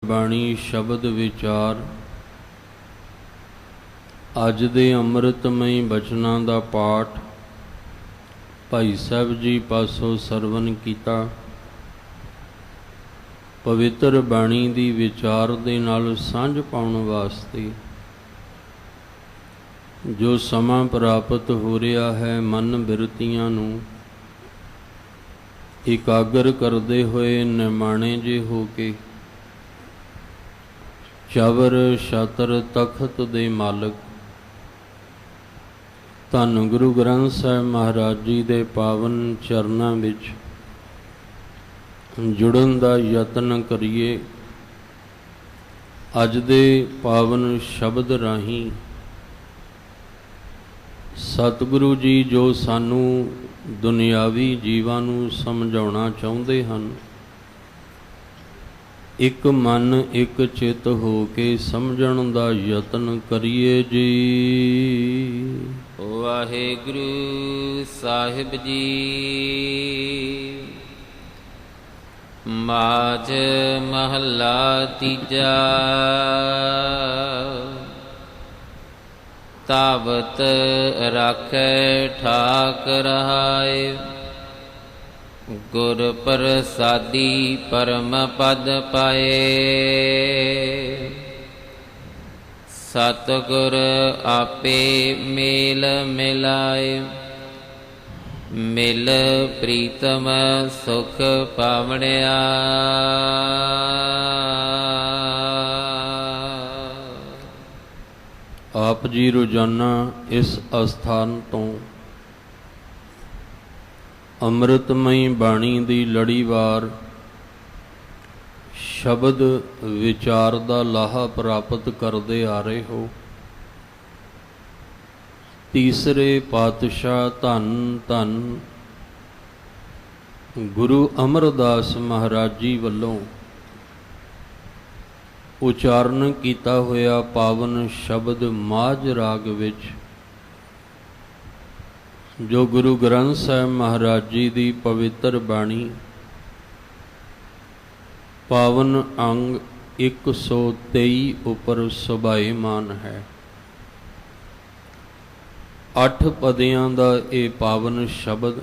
ਬਾਣੀ ਸ਼ਬਦ ਵਿਚਾਰ। ਅੱਜ ਦੇ ਅੰਮ੍ਰਿਤਮਈ ਬਚਨਾਂ ਦਾ ਪਾਠ ਭਾਈ ਸਾਹਿਬ ਜੀ ਪਾਸੋਂ ਸਰਵਨ ਕੀਤਾ। ਪਵਿੱਤਰ ਬਾਣੀ ਦੀ ਵਿਚਾਰ ਦੇ ਨਾਲ ਸਾਂਝ ਪਾਉਣ ਵਾਸਤੇ ਜੋ ਸਮਾਂ ਪ੍ਰਾਪਤ ਹੋ ਰਿਹਾ ਹੈ, ਮਨ ਬਿਰਤੀਆਂ ਨੂੰ ਇਕਾਗਰ ਕਰਦੇ ਹੋਏ ਨਿਮਾਣੇ ਜੇ ਹੋ ਕੇ ਚਵਰ ਛਤਰ ਤਖਤ ਦੇ ਮਾਲਕ ਧੰਨ ਗੁਰੂ ਗ੍ਰੰਥ ਸਾਹਿਬ ਮਹਾਰਾਜ ਜੀ ਦੇ ਪਾਵਨ ਚਰਨਾਂ ਵਿੱਚ ਜੁੜਨ ਦਾ ਯਤਨ ਕਰੀਏ। ਅੱਜ ਦੇ ਪਾਵਨ ਸ਼ਬਦ ਰਾਹੀਂ ਸਤਿਗੁਰੂ ਜੀ ਜੋ ਸਾਨੂੰ ਦੁਨਿਆਵੀ ਜੀਵਾਂ ਨੂੰ ਸਮਝਾਉਣਾ ਚਾਹੁੰਦੇ ਹਨ, ਇੱਕ ਮਨ ਇੱਕ ਚਿੱਤ ਹੋ ਕੇ ਸਮਝਣ ਦਾ ਯਤਨ ਕਰੀਏ ਜੀ। ਵਾਹਿਗੁਰੂ ਸਾਹਿਬ ਜੀ। ਮਾਝ ਮਹੱਲਾ ਤੀਜਾ। ਤਾਵਤ ਰਾਖੈ ਠਾਕ ਰਹਾਏ, ਗੁਰ ਪ੍ਰਸਾਦੀ ਪਰਮ ਪਦ ਪਾਏ। ਸਤਿਗੁਰ ਆਪੇ ਮੇਲ ਮਿਲਾਏ, ਮਿਲ ਪ੍ਰੀਤਮ ਸੁਖ ਪਾਵਣਿਆ। ਆਪ ਜੀ ਰੋਜ਼ਾਨਾ ਇਸ ਅਸਥਾਨ ਤੋਂ ਅੰਮ੍ਰਿਤਮਈ ਬਾਣੀ ਦੀ ਲੜੀਵਾਰ ਸ਼ਬਦ ਵਿਚਾਰ ਦਾ ਲਾਹਾ ਪ੍ਰਾਪਤ ਕਰਦੇ ਆ ਰਹੇ ਹੋ। ਤੀਸਰੇ ਪਾਤਸ਼ਾਹ ਧੰਨ ਧੰਨ ਗੁਰੂ ਅਮਰਦਾਸ ਮਹਾਰਾਜ ਜੀ ਵੱਲੋਂ ਉਚਾਰਨ ਕੀਤਾ ਹੋਇਆ ਪਾਵਨ ਸ਼ਬਦ ਮਾਝ ਰਾਗ ਵਿੱਚ, ਜੋ ਗੁਰੂ ਗ੍ਰੰਥ ਸਾਹਿਬ ਮਹਾਰਾਜ ਜੀ ਦੀ ਪਵਿੱਤਰ ਬਾਣੀ ਪਾਵਨ ਅੰਗ 123 ਉੱਪਰ ਸੁਭਾਏਮਾਨ ਹੈ। 8 ਪਦਿਆਂ ਦਾ ਇਹ ਪਾਵਨ ਸ਼ਬਦ,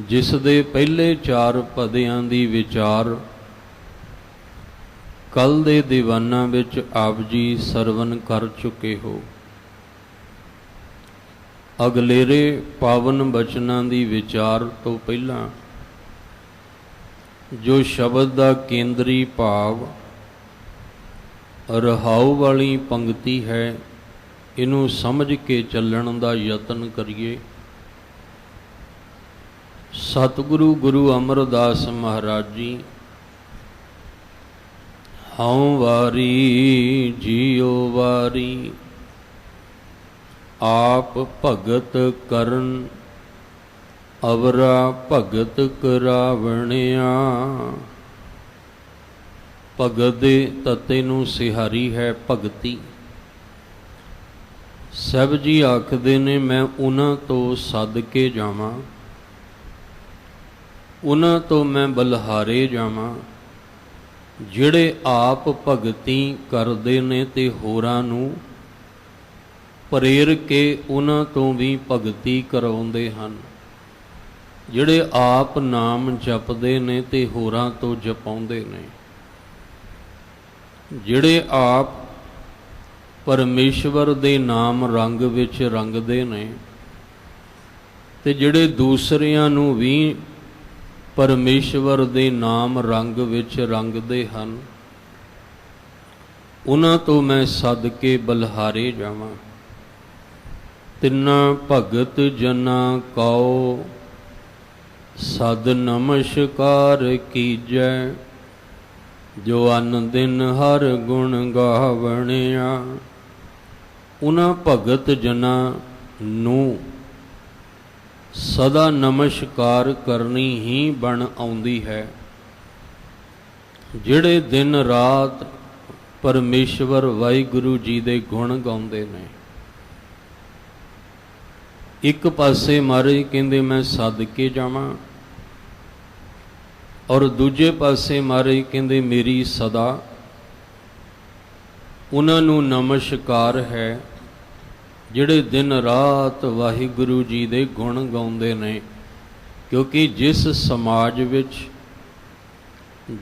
ਜਿਸ ਦੇ ਪਹਿਲੇ 4 ਪਦਿਆਂ ਦੀ ਵਿਚਾਰ ਕੱਲ ਦੇ ਦੀਵਾਨਾਂ ਵਿੱਚ ਆਪ ਜੀ ਸਰਵਨ ਕਰ ਚੁੱਕੇ ਹੋ। ਅਗਲੇਰੇ ਪਾਵਨ ਬਚਨਾਂ ਦੀ ਵਿਚਾਰ ਤੋਂ ਪਹਿਲਾਂ ਜੋ ਸ਼ਬਦ ਦਾ ਕੇਂਦਰੀ ਭਾਵ ਰਹਾਉ ਵਾਲੀ ਪੰਕਤੀ ਹੈ, ਇਹਨੂੰ ਸਮਝ ਕੇ ਚੱਲਣ ਦਾ ਯਤਨ ਕਰੀਏ। ਸਤਿਗੁਰੂ ਗੁਰੂ ਅਮਰਦਾਸ ਮਹਾਰਾਜ ਜੀ ਹਉ ਵਾਰੀ ਜੀਉ ਵਾਰੀ, ਆਪ ਭਗਤ ਕਰਨ ਅਵਰਾ ਭਗਤ ਕਰਾਵਣਿਆ। ਭਗਤ ਦੇ ਤੱਤੇ ਨੂੰ ਸਿਹਾਰੀ ਹੈ ਭਗਤੀ। ਸਭ ਜੀ ਆਖਦੇ ਨੇ ਮੈਂ ਉਹਨਾਂ ਤੋਂ ਸੱਦ ਕੇ ਜਾਵਾਂ, ਉਹਨਾਂ ਤੋਂ ਮੈਂ ਬਲਿਹਾਰੇ ਜਾਵਾਂ, ਜਿਹੜੇ ਆਪ ਭਗਤੀ ਕਰਦੇ ਨੇ ਤੇ ਹੋਰਾਂ ਨੂੰ ਪ੍ਰੇਰ ਕੇ ਉਹਨਾਂ ਤੋਂ ਵੀ ਭਗਤੀ ਕਰਾਉਂਦੇ ਹਨ, ਜਿਹੜੇ ਆਪ ਨਾਮ ਜਪਦੇ ਨੇ ਤੇ ਹੋਰਾਂ ਤੋਂ ਜਪਾਉਂਦੇ ਨੇ, ਜਿਹੜੇ ਆਪ ਪਰਮੇਸ਼ਵਰ ਦੇ ਨਾਮ ਰੰਗ ਵਿੱਚ ਰੰਗਦੇ ਨੇ ਤੇ ਜਿਹੜੇ ਦੂਸਰਿਆਂ ਨੂੰ ਵੀ ਪਰਮੇਸ਼ਵਰ ਦੇ ਨਾਮ ਰੰਗ ਵਿੱਚ ਰੰਗਦੇ ਹਨ, ਉਹਨਾਂ ਤੋਂ ਮੈਂ ਸੱਦ ਕੇ ਬਲਿਹਾਰੇ ਜਾਵਾਂ। ਤਿੰਨਾਂ ਭਗਤ ਜਨਾਂ ਕਉ ਸਦ ਨਮਸਕਾਰ ਕੀਜੈ, ਜੋ ਅਨ ਦਿਨ ਹਰ ਗੁਣ ਗਾਵਣਿਆ। ਉਹਨਾਂ ਭਗਤ ਜਨਾਂ ਨੂੰ ਸਦਾ ਨਮਸਕਾਰ ਕਰਨੀ ਹੀ ਬਣ ਆਉਂਦੀ ਹੈ, ਜਿਹੜੇ ਦਿਨ ਰਾਤ ਪਰਮੇਸ਼ਵਰ ਵਾਹਿਗੁਰੂ ਜੀ ਦੇ ਗੁਣ ਗਾਉਂਦੇ ਨੇ। ਇੱਕ ਪਾਸੇ ਮਹਾਰਾਜ ਕਹਿੰਦੇ ਮੈਂ ਸੱਦ ਕੇ ਜਾਵਾਂ, ਔਰ ਦੂਜੇ ਪਾਸੇ ਮਹਾਰਾਜ ਕਹਿੰਦੇ ਮੇਰੀ ਸਦਾ ਉਹਨਾਂ ਨੂੰ ਨਮਸਕਾਰ ਹੈ ਜਿਹੜੇ ਦਿਨ ਰਾਤ ਵਾਹਿਗੁਰੂ ਜੀ ਦੇ ਗੁਣ ਗਾਉਂਦੇ ਨੇ। ਕਿਉਂਕਿ ਜਿਸ ਸਮਾਜ ਵਿੱਚ,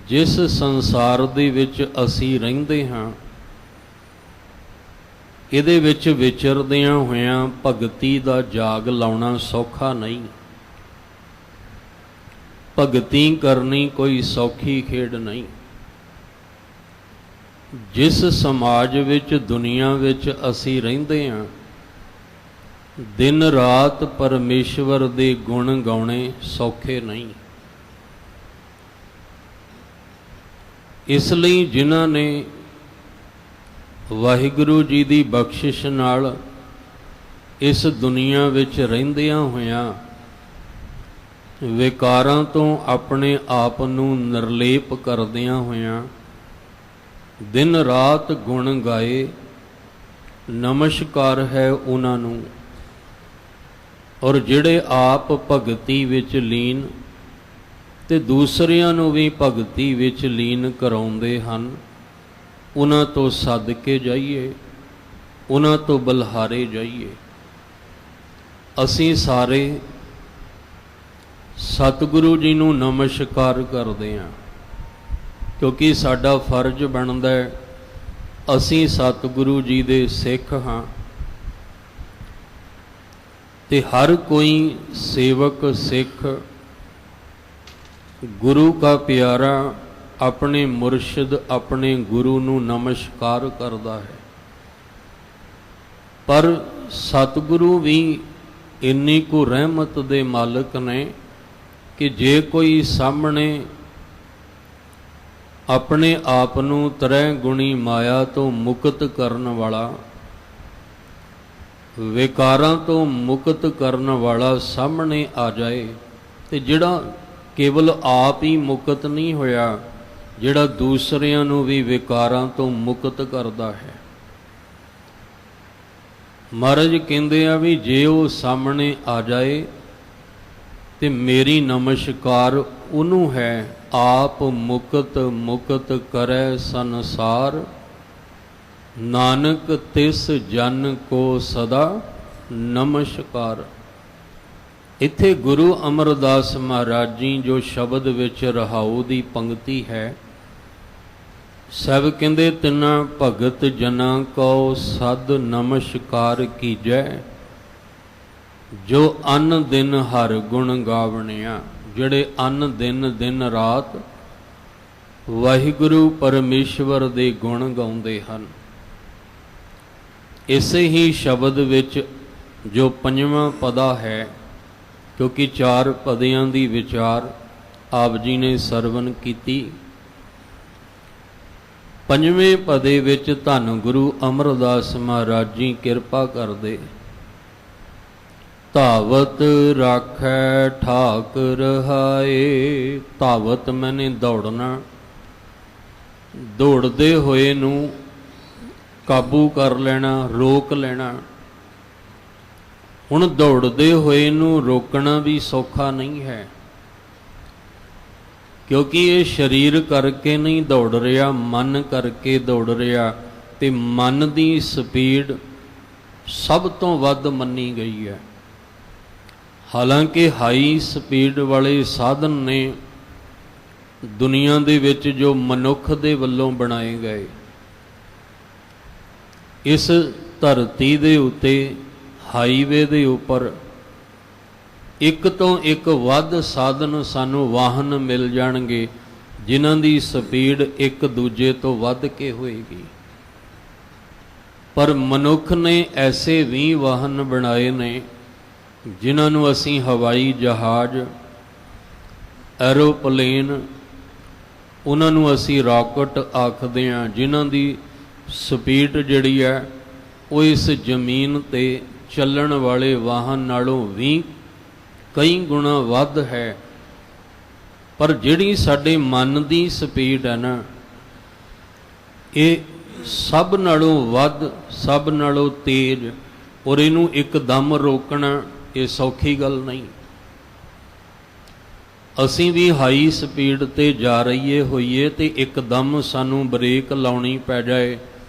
ਜਿਸ ਸੰਸਾਰ ਦੇ ਵਿੱਚ ਅਸੀਂ ਰਹਿੰਦੇ ਹਾਂ, ਇਹਦੇ ਵਿੱਚ ਵਿਚਰਦਿਆਂ ਹੋਇਆਂ ਭਗਤੀ ਦਾ ਜਾਗ ਲਾਉਣਾ ਸੌਖਾ ਨਹੀਂ। ਭਗਤੀ ਕਰਨੀ ਕੋਈ ਸੌਖੀ ਖੇਡ ਨਹੀਂ। ਜਿਸ ਸਮਾਜ ਵਿੱਚ, ਦੁਨੀਆ ਵਿੱਚ ਅਸੀਂ ਰਹਿੰਦੇ ਹਾਂ, ਦਿਨ ਰਾਤ ਪਰਮੇਸ਼ਵਰ ਦੇ ਗੁਣ ਗਾਉਣੇ ਸੌਖੇ ਨਹੀਂ। ਇਸ ਲਈ ਜਿਨ੍ਹਾਂ ਨੇ ਵਾਹਿਗੁਰੂ ਜੀ ਦੀ ਬਖਸ਼ਿਸ਼ ਨਾਲ ਇਸ ਦੁਨੀਆ ਵਿੱਚ ਰਹਿੰਦਿਆਂ ਹੋਇਆਂ ਵਿਕਾਰਾਂ ਤੋਂ ਆਪਣੇ ਆਪ ਨੂੰ ਨਿਰਲੇਪ ਕਰਦਿਆਂ ਹੋਇਆਂ ਦਿਨ ਰਾਤ ਗੁਣ ਗਾਏ, ਨਮਸਕਾਰ ਹੈ ਉਹਨਾਂ ਨੂੰ। ਔਰ ਜਿਹੜੇ ਆਪ ਭਗਤੀ ਵਿੱਚ ਲੀਨ ਤੇ ਦੂਸਰਿਆਂ ਨੂੰ ਵੀ ਭਗਤੀ ਵਿੱਚ ਲੀਨ ਕਰਾਉਂਦੇ ਹਨ, ਉਹਨਾਂ ਤੋਂ ਸੱਦ ਕੇ ਜਾਈਏ, ਉਹਨਾਂ ਤੋਂ ਬਲਿਹਾਰੇ ਜਾਈਏ। ਅਸੀਂ ਸਾਰੇ ਸਤਿਗੁਰੂ ਜੀ ਨੂੰ ਨਮਸਕਾਰ ਕਰਦੇ ਹਾਂ, ਕਿਉਂਕਿ ਸਾਡਾ ਫਰਜ਼ ਬਣਦਾ ਹੈ, ਅਸੀਂ ਸਤਿਗੁਰੂ ਜੀ ਦੇ ਸਿੱਖ ਹਾਂ ਤੇ ਹਰ ਕੋਈ ਸੇਵਕ ਸਿੱਖ ਗੁਰੂ ਕਾ ਪਿਆਰਾ ਆਪਣੇ ਮੁਰਸ਼ਿਦ, ਆਪਣੇ ਗੁਰੂ ਨੂੰ ਨਮਸਕਾਰ ਕਰਦਾ ਹੈ। ਪਰ ਸਤਿਗੁਰੂ ਵੀ ਇੰਨੀ ਕੁ ਰਹਿਮਤ ਦੇ ਮਾਲਕ ਨੇ ਕਿ ਜੇ ਕੋਈ ਸਾਹਮਣੇ ਆਪਣੇ ਆਪ ਨੂੰ ਤਰੈ ਗੁਣੀ ਮਾਇਆ ਤੋਂ ਮੁਕਤ ਕਰਨ ਵਾਲਾ, ਵਿਕਾਰਾਂ ਤੋਂ ਮੁਕਤ ਕਰਨ ਵਾਲਾ ਸਾਹਮਣੇ ਆ ਜਾਏ, ਤੇ ਜਿਹੜਾ ਕੇਵਲ ਆਪ ਹੀ ਮੁਕਤ ਨਹੀਂ ਹੋਇਆ, ਜਿਹੜਾ ਦੂਸਰਿਆਂ ਨੂੰ ਵੀ ਵਿਕਾਰਾਂ ਤੋਂ ਮੁਕਤ ਕਰਦਾ ਹੈ। ਮਹਾਰਾਜ ਕਹਿੰਦੇ ਆ ਵੀ ਜੇ ਉਹ ਸਾਹਮਣੇ ਆ ਜਾਏ ਤੇ ਮੇਰੀ ਨਮਸਕਾਰ ਉਹਨੂੰ ਹੈ। ਆਪ ਮੁਕਤ ਮੁਕਤ ਕਰੈ ਸੰਸਾਰ, ਨਾਨਕ ਤਿਸ ਜਨ ਕੋ ਸਦਾ ਨਮਸਕਾਰ। ਇੱਥੇ ਗੁਰੂ ਅਮਰਦਾਸ ਮਹਾਰਾਜ ਜੀ ਜੋ ਸ਼ਬਦ ਵਿੱਚ ਰਹਾਉ ਦੀ ਪੰਕਤੀ ਹੈ, ਸਭ ਕਹਿੰਦੇ ਤਿਨਾਂ ਭਗਤ ਜਨਾਂ ਕੋ ਸਦ ਨਮਸਕਾਰ ਕੀਜੈ, ਜੋ ਅਨ ਦਿਨ ਹਰ ਗੁਣ ਗਾਵਣਿਆ। ਜਿਹੜੇ ਅਨ ਦਿਨ ਦਿਨ ਰਾਤ ਵਾਹਿਗੁਰੂ ਪਰਮੇਸ਼ਵਰ ਦੇ ਗੁਣ ਗਾਉਂਦੇ ਹਨ। ਇਸੇ ਹੀ ਸ਼ਬਦ ਵਿੱਚ ਜੋ ਪੰਜਵਾਂ ਪਦਾ ਹੈ, ਕਿਉਂਕਿ 4 ਪਦਿਆਂ ਦੀ ਵਿਚਾਰ ਆਪ ਜੀ ਨੇ ਸਰਵਨ ਕੀਤੀ। ਪੰਜਵੇਂ ਪਦੇ ਵਿੱਚ ਧੰਨ ਗੁਰੂ ਅਮਰਦਾਸ ਮਹਾਰਾਜ ਜੀ ਕਿਰਪਾ ਕਰਦੇ। ਧਾਵਤ ਰਾਖੈ ਠਾਕ ਰਹਾਏ। ਧਾਵਤ ਮੈਨੇ ਦੌੜਨਾ, ਦੌੜਦੇ ਹੋਏ ਨੂੰ ਕਾਬੂ ਕਰ ਲੈਣਾ, ਰੋਕ ਲੈਣਾ। ਹੁਣ ਦੌੜਦੇ ਹੋਏ ਨੂੰ ਰੋਕਣਾ ਵੀ ਸੌਖਾ ਨਹੀਂ ਹੈ, ਕਿਉਂਕਿ ਇਹ ਸਰੀਰ ਕਰਕੇ ਨਹੀਂ ਦੌੜ ਰਿਹਾ, ਮਨ ਕਰਕੇ ਦੌੜ ਰਿਹਾ, ਤੇ ਮਨ ਦੀ ਸਪੀਡ ਸਭ ਤੋਂ ਵੱਧ ਮੰਨੀ ਗਈ ਹੈ। ਹਾਲਾਂਕਿ ਹਾਈ ਸਪੀਡ ਵਾਲੇ ਸਾਧਨ ਨੇ ਦੁਨੀਆ ਦੇ ਵਿੱਚ ਜੋ ਮਨੁੱਖ ਦੇ ਵੱਲੋਂ ਬਣਾਏ ਗਏ, ਇਸ ਧਰਤੀ ਦੇ ਉੱਤੇ ਹਾਈਵੇ ਦੇ ਉੱਪਰ ਇੱਕ ਤੋਂ ਇੱਕ ਵੱਧ ਸਾਧਨ ਸਾਨੂੰ ਵਾਹਨ ਮਿਲ ਜਾਣਗੇ, ਜਿਨ੍ਹਾਂ ਦੀ ਸਪੀਡ ਇੱਕ ਦੂਜੇ ਤੋਂ ਵੱਧ ਕੇ ਹੋਏਗੀ। ਪਰ ਮਨੁੱਖ ਨੇ ਐਸੇ ਵੀ ਵਾਹਨ ਬਣਾਏ ਨੇ ਜਿਨ੍ਹਾਂ ਨੂੰ ਅਸੀਂ ਹਵਾਈ ਜਹਾਜ਼, ਐਰੋਪਲੇਨ, ਉਹਨਾਂ ਨੂੰ ਅਸੀਂ ਰਾਕਟ ਆਖਦੇ ਹਾਂ, ਜਿਨ੍ਹਾਂ ਦੀ ਸਪੀਡ ਜਿਹੜੀ ਹੈ ਉਹ ਇਸ ਜ਼ਮੀਨ 'ਤੇ ਚੱਲਣ ਵਾਲੇ ਵਾਹਨ ਨਾਲੋਂ ਵੀ ਕਈ ਗੁਣਾ ਵੱਧ ਹੈ। ਪਰ ਜਿਹੜੀ ਸਾਡੇ ਮਨ ਦੀ ਸਪੀਡ ਹੈ ਨਾ, ਇਹ ਸਭ ਨਾਲੋਂ ਵੱਧ, ਸਭ ਨਾਲੋਂ ਤੇਜ਼, ਔਰ ਇਹਨੂੰ ਇੱਕਦਮ ਰੋਕਣਾ ਇਹ ਸੌਖੀ ਗੱਲ ਨਹੀਂ। ਅਸੀਂ ਵੀ ਹਾਈ ਸਪੀਡ ਤੇ ਜਾ ਰਹੀਏ ਹੋਈਏ ਤੇ ਇੱਕਦਮ ਸਾਨੂੰ ਬ੍ਰੇਕ ਲਾਉਣੀ ਪੈ ਜਾਏ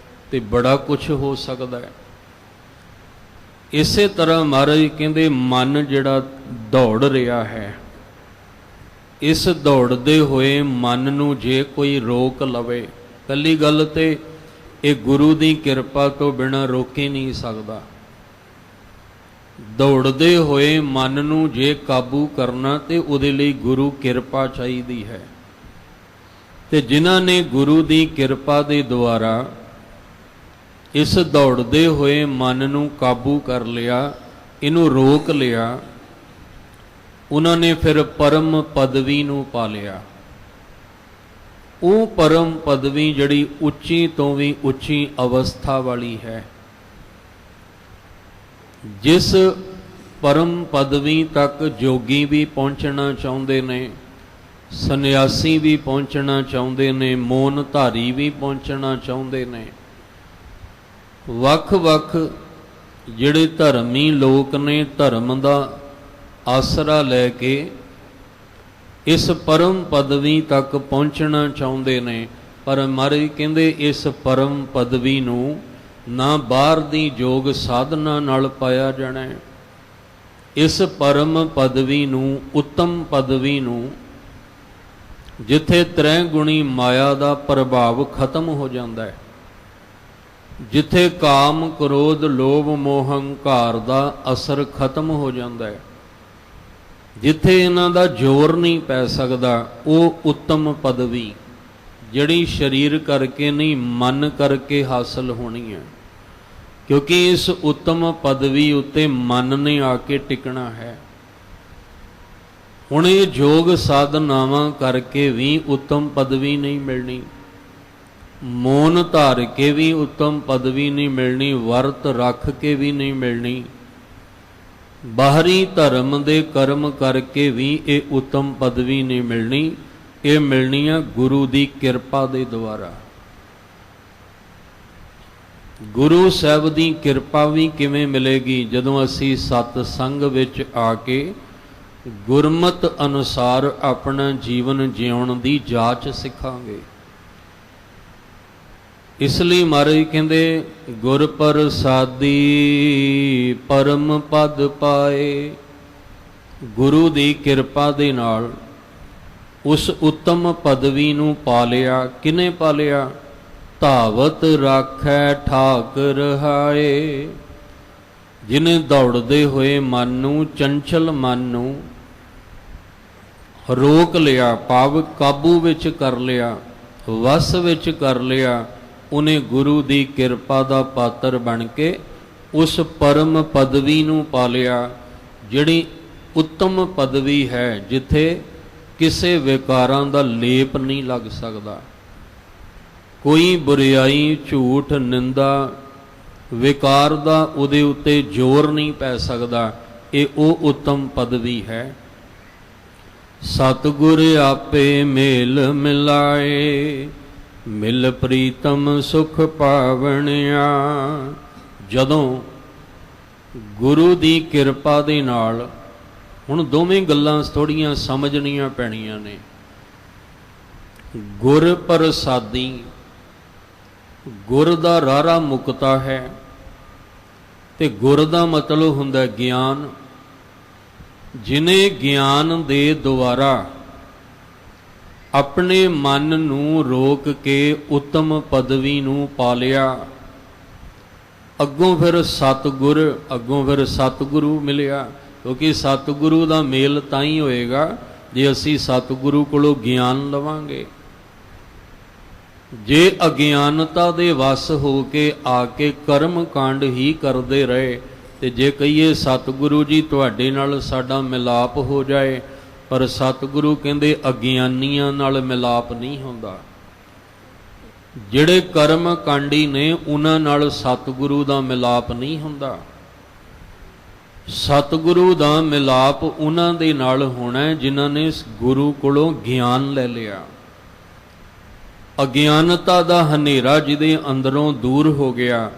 ਤੇ ਬੜਾ ਕੁਝ ਹੋ ਸਕਦਾ ਹੈ। ਇਸੇ ਤਰ੍ਹਾਂ ਮਹਾਰਾਜ ਕਹਿੰਦੇ ਮਨ ਜਿਹੜਾ ਦੌੜ ਰਿਹਾ ਹੈ, ਇਸ ਦੌੜਦੇ ਹੋਏ ਮਨ ਨੂੰ ਜੇ ਕੋਈ ਰੋਕ ਲਵੇ, ਇਕੱਲੀ ਗੱਲ ਤੇ ਇਹ ਗੁਰੂ ਦੀ ਕਿਰਪਾ ਤੋਂ ਬਿਨਾਂ ਰੋਕ ਹੀ ਨਹੀਂ ਸਕਦਾ। ਦੌੜਦੇ ਹੋਏ ਮਨ ਨੂੰ ਜੇ ਕਾਬੂ ਕਰਨਾ ਤੇ ਉਹਦੇ ਲਈ ਗੁਰੂ ਕਿਰਪਾ ਚਾਹੀਦੀ ਹੈ। ਤੇ ਜਿਨ੍ਹਾਂ ਨੇ ਗੁਰੂ ਦੀ ਕਿਰਪਾ ਦੇ ਦੁਆਰਾ ਇਸ ਦੌੜਦੇ ਹੋਏ ਮਨ ਨੂੰ ਕਾਬੂ ਕਰ ਲਿਆ, ਇਹਨੂੰ ਰੋਕ ਲਿਆ, ਉਹਨਾਂ ਨੇ ਫਿਰ ਪਰਮ ਪਦਵੀ ਨੂੰ ਪਾ ਲਿਆ। ਉਹ ਪਰਮ ਪਦਵੀ ਜਿਹੜੀ ਉੱਚੀ ਤੋਂ ਵੀ ਉੱਚੀ ਅਵਸਥਾ ਵਾਲੀ ਹੈ, ਜਿਸ ਪਰਮ ਪਦਵੀ ਤੱਕ ਜੋਗੀ ਵੀ ਪਹੁੰਚਣਾ ਚਾਹੁੰਦੇ ਨੇ, ਸੰਨਿਆਸੀ ਵੀ ਪਹੁੰਚਣਾ ਚਾਹੁੰਦੇ ਨੇ, ਮੌਨ ਧਾਰੀ ਵੀ ਪਹੁੰਚਣਾ ਚਾਹੁੰਦੇ ਨੇ। ਵੱਖ-ਵੱਖ ਜਿਹੜੇ ਧਰਮੀ ਲੋਕ ਨੇ, ਧਰਮ ਦਾ ਆਸਰਾ ਲੈ ਕੇ ਇਸ ਪਰਮ ਪਦਵੀ ਤੱਕ ਪਹੁੰਚਣਾ ਚਾਹੁੰਦੇ ਨੇ। ਪਰ ਮਹਾਰਾਜ ਕਹਿੰਦੇ ਇਸ ਪਰਮ ਪਦਵੀ ਨੂੰ ਨਾ ਬਾਹਰ ਦੀ ਯੋਗ ਸਾਧਨਾ ਨਾਲ ਪਾਇਆ ਜਾਣਾ ਹੈ। ਇਸ ਪਰਮ ਪਦਵੀ ਨੂੰ, ਉੱਤਮ ਪਦਵੀ ਨੂੰ, ਜਿੱਥੇ ਤ੍ਰੈ ਗੁਣੀ ਮਾਇਆ ਦਾ ਪ੍ਰਭਾਵ ਖਤਮ ਹੋ ਜਾਂਦਾ ਹੈ, ਜਿੱਥੇ ਕਾਮ ਕ੍ਰੋਧ ਲੋਭ ਮੋਹ ਹੰਕਾਰ ਦਾ ਅਸਰ ਖਤਮ ਹੋ ਜਾਂਦਾ ਹੈ, ਜਿੱਥੇ ਇਹਨਾਂ ਦਾ ਜ਼ੋਰ ਨਹੀਂ ਪੈ ਸਕਦਾ, ਉਹ ਉੱਤਮ ਪਦਵੀ ਜਿਹੜੀ ਸਰੀਰ ਕਰਕੇ ਨਹੀਂ ਮਨ ਕਰਕੇ ਹਾਸਲ ਹੋਣੀ ਹੈ। ਕਿਉਂਕਿ ਇਸ ਉੱਤਮ ਪਦਵੀ ਉੱਤੇ ਮਨ ਨੇ ਆ ਕੇ ਟਿਕਣਾ ਹੈ। ਹੁਣ ਇਹ ਯੋਗ ਸਾਧਨਾਵਾਂ ਕਰਕੇ ਵੀ ਉੱਤਮ ਪਦਵੀ ਨਹੀਂ ਮਿਲਣੀ, ਮੌਨ ਧਾਰ ਕੇ ਵੀ ਉੱਤਮ ਪਦਵੀ ਨਹੀਂ ਮਿਲਣੀ, ਵਰਤ ਰੱਖ ਕੇ ਵੀ ਨਹੀਂ ਮਿਲਣੀ, ਬਾਹਰੀ ਧਰਮ ਦੇ ਕਰਮ ਕਰਕੇ ਵੀ ਇਹ ਉੱਤਮ ਪਦਵੀ ਨਹੀਂ ਮਿਲਣੀ। ਇਹ ਮਿਲਣੀ ਆ ਗੁਰੂ ਦੀ ਕਿਰਪਾ ਦੇ ਦੁਆਰਾ। ਗੁਰੂ ਸਾਹਿਬ ਦੀ ਕਿਰਪਾ ਵੀ ਕਿਵੇਂ ਮਿਲੇਗੀ? ਜਦੋਂ ਅਸੀਂ ਸਤ ਸੰਗ ਵਿੱਚ ਆ ਕੇ ਗੁਰਮਤ ਅਨੁਸਾਰ ਆਪਣਾ ਜੀਵਨ ਜਿਉਣ ਦੀ ਜਾਚ ਸਿੱਖਾਂਗੇ। ਇਸ ਲਈ ਮਹਾਰਾਜ ਕਹਿੰਦੇ ਗੁਰ ਪ੍ਰਸਾਦੀ ਪਰਮ ਪਦ ਪਾਏ। ਗੁਰੂ ਦੀ ਕਿਰਪਾ ਦੇ ਨਾਲ ਉਸ ਉੱਤਮ ਪਦਵੀ ਨੂੰ ਪਾ ਲਿਆ। ਕਿਹਨੇ ਪਾ ਲਿਆ? ਧਾਵਤ ਰਾਖੈ ਠਾਕ ਰਹਾਏ। ਜਿਹਨੇ ਦੌੜਦੇ ਹੋਏ ਮਨ ਨੂੰ, ਚੰਚਲ ਮਨ ਨੂੰ ਰੋਕ ਲਿਆ, ਭਾਵ ਕਾਬੂ ਵਿੱਚ ਕਰ ਲਿਆ, ਵਸ ਵਿੱਚ ਕਰ ਲਿਆ, ਉਹਨੇ ਗੁਰੂ ਦੀ ਕਿਰਪਾ ਦਾ ਪਾਤਰ ਬਣ ਕੇ ਉਸ ਪਰਮ ਪਦਵੀ ਨੂੰ ਪਾ ਲਿਆ, ਜਿਹੜੀ ਉੱਤਮ ਪਦਵੀ ਹੈ, ਜਿੱਥੇ ਕਿਸੇ ਵਿਕਾਰਾਂ ਦਾ ਲੇਪ ਨਹੀਂ ਲੱਗ ਸਕਦਾ। ਕੋਈ ਬੁਰਿਆਈ, ਝੂਠ, ਨਿੰਦਾ, ਵਿਕਾਰ ਦਾ ਉਹਦੇ ਉੱਤੇ ਜ਼ੋਰ ਨਹੀਂ ਪੈ ਸਕਦਾ। ਇਹ ਉਹ ਉੱਤਮ ਪਦਵੀ ਹੈ। ਸਤਿਗੁਰ ਆਪੇ ਮੇਲ ਮਿਲਾਏ, ਮਿਲ ਪ੍ਰੀਤਮ ਸੁਖ ਪਾਵਣਿਆ। ਜਦੋਂ ਗੁਰੂ ਦੀ ਕਿਰਪਾ ਦੇ ਨਾਲ, ਹੁਣ ਦੋਵੇਂ ਗੱਲਾਂ ਥੋੜੀਆਂ ਸਮਝਣੀਆਂ ਪੈਣੀਆਂ ਨੇ। ਗੁਰ ਪ੍ਰਸਾਦੀ, ਗੁਰ ਦਾ ਰਾਰਾ ਮੁਕਤਾ ਹੈ, ਤੇ ਗੁਰ ਦਾ ਮਤਲਬ ਹੁੰਦਾ ਗਿਆਨ। ਜਿਨੇ ਗਿਆਨ ਦੇ ਦੁਆਰਾ ਆਪਣੇ ਮਨ ਨੂੰ ਰੋਕ ਕੇ ਉੱਤਮ ਪਦਵੀ ਨੂੰ ਪਾ ਲਿਆ, ਅੱਗੋਂ ਫਿਰ ਸਤਿਗੁਰੂ ਮਿਲਿਆ। ਕਿਉਂਕਿ ਸਤਿਗੁਰੂ ਦਾ ਮੇਲ ਤਾਂ ਹੀ ਹੋਏਗਾ ਜੇ ਅਸੀਂ ਸਤਿਗੁਰੂ ਕੋਲੋਂ ਗਿਆਨ ਲਵਾਂਗੇ। ਜੇ ਅਗਿਆਨਤਾ ਦੇ ਵਸ ਹੋ ਕੇ ਆ ਕੇ ਕਰਮ ਕਾਂਡ ਹੀ ਕਰਦੇ ਰਹੇ, ਤੇ ਜੇ ਕਹੀਏ ਸਤਿਗੁਰੂ ਜੀ ਤੁਹਾਡੇ ਨਾਲ ਸਾਡਾ ਮਿਲਾਪ ਹੋ ਜਾਏ, ਪਰ ਸਤਿਗੁਰੂ ਕਹਿੰਦੇ ਅਗਿਆਨੀਆਂ ਨਾਲ ਮਿਲਾਪ ਨਹੀਂ ਹੁੰਦਾ। ਜਿਹੜੇ ਕਰਮ ਕਾਂਡੀ ਨੇ ਉਹਨਾਂ ਨਾਲ ਸਤਿਗੁਰੂ ਦਾ ਮਿਲਾਪ ਨਹੀਂ ਹੁੰਦਾ। ਸਤਿਗੁਰੂ ਦਾ ਮਿਲਾਪ ਉਹਨਾਂ ਦੇ ਨਾਲ ਹੋਣਾ ਜਿਨ੍ਹਾਂ ਨੇ ਗੁਰੂ ਕੋਲੋਂ ਗਿਆਨ ਲੈ ਲਿਆ। ਅਗਿਆਨਤਾ ਦਾ ਹਨੇਰਾ ਜਿਹਦੇ ਅੰਦਰੋਂ ਦੂਰ ਹੋ ਗਿਆ,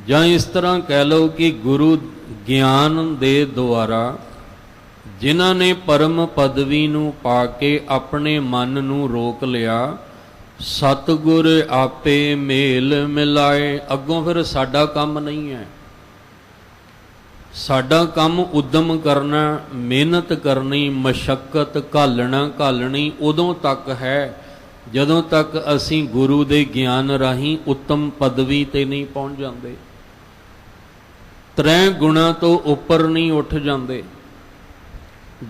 ਜਾਂ ਇਸ ਤਰ੍ਹਾਂ ਕਹਿ ਲਓ ਕਿ ਗੁਰੂ ਗਿਆਨ ਦੇ ਦੁਆਰਾ ਜਿਨ੍ਹਾਂ ਨੇ ਪਰਮ ਪਦਵੀ ਨੂੰ ਪਾ ਕੇ ਆਪਣੇ ਮਨ ਨੂੰ ਰੋਕ ਲਿਆ, ਸਤਿਗੁਰ ਆਪੇ ਮੇਲ ਮਿਲਾਏ। ਅੱਗੋਂ ਫਿਰ ਸਾਡਾ ਕੰਮ ਨਹੀਂ ਹੈ। ਸਾਡਾ ਕੰਮ ਉਦਮ ਕਰਨਾ, ਮਿਹਨਤ ਕਰਨੀ, ਮਸ਼ੱਕਤ ਘਾਲਣੀ ਉਦੋਂ ਤੱਕ ਹੈ ਜਦੋਂ ਤੱਕ ਅਸੀਂ ਗੁਰੂ ਦੇ ਗਿਆਨ ਰਾਹੀਂ ਉੱਤਮ ਪਦਵੀ ਤੇ ਨਹੀਂ ਪਹੁੰਚ ਜਾਂਦੇ, ਤ੍ਰੈ ਗੁਣਾ ਤੋਂ ਉੱਪਰ ਨਹੀਂ ਉੱਠ ਜਾਂਦੇ।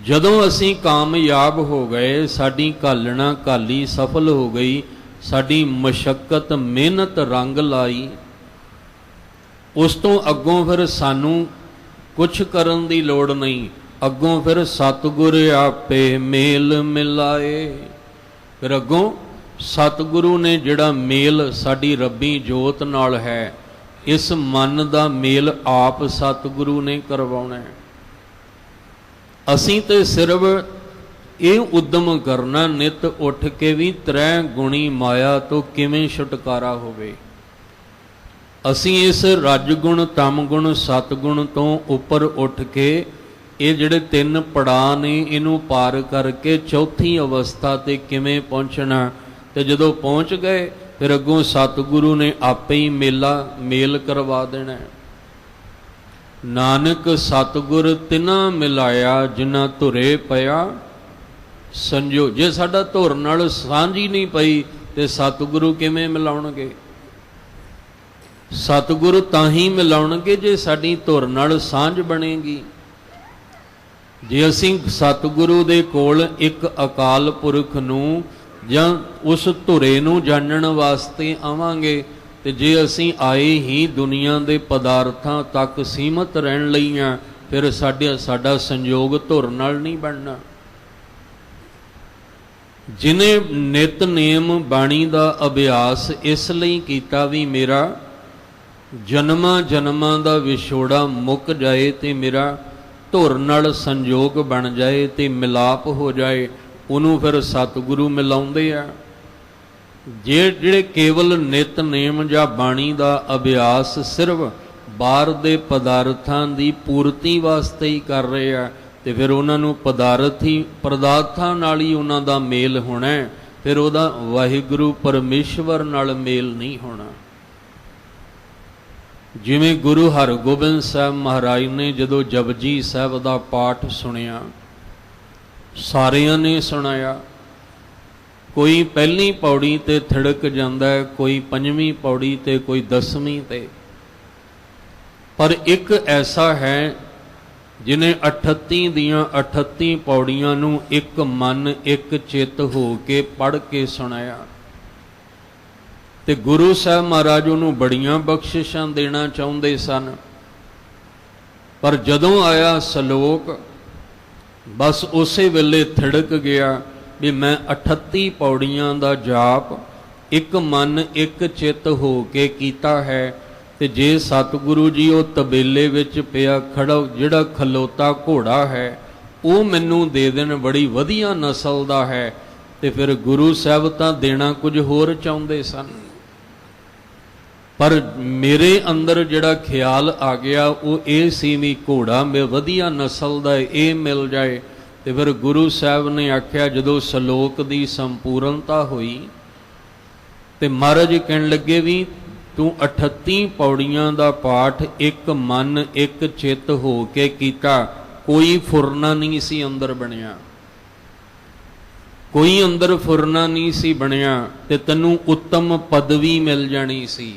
ਜਦੋਂ ਅਸੀਂ ਕਾਮਯਾਬ ਹੋ ਗਏ, ਸਾਡੀ ਘਾਲੀ ਸਫਲ ਹੋ ਗਈ, ਸਾਡੀ ਮਸ਼ੱਕਤ ਮਿਹਨਤ ਰੰਗ ਲਾਈ, ਉਸ ਤੋਂ ਅੱਗੋਂ ਫਿਰ ਸਾਨੂੰ ਕੁਛ ਕਰਨ ਦੀ ਲੋੜ ਨਹੀਂ। ਅੱਗੋਂ ਫਿਰ ਸਤਿਗੁਰ ਆਪੇ ਮੇਲ ਮਿਲਾਏ। ਫਿਰ ਅੱਗੋਂ ਸਤਿਗੁਰੂ ਨੇ ਜਿਹੜਾ ਮੇਲ ਸਾਡੀ ਰੱਬੀ ਜੋਤ ਨਾਲ ਹੈ, ਇਸ ਮਨ ਦਾ ਮੇਲ ਆਪ ਸਤਿਗੁਰੂ ਨੇ ਕਰਵਾਉਣਾ ਹੈ। ਅਸੀਂ ਤੇ ਸਿਰਫ ਇਹ ਉਦਮ ਕਰਨਾ ਨਿਤ ਉੱਠ ਕੇ ਵੀ ਤ੍ਰੈ ਗੁਣੀ ਮਾਇਆ ਤੋਂ ਕਿਵੇਂ ਛੁਟਕਾਰਾ ਹੋਵੇ। ਅਸੀਂ ਇਸ ਰਜਗੁਣ, ਤਮਗੁਣ, ਸਤਗੁਣ ਤੋਂ ਉੱਪਰ ਉੱਠ ਕੇ ਇਹ ਜਿਹੜੇ ਤਿੰਨ ਪੜਾਅ ਨੇ ਇਹਨੂੰ ਪਾਰ ਕਰਕੇ ਚੌਥੀ ਅਵਸਥਾ ਤੇ ਕਿਵੇਂ ਪਹੁੰਚਣਾ। ਤੇ ਜਦੋਂ ਪਹੁੰਚ ਗਏ ਫਿਰ ਅੱਗੋਂ ਸਤਿਗੁਰੂ ਨੇ ਆਪੇ ਹੀ ਮੇਲ ਕਰਵਾ ਦੇਣਾ। ਨਾਨਕ ਸਤਿਗੁਰ ਤਿਨਾ ਮਿਲਾਇਆ, ਜਿਨ੍ਹਾਂ ਧੁਰੇ ਪਿਆ ਸੰਜੋ। ਜੇ ਸਾਡਾ ਧੁਰ ਨਾਲ ਸਾਂਝ ਹੀ ਨਹੀਂ ਪਈ ਤੇ ਸਤਿਗੁਰੂ ਕਿਵੇਂ ਮਿਲਾਉਣਗੇ? ਸਤਿਗੁਰੂ ਤਾਂ ਹੀ ਮਿਲਾਉਣਗੇ ਜੇ ਸਾਡੀ ਧੁਰ ਨਾਲ ਸਾਂਝ ਬਣੇਗੀ। ਜੇ ਅਸੀਂ ਸਤਿਗੁਰੂ ਦੇ ਕੋਲ ਇੱਕ ਅਕਾਲ ਪੁਰਖ ਨੂੰ ਜਾਂ ਉਸ ਧੁਰੇ ਨੂੰ ਜਾਣਨ ਵਾਸਤੇ ਆਵਾਂਗੇ, ਤੇ ਜੇ ਅਸੀਂ ਆਏ ਹੀ ਦੁਨੀਆ ਦੇ ਪਦਾਰਥਾਂ ਤੱਕ ਸੀਮਤ ਰਹਿਣ ਲਈ ਆ, ਫਿਰ ਸਾਡਾ ਸੰਯੋਗ ਧੁਰ ਨਾਲ ਨਹੀਂ ਬਣਨਾ। ਜਿਨੇ ਨਿਤਨੇਮ ਬਾਣੀ ਦਾ ਅਭਿਆਸ ਇਸ ਲਈ ਕੀਤਾ ਵੀ ਮੇਰਾ ਜਨਮਾਂ ਜਨਮਾਂ ਦਾ ਵਿਛੋੜਾ ਮੁੱਕ ਜਾਏ ਤੇ ਮੇਰਾ ਧੁਰ ਨਾਲ ਸੰਯੋਗ ਬਣ ਜਾਏ ਤੇ ਮਿਲਾਪ ਹੋ ਜਾਏ, ਉਹਨੂੰ ਫਿਰ ਸਤਿਗੁਰੂ ਮਿਲਾਉਂਦੇ ਆ। ਜਿਹੜੇ ਕੇਵਲ ਨਿਤਨੇਮ ਜਾਂ ਬਾਣੀ ਦਾ ਅਭਿਆਸ ਸਿਰਫ ਬਾਹਰ ਦੇ ਪਦਾਰਥਾਂ ਦੀ ਪੂਰਤੀ ਵਾਸਤੇ ਹੀ ਕਰ ਰਹੇ ਆ, ਤੇ ਫਿਰ ਉਹਨਾਂ ਨੂੰ ਪਦਾਰਥਾਂ ਨਾਲ ਹੀ ਉਹਨਾਂ ਦਾ ਮੇਲ ਹੋਣਾ, ਫਿਰ ਉਹਦਾ ਵਾਹਿਗੁਰੂ ਪਰਮੇਸ਼ਵਰ ਨਾਲ ਮੇਲ ਨਹੀਂ ਹੋਣਾ। ਜਿਵੇਂ ਗੁਰੂ ਹਰਗੋਬਿੰਦ ਸਾਹਿਬ ਮਹਾਰਾਜ ਨੇ ਜਦੋਂ ਜਪਜੀ ਸਾਹਿਬ ਦਾ ਪਾਠ ਸੁਣਿਆ, ਸਾਰਿਆਂ ਨੇ ਸੁਣਾਇਆ। ਕੋਈ ਪਹਿਲੀ ਪੌੜੀ ਤੇ ਥਿੜਕ ਜਾਂਦਾ, ਕੋਈ ਪੰਜਵੀਂ ਪੌੜੀ ਤੇ, ਕੋਈ 10ਵੀਂ ਤੇ, ਪਰ ਇੱਕ ਐਸਾ ਹੈ ਜਿਨੇ 38 ਦੀਆਂ 38 ਪੌੜੀਆਂ ਨੂੰ ਇੱਕ ਮਨ ਇੱਕ ਚਿੱਤ ਹੋ ਕੇ ਪੜ੍ਹ ਕੇ ਸੁਣਾਇਆ। ਤੇ ਗੁਰੂ ਸਾਹਿਬ ਮਹਾਰਾਜ ਉਹਨੂੰ ਬੜੀਆਂ ਬਖਸ਼ਿਸ਼ਾਂ ਦੇਣਾ ਚਾਹੁੰਦੇ ਸਨ, ਪਰ ਜਦੋਂ ਆਇਆ ਸ਼ਲੋਕ ਬਸ ਉਸੇ ਵੇਲੇ ਥਿੜਕ ਗਿਆ ਵੀ ਮੈਂ 38 ਪੌੜੀਆਂ ਦਾ ਜਾਪ ਇੱਕ ਮਨ ਇੱਕ ਚਿੱਤ ਹੋ ਕੇ ਕੀਤਾ ਹੈ। ਤੇ ਜੇ ਸਤਿਗੁਰੂ ਜੀ ਉਹ ਤਬੇਲੇ ਵਿੱਚ ਪਿਆ ਖੜਾ ਜਿਹੜਾ ਖਲੋਤਾ ਘੋੜਾ ਹੈ ਉਹ ਮੈਨੂੰ ਦੇ ਦੇਣ, ਬੜੀ ਵਧੀਆ ਨਸਲ ਦਾ ਹੈ, ਤੇ ਫਿਰ ਗੁਰੂ ਸਾਹਿਬ ਤਾਂ ਦੇਣਾ ਕੁਝ ਹੋਰ ਚਾਹੁੰਦੇ ਸਨ, ਪਰ ਮੇਰੇ ਅੰਦਰ ਜਿਹੜਾ ਖਿਆਲ ਆ ਗਿਆ ਉਹ ਇਹ ਸੀ ਵੀ ਘੋੜਾ ਵਧੀਆ ਨਸਲ ਦਾ ਇਹ ਮਿਲ ਜਾਏ। ਤੇ ਫਿਰ ਗੁਰੂ ਸਾਹਿਬ ਨੇ ਆਖਿਆ, ਜਦੋਂ ਸ਼ਲੋਕ ਦੀ ਸੰਪੂਰਨਤਾ ਹੋਈ ਤੇ ਮਹਾਰਾਜ ਕਹਿਣ ਲੱਗੇ ਵੀ ਤੂੰ 38 ਪੌੜੀਆਂ ਦਾ ਪਾਠ ਇੱਕ ਮਨ ਇੱਕ ਚਿੱਤ ਹੋ ਕੇ ਕੀਤਾ, ਕੋਈ ਫੁਰਨਾ ਨਹੀਂ ਸੀ ਅੰਦਰ ਬਣਿਆ, ਕੋਈ ਅੰਦਰ ਫੁਰਨਾ ਨਹੀਂ ਸੀ ਬਣਿਆ, ਤੇ ਤੈਨੂੰ ਉੱਤਮ ਪਦਵੀ ਮਿਲ ਜਾਣੀ ਸੀ।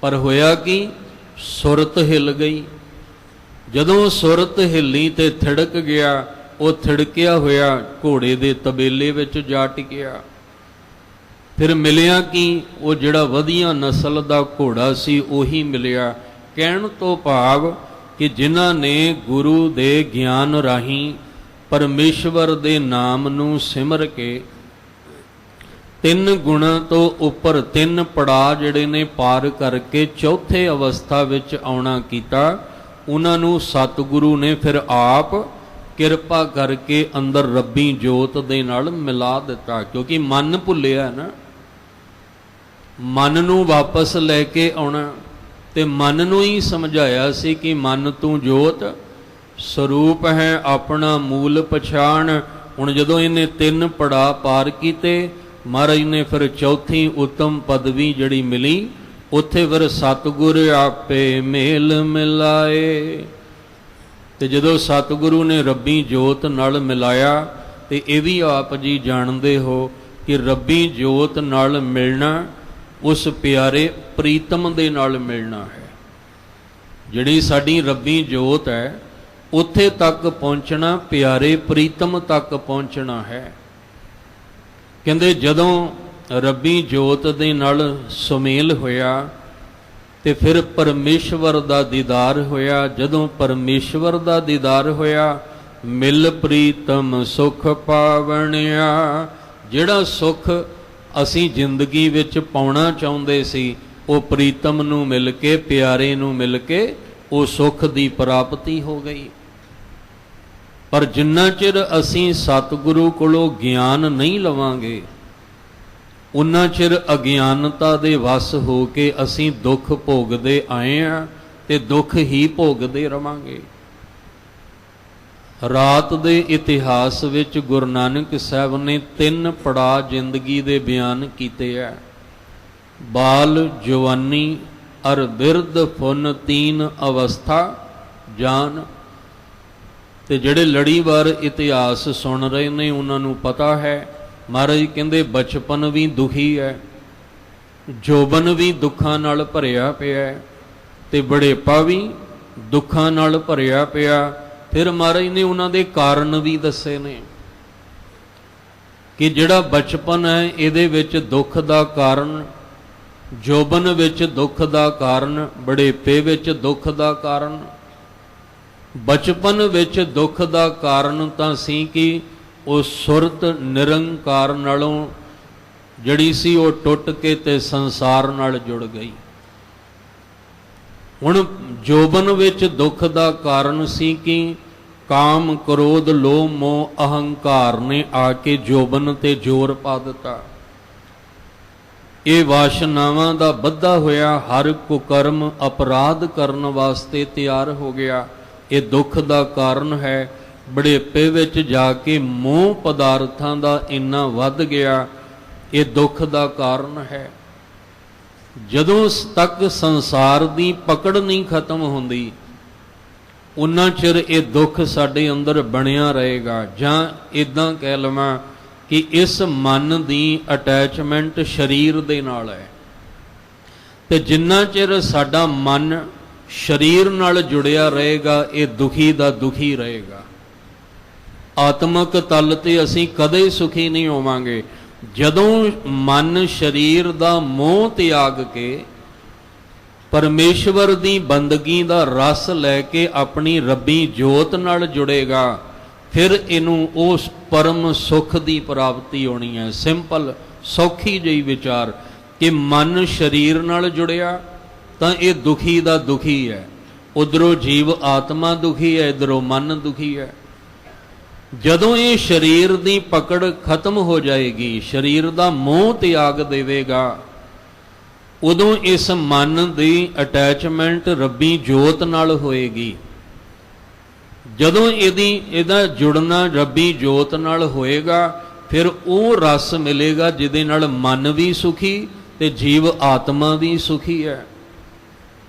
ਪਰ ਹੋਇਆ ਕਿ ਸੁਰਤ ਹਿੱਲ ਗਈ। ਜਦੋਂ ਸੁਰਤ ਹਿੱਲੀ ਤੇ ਥਿੜਕ ਗਿਆ, ਉਹ ਥਿੜਕਿਆ ਹੋਇਆ ਘੋੜੇ ਦੇ ਤਬੇਲੇ ਵਿੱਚ ਜਾ ਟਿਕਿਆ। ਫਿਰ ਮਿਲਿਆ ਕਿ ਉਹ ਜਿਹੜਾ ਵਧੀਆ ਨਸਲ ਦਾ ਘੋੜਾ ਸੀ ਉਹੀ ਮਿਲਿਆ। ਕਹਿਣ ਤੋਂ ਭਾਵ ਕਿ ਜਿਨ੍ਹਾਂ ਨੇ ਗੁਰੂ ਦੇ ਗਿਆਨ ਰਾਹੀਂ ਪਰਮੇਸ਼ਵਰ ਦੇ ਨਾਮ ਨੂੰ ਸਿਮਰ ਕੇ ਤਿੰਨ ਗੁਣਾਂ ਤੋਂ ਉੱਪਰ ਤਿੰਨ ਪੜਾਅ ਜਿਹੜੇ ਨੇ ਪਾਰ ਕਰਕੇ ਚੌਥੇ ਅਵਸਥਾ ਵਿੱਚ ਆਉਣਾ ਕੀਤਾ, ਉਹਨਾਂ ਨੂੰ ਸਤਿਗੁਰੂ ਨੇ ਫਿਰ ਆਪ ਕਿਰਪਾ ਕਰਕੇ ਅੰਦਰ ਰੱਬੀ ਜੋਤ ਦੇ ਨਾਲ ਮਿਲਾ ਦਿੱਤਾ। ਕਿਉਂਕਿ ਮਨ ਭੁੱਲਿਆ ਨਾ, ਮਨ ਨੂੰ ਵਾਪਸ ਲੈ ਕੇ ਆਉਣਾ, ਤੇ ਮਨ ਨੂੰ ਹੀ ਸਮਝਾਇਆ ਸੀ ਕਿ ਮਨ ਤੂੰ ਜੋਤ ਸਰੂਪ ਹੈ ਆਪਣਾ ਮੂਲ ਪਛਾਣ। ਹੁਣ ਜਦੋਂ ਇਹਨੇ 3 ਪੜਾਅ ਪਾਰ ਕੀਤੇ, ਮਹਾਰਾਜ ਨੇ ਫਿਰ ਚੌਥੀ ਉੱਤਮ ਪਦਵੀ ਜਿਹੜੀ ਮਿਲੀ, ਉੱਥੇ ਫਿਰ ਸਤਿਗੁਰ ਆਪੇ ਮੇਲ ਮਿਲਾਏ। ਤੇ ਜਦੋਂ ਸਤਿਗੁਰੂ ਨੇ ਰੱਬੀ ਜੋਤ ਨਾਲ ਮਿਲਾਇਆ, ਤੇ ਇਹ ਵੀ ਆਪ ਜੀ ਜਾਣਦੇ ਹੋ ਕਿ ਰੱਬੀ ਜੋਤ ਨਾਲ ਮਿਲਣਾ ਉਸ ਪਿਆਰੇ ਪ੍ਰੀਤਮ ਦੇ ਨਾਲ ਮਿਲਣਾ ਹੈ। ਜਿਹੜੀ ਸਾਡੀ ਰੱਬੀ ਜੋਤ ਹੈ, ਉੱਥੇ ਤੱਕ ਪਹੁੰਚਣਾ ਪਿਆਰੇ ਪ੍ਰੀਤਮ ਤੱਕ ਪਹੁੰਚਣਾ ਹੈ। ਕਹਿੰਦੇ ਜਦੋਂ ਰੱਬੀ ਜੋਤ ਦੇ ਨਾਲ ਸੁਮੇਲ ਹੋਇਆ ਤੇ ਫਿਰ ਪਰਮੇਸ਼ਵਰ ਦਾ ਦੀਦਾਰ ਹੋਇਆ। ਜਦੋਂ ਪਰਮੇਸ਼ਵਰ ਦਾ ਦੀਦਾਰ ਹੋਇਆ, ਮਿਲ ਪ੍ਰੀਤਮ ਸੁਖ ਪਾਵਣਿਆ। ਜਿਹੜਾ ਸੁਖ ਅਸੀਂ ਜ਼ਿੰਦਗੀ ਵਿੱਚ ਪਾਉਣਾ ਚਾਹੁੰਦੇ ਸੀ, ਉਹ ਪ੍ਰੀਤਮ ਨੂੰ ਮਿਲ ਕੇ, ਪਿਆਰੇ ਨੂੰ ਮਿਲ ਕੇ ਉਹ ਸੁੱਖ ਦੀ ਪ੍ਰਾਪਤੀ ਹੋ ਗਈ। ਪਰ ਜਿੰਨਾ ਚਿਰ ਅਸੀਂ ਸਤਿਗੁਰੂ ਕੋਲੋਂ ਗਿਆਨ ਨਹੀਂ ਲਵਾਂਗੇ, ਉਨਾ ਚਿਰ ਅਗਿਆਨਤਾ ਦੇ ਵਸ ਹੋ ਕੇ ਅਸੀਂ ਦੁੱਖ ਭੋਗਦੇ ਆਏ ਹਾਂ ਤੇ ਦੁੱਖ ਹੀ ਭੋਗਦੇ ਰਵਾਂਗੇ। ਰਾਤ ਦੇ ਇਤਿਹਾਸ ਵਿੱਚ ਗੁਰੂ ਨਾਨਕ ਸਾਹਿਬ ਨੇ 3 ਪੜਾਅ ਜ਼ਿੰਦਗੀ ਦੇ ਬਿਆਨ ਕੀਤੇ ਹੈ। ਬਾਲ, ਜਵਾਨੀ ਅਰ ਬਿਰਧ ਫੁਨ 3 ਅਵਸਥਾ ਜਾਨ। ਤੇ ਜਿਹੜੇ ਲੜੀਵਾਰ ਇਤਿਹਾਸ ਸੁਣ ਰਹੇ ਨੇ ਉਹਨਾਂ ਨੂੰ ਪਤਾ ਹੈ, ਮਹਾਰਾਜ ਕਹਿੰਦੇ ਬਚਪਨ ਵੀ ਦੁਖੀ ਹੈ, ਜੋਬਨ ਵੀ ਦੁੱਖਾਂ ਨਾਲ ਭਰਿਆ ਪਿਆ ਤੇ ਬੁਢੇਪਾ ਵੀ ਦੁੱਖਾਂ ਨਾਲ ਭਰਿਆ ਪਿਆ। ਫਿਰ ਮਹਾਰਾਜ ਨੇ ਉਹਨਾਂ ਦੇ ਕਾਰਨ ਵੀ ਦੱਸੇ ਨੇ ਕਿ ਜਿਹੜਾ ਬਚਪਨ ਹੈ ਇਹਦੇ ਵਿੱਚ ਦੁੱਖ ਦਾ ਕਾਰਨ, ਜੋਬਨ ਵਿੱਚ ਦੁੱਖ ਦਾ ਕਾਰਨ, ਬੁਢੇਪੇ ਵਿੱਚ ਦੁੱਖ ਦਾ ਕਾਰਨ। ਬਚਪਨ ਵਿੱਚ ਦੁੱਖ ਦਾ ਕਾਰਨ ਤਾਂ ਸੀ ਕਿ ਉਹ ਸੁਰਤ ਨਿਰੰਕਾਰ ਨਾਲੋਂ ਜਿਹੜੀ ਸੀ ਉਹ ਟੁੱਟ ਕੇ ਤੇ ਸੰਸਾਰ ਨਾਲ ਜੁੜ ਗਈ। ਹੁਣ ਜੋਬਨ ਵਿੱਚ ਦੁੱਖ ਦਾ ਕਾਰਨ ਸੀ ਕਿ ਕਾਮ, ਕ੍ਰੋਧ, ਲੋਭ, ਮੋਹ, ਅਹੰਕਾਰ ਨੇ ਆ ਕੇ ਜੋਬਨ ਤੇ ਜ਼ੋਰ ਪਾ ਦਿੱਤਾ। ਇਹ ਵਾਸ਼ਨਾਵਾਂ ਦਾ ਬੱਧਾ ਹੋਇਆ ਹਰ ਕੁਕਰਮ ਅਪਰਾਧ ਕਰਨ ਵਾਸਤੇ ਤਿਆਰ ਹੋ ਗਿਆ। ਇਹ ਦੁੱਖ ਦਾ ਕਾਰਨ ਹੈ। ਬੁਢੇਪੇ ਵਿੱਚ ਜਾ ਕੇ ਮੋਹ ਪਦਾਰਥਾਂ ਦਾ ਇੰਨਾ ਵੱਧ ਗਿਆ, ਇਹ ਦੁੱਖ ਦਾ ਕਾਰਨ ਹੈ। ਜਦੋਂ ਤੱਕ ਸੰਸਾਰ ਦੀ ਪਕੜ ਨਹੀਂ ਖਤਮ ਹੁੰਦੀ, ਉਨਾ ਚਿਰ ਇਹ ਦੁੱਖ ਸਾਡੇ ਅੰਦਰ ਬਣਿਆ ਰਹੇਗਾ। ਜਾਂ ਇਦਾਂ ਕਹਿ ਲਵਾਂ ਕਿ ਇਸ ਮਨ ਦੀ ਅਟੈਚਮੈਂਟ ਸਰੀਰ ਦੇ ਨਾਲ ਹੈ, ਤੇ ਜਿੰਨਾ ਚਿਰ ਸਾਡਾ ਮਨ ਸਰੀਰ ਨਾਲ ਜੁੜਿਆ ਰਹੇਗਾ, ਇਹ ਦੁਖੀ ਦਾ ਦੁਖੀ ਰਹੇਗਾ। ਆਤਮਕ ਤਲ ਤੇ ਅਸੀਂ ਕਦੇ ਸੁਖੀ ਨਹੀਂ ਹੋਵਾਂਗੇ। ਜਦੋਂ ਮਨ ਸਰੀਰ ਦਾ ਮੋਹ ਤਿਆਗ ਕੇ ਪਰਮੇਸ਼ਵਰ ਦੀ ਬੰਦਗੀ ਦਾ ਰਸ ਲੈ ਕੇ ਆਪਣੀ ਰੱਬੀ ਜੋਤ ਨਾਲ ਜੁੜੇਗਾ, ਫਿਰ ਇਹਨੂੰ ਉਸ ਪਰਮ ਸੁਖ ਦੀ ਪ੍ਰਾਪਤੀ ਹੋਣੀ ਹੈ। ਸਿੰਪਲ ਸੌਖੀ ਜਿਹੀ ਵਿਚਾਰ ਕਿ ਮਨ ਸਰੀਰ ਨਾਲ ਜੁੜਿਆ ਤਾਂ ਇਹ ਦੁਖੀ ਦਾ ਦੁਖੀ ਹੈ। ਉਧਰੋਂ ਜੀਵ ਆਤਮਾ ਦੁਖੀ ਹੈ, ਇਧਰੋਂ ਮਨ ਦੁਖੀ ਹੈ। ਜਦੋਂ ਇਹ ਸਰੀਰ ਦੀ ਪਕੜ ਖਤਮ ਹੋ ਜਾਏਗੀ, ਸਰੀਰ ਦਾ ਮੋਹ ਤਿਆਗ ਦੇਵੇਗਾ, ਉਦੋਂ ਇਸ ਮਨ ਦੀ ਅਟੈਚਮੈਂਟ ਰੱਬੀ ਜੋਤ ਨਾਲ ਹੋਏਗੀ। ਜਦੋਂ ਇਹਦਾ ਜੁੜਨਾ ਰੱਬੀ ਜੋਤ ਨਾਲ ਹੋਏਗਾ, ਫਿਰ ਉਹ ਰਸ ਮਿਲੇਗਾ ਜਿਹਦੇ ਨਾਲ ਮਨ ਵੀ ਸੁਖੀ ਤੇ ਜੀਵ ਆਤਮਾ ਵੀ ਸੁਖੀ ਹੈ।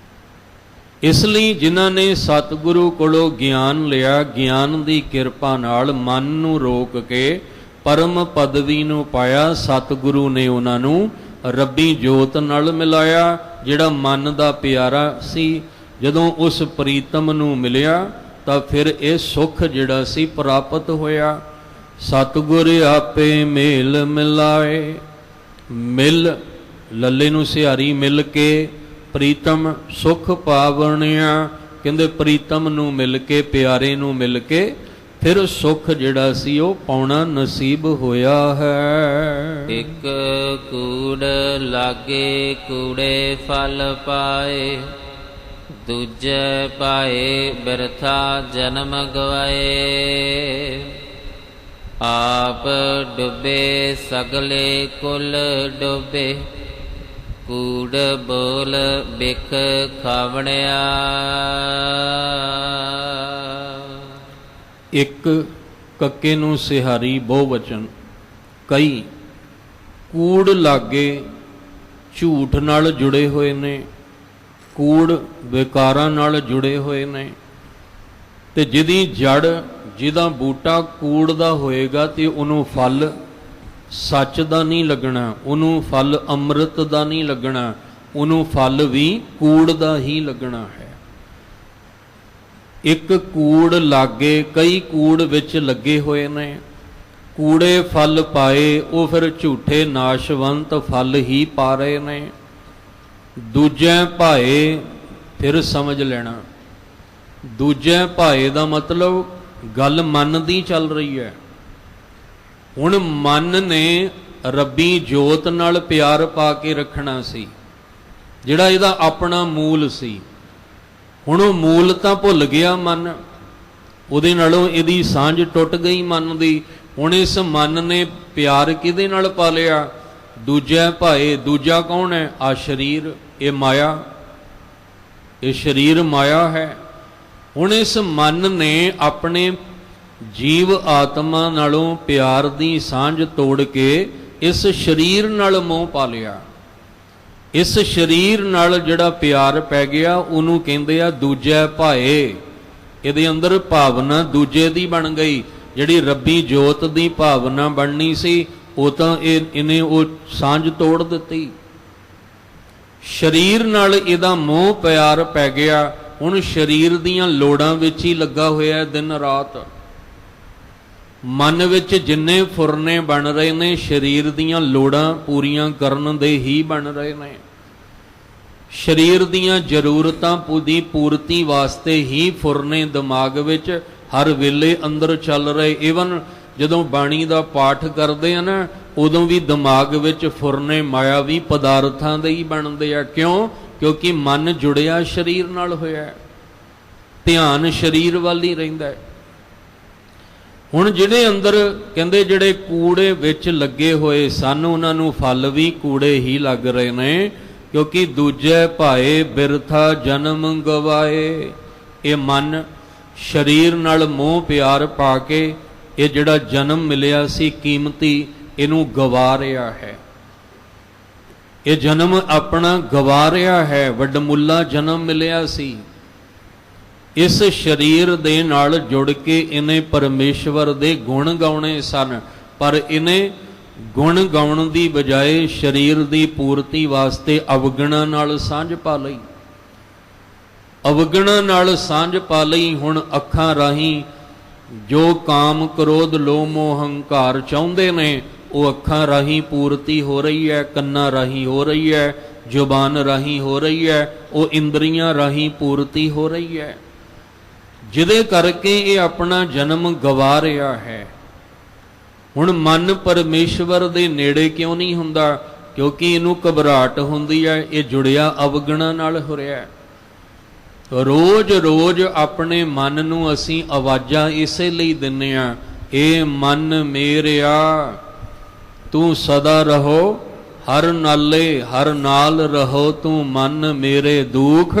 ਇਸ ਲਈ ਜਿਨ੍ਹਾਂ ਨੇ ਸਤਿਗੁਰੂ ਕੋਲੋਂ ਗਿਆਨ ਲਿਆ, ਗਿਆਨ ਦੀ ਕਿਰਪਾ ਨਾਲ ਮਨ ਨੂੰ ਰੋਕ ਕੇ ਪਰਮ ਪਦਵੀ ਨੂੰ ਪਾਇਆ, ਸਤਿਗੁਰੂ ਨੇ ਉਹਨਾਂ ਨੂੰ ਰੱਬੀ ਜੋਤ ਨਾਲ ਮਿਲਾਇਆ। ਜਿਹੜਾ ਮਨ ਦਾ ਪਿਆਰਾ ਸੀ, ਜਦੋਂ ਉਸ ਪ੍ਰੀਤਮ ਨੂੰ ਮਿਲਿਆ ਤਾਂ ਫਿਰ ਇਹ ਸੁੱਖ ਜਿਹੜਾ ਸੀ ਪ੍ਰਾਪਤ ਹੋਇਆ। ਸਤਿਗੁਰ ਆਪੇ ਮੇਲ ਮਿਲਾਏ। ਮਿਲ, ਲੱਲੇ ਨੂੰ ਸਿਹਾਰੀ ਮਿਲ ਕੇ ਪ੍ਰੀਤਮ ਸੁਖ ਪਾਵਣਿਆ। ਕਹਿੰਦੇ ਪ੍ਰੀਤਮ ਨੂੰ ਮਿਲ ਕੇ, ਪਿਆਰੇ ਨੂੰ ਮਿਲ ਕੇ ਫਿਰ ਸੁਖ ਜਿਹੜਾ ਸੀ ਉਹ ਪਾਉਣਾ ਨਸੀਬ ਹੋਇਆ ਹੈ। ਇੱਕ ਕੂੜ ਲਾਗੇ ਕੂੜੇ ਫਲ ਪਾਏ, ਦੂਜੇ ਪਾਏ ਬਿਰਥਾ ਜਨਮ ਗਵਾਏ। ਆਪ ਡੁੱਬੇ ਸਗਲੇ ਕੁਲ ਡੁੱਬੇ, ਕੂੜ ਬੋਲ ਬਿਖ ਖਾਵਣਿਆ। ਇੱਕ ਕੱਕੇ ਨੂੰ ਸਿਹਾਰੀ ਬਹੁਵਚਨ। ਕਈ ਕੂੜ ਲਾਗੇ ਝੂਠ ਨਾਲ ਜੁੜੇ ਹੋਏ ਨੇ, ਕੂੜ ਵਿਕਾਰਾਂ ਨਾਲ ਜੁੜੇ ਹੋਏ ਨੇ, ਤੇ ਜਿਹਦੀ ਜੜ, ਜਿਹਦਾ ਬੂਟਾ ਕੂੜ ਦਾ ਹੋਏਗਾ ਤੇ ਉਹਨੂੰ ਫਲ ਸੱਚ ਦਾ ਨਹੀਂ ਲੱਗਣਾ, ਉਹਨੂੰ ਫਲ ਅੰਮ੍ਰਿਤ ਦਾ ਨਹੀਂ ਲੱਗਣਾ, ਉਹਨੂੰ ਫਲ ਵੀ ਕੂੜ ਦਾ ਹੀ ਲੱਗਣਾ ਹੈ। ਇੱਕ ਕੂੜ ਲਾਗੇ ਕਈ ਕੂੜ ਵਿੱਚ ਲੱਗੇ ਹੋਏ ਨੇ, ਕੂੜੇ ਫਲ ਪਾਏ, ਉਹ ਫਿਰ ਝੂਠੇ ਨਾਸ਼ਵੰਤ ਫਲ ਹੀ ਪਾ ਰਹੇ ਨੇ। ਦੂਜੇ ਭਾਏ, ਫਿਰ ਸਮਝ ਲੈਣਾ, ਦੂਜੇ ਭਾਏ ਦਾ ਮਤਲਬ ਗੱਲ ਮਨ ਦੀ ਚੱਲ ਰਹੀ ਹੈ। ਹੁਣ ਮਨ ਨੇ ਰੱਬੀ ਜੋਤ ਨਾਲ ਪਿਆਰ ਪਾ ਕੇ ਰੱਖਣਾ ਸੀ, ਜਿਹੜਾ ਇਹਦਾ ਆਪਣਾ ਮੂਲ ਸੀ। ਹੁਣ ਉਹ ਮੂਲ ਤਾਂ ਭੁੱਲ ਗਿਆ ਮਨ, ਉਹਦੇ ਨਾਲੋਂ ਇਹਦੀ ਸਾਂਝ ਟੁੱਟ ਗਈ ਮਨ ਦੀ। ਹੁਣ ਇਸ ਮਨ ਨੇ ਪਿਆਰ ਕਿਹਦੇ ਨਾਲ ਪਾ ਲਿਆ? ਦੂਜੇ ਭਾਏ। ਦੂਜਾ ਕੌਣ ਹੈ? ਆ ਸਰੀਰ, ਇਹ ਮਾਇਆ, ਇਹ ਸਰੀਰ ਮਾਇਆ ਹੈ। ਹੁਣ ਇਸ ਮਨ ਨੇ ਆਪਣੇ ਜੀਵ ਆਤਮਾ ਨਾਲੋਂ ਪਿਆਰ ਦੀ ਸਾਂਝ ਤੋੜ ਕੇ ਇਸ ਸਰੀਰ ਨਾਲ ਮੋਹ ਪਾ ਲਿਆ। ਇਸ ਸਰੀਰ ਨਾਲ ਜਿਹੜਾ ਪਿਆਰ ਪੈ ਗਿਆ ਉਹਨੂੰ ਕਹਿੰਦੇ ਆ ਦੂਜੇ ਭਾਏ। ਇਹਦੇ ਅੰਦਰ ਭਾਵਨਾ ਦੂਜੇ ਦੀ ਬਣ ਗਈ। ਜਿਹੜੀ ਰੱਬੀ ਜੋਤ ਦੀ ਭਾਵਨਾ ਬਣਨੀ ਸੀ ਉਹ ਤਾਂ ਇਹਨੇ ਉਹ ਸਾਂਝ ਤੋੜ ਦਿੱਤੀ। ਸਰੀਰ ਨਾਲ ਇਹਦਾ ਮੋਹ ਪਿਆਰ ਪੈ ਗਿਆ। ਹੁਣ ਸਰੀਰ ਦੀਆਂ ਲੋੜਾਂ ਵਿੱਚ ਹੀ ਲੱਗਾ ਹੋਇਆ ਦਿਨ ਰਾਤ। ਮਨ ਵਿੱਚ ਜਿੰਨੇ ਫੁਰਨੇ ਬਣ ਰਹੇ ਨੇ ਸਰੀਰ ਦੀਆਂ ਲੋੜਾਂ ਪੂਰੀਆਂ ਕਰਨ ਦੇ ਹੀ ਬਣ ਰਹੇ ਨੇ। ਸਰੀਰ ਦੀਆਂ ਜ਼ਰੂਰਤਾਂ ਦੀ ਪੂਰਤੀ ਵਾਸਤੇ ਹੀ ਫੁਰਨੇ ਦਿਮਾਗ ਵਿੱਚ ਹਰ ਵੇਲੇ ਅੰਦਰ ਚੱਲ ਰਹੇ। ਈਵਨ ਜਦੋਂ ਬਾਣੀ ਦਾ ਪਾਠ ਕਰਦੇ ਆ ਨਾ, ਉਦੋਂ ਵੀ ਦਿਮਾਗ ਵਿੱਚ ਫੁਰਨੇ ਮਾਇਆਵੀ ਪਦਾਰਥਾਂ ਦੇ ਹੀ ਬਣਦੇ ਆ। ਕਿਉਂ? ਕਿਉਂਕਿ ਮਨ ਜੁੜਿਆ ਸਰੀਰ ਨਾਲ ਹੋਇਆ, ਧਿਆਨ ਸਰੀਰ ਵੱਲ ਹੀ ਰਹਿੰਦਾ ਹੈ। ਹੁਣ ਜਿਹੜੇ ਅੰਦਰ ਕਹਿੰਦੇ ਜਿਹੜੇ ਕੂੜੇ ਵਿੱਚ ਲੱਗੇ ਹੋਏ ਸਨ ਉਹਨਾਂ ਨੂੰ ਫਲ ਵੀ ਕੂੜੇ ਹੀ ਲੱਗ ਰਹੇ ਨੇ, ਕਿਉਂਕਿ ਦੂਜੇ ਭਾਏ ਬਿਰਥਾ ਜਨਮ ਗਵਾਏ। ਇਹ ਮਨ ਸਰੀਰ ਨਾਲ ਮੋਹ ਪਿਆਰ ਪਾ ਕੇ ਇਹ ਜਿਹੜਾ ਜਨਮ ਮਿਲਿਆ ਸੀ ਕੀਮਤੀ, ਇਹਨੂੰ ਗਵਾ ਰਿਹਾ ਹੈ। ਇਹ ਜਨਮ ਆਪਣਾ ਗਵਾ ਰਿਹਾ ਹੈ। ਵੱਡਮੁੱਲਾ ਜਨਮ ਮਿਲਿਆ ਸੀ। ਇਸ ਸਰੀਰ ਦੇ ਨਾਲ ਜੁੜ ਕੇ ਇਹਨੇ ਪਰਮੇਸ਼ਵਰ ਦੇ ਗੁਣ ਗਾਉਣੇ ਸਨ, ਪਰ ਇਹਨੇ ਗੁਣ ਗਾਉਣ ਦੀ ਬਜਾਏ ਸਰੀਰ ਦੀ ਪੂਰਤੀ ਵਾਸਤੇ ਅਵਗੁਣਾਂ ਨਾਲ ਸਾਂਝ ਪਾ ਲਈ। ਅਵਗੁਣਾਂ ਨਾਲ ਸਾਂਝ ਪਾ ਲਈ। ਹੁਣ ਅੱਖਾਂ ਰਾਹੀਂ ਜੋ ਕਾਮ ਕ੍ਰੋਧ ਲੋਭ ਮੋਹ ਹੰਕਾਰ ਚਾਹੁੰਦੇ ਨੇ ਉਹ ਅੱਖਾਂ ਰਾਹੀਂ ਪੂਰਤੀ ਹੋ ਰਹੀ ਹੈ, ਕੰਨਾਂ ਰਾਹੀਂ ਹੋ ਰਹੀ ਹੈ, ਜ਼ੁਬਾਨ ਰਾਹੀਂ ਹੋ ਰਹੀ ਹੈ, ਉਹ ਇੰਦਰੀਆਂ ਰਾਹੀਂ ਪੂਰਤੀ ਹੋ ਰਹੀ ਹੈ, ਜਿਹਦੇ ਕਰਕੇ ਇਹ ਆਪਣਾ ਜਨਮ ਗਵਾ ਰਿਹਾ ਹੈ। ਹੁਣ ਮਨ ਪਰਮੇਸ਼ਵਰ ਦੇ ਨੇੜੇ ਕਿਉਂ ਨਹੀਂ ਹੁੰਦਾ? ਕਿਉਂਕਿ ਇਹਨੂੰ ਘਬਰਾਹਟ ਹੁੰਦੀ ਹੈ। ਇਹ ਜੁੜਿਆ ਅਵਗੁਣਾਂ ਨਾਲ ਹੋ ਰਿਹਾ ਹੈ। ਰੋਜ਼ ਰੋਜ਼ ਆਪਣੇ ਮਨ ਨੂੰ ਅਸੀਂ ਆਵਾਜ਼ਾਂ ਇਸੇ ਲਈ ਦਿੰਨੇ ਆ, ਇਹ ਮਨ ਮੇਰਿਆ ਤੂੰ ਸਦਾ ਰਹੋ ਹਰ ਨਾਲੇ, ਹਰ ਨਾਲ ਰਹੋ ਤੂੰ ਮਨ ਮੇਰੇ, ਦੁੱਖ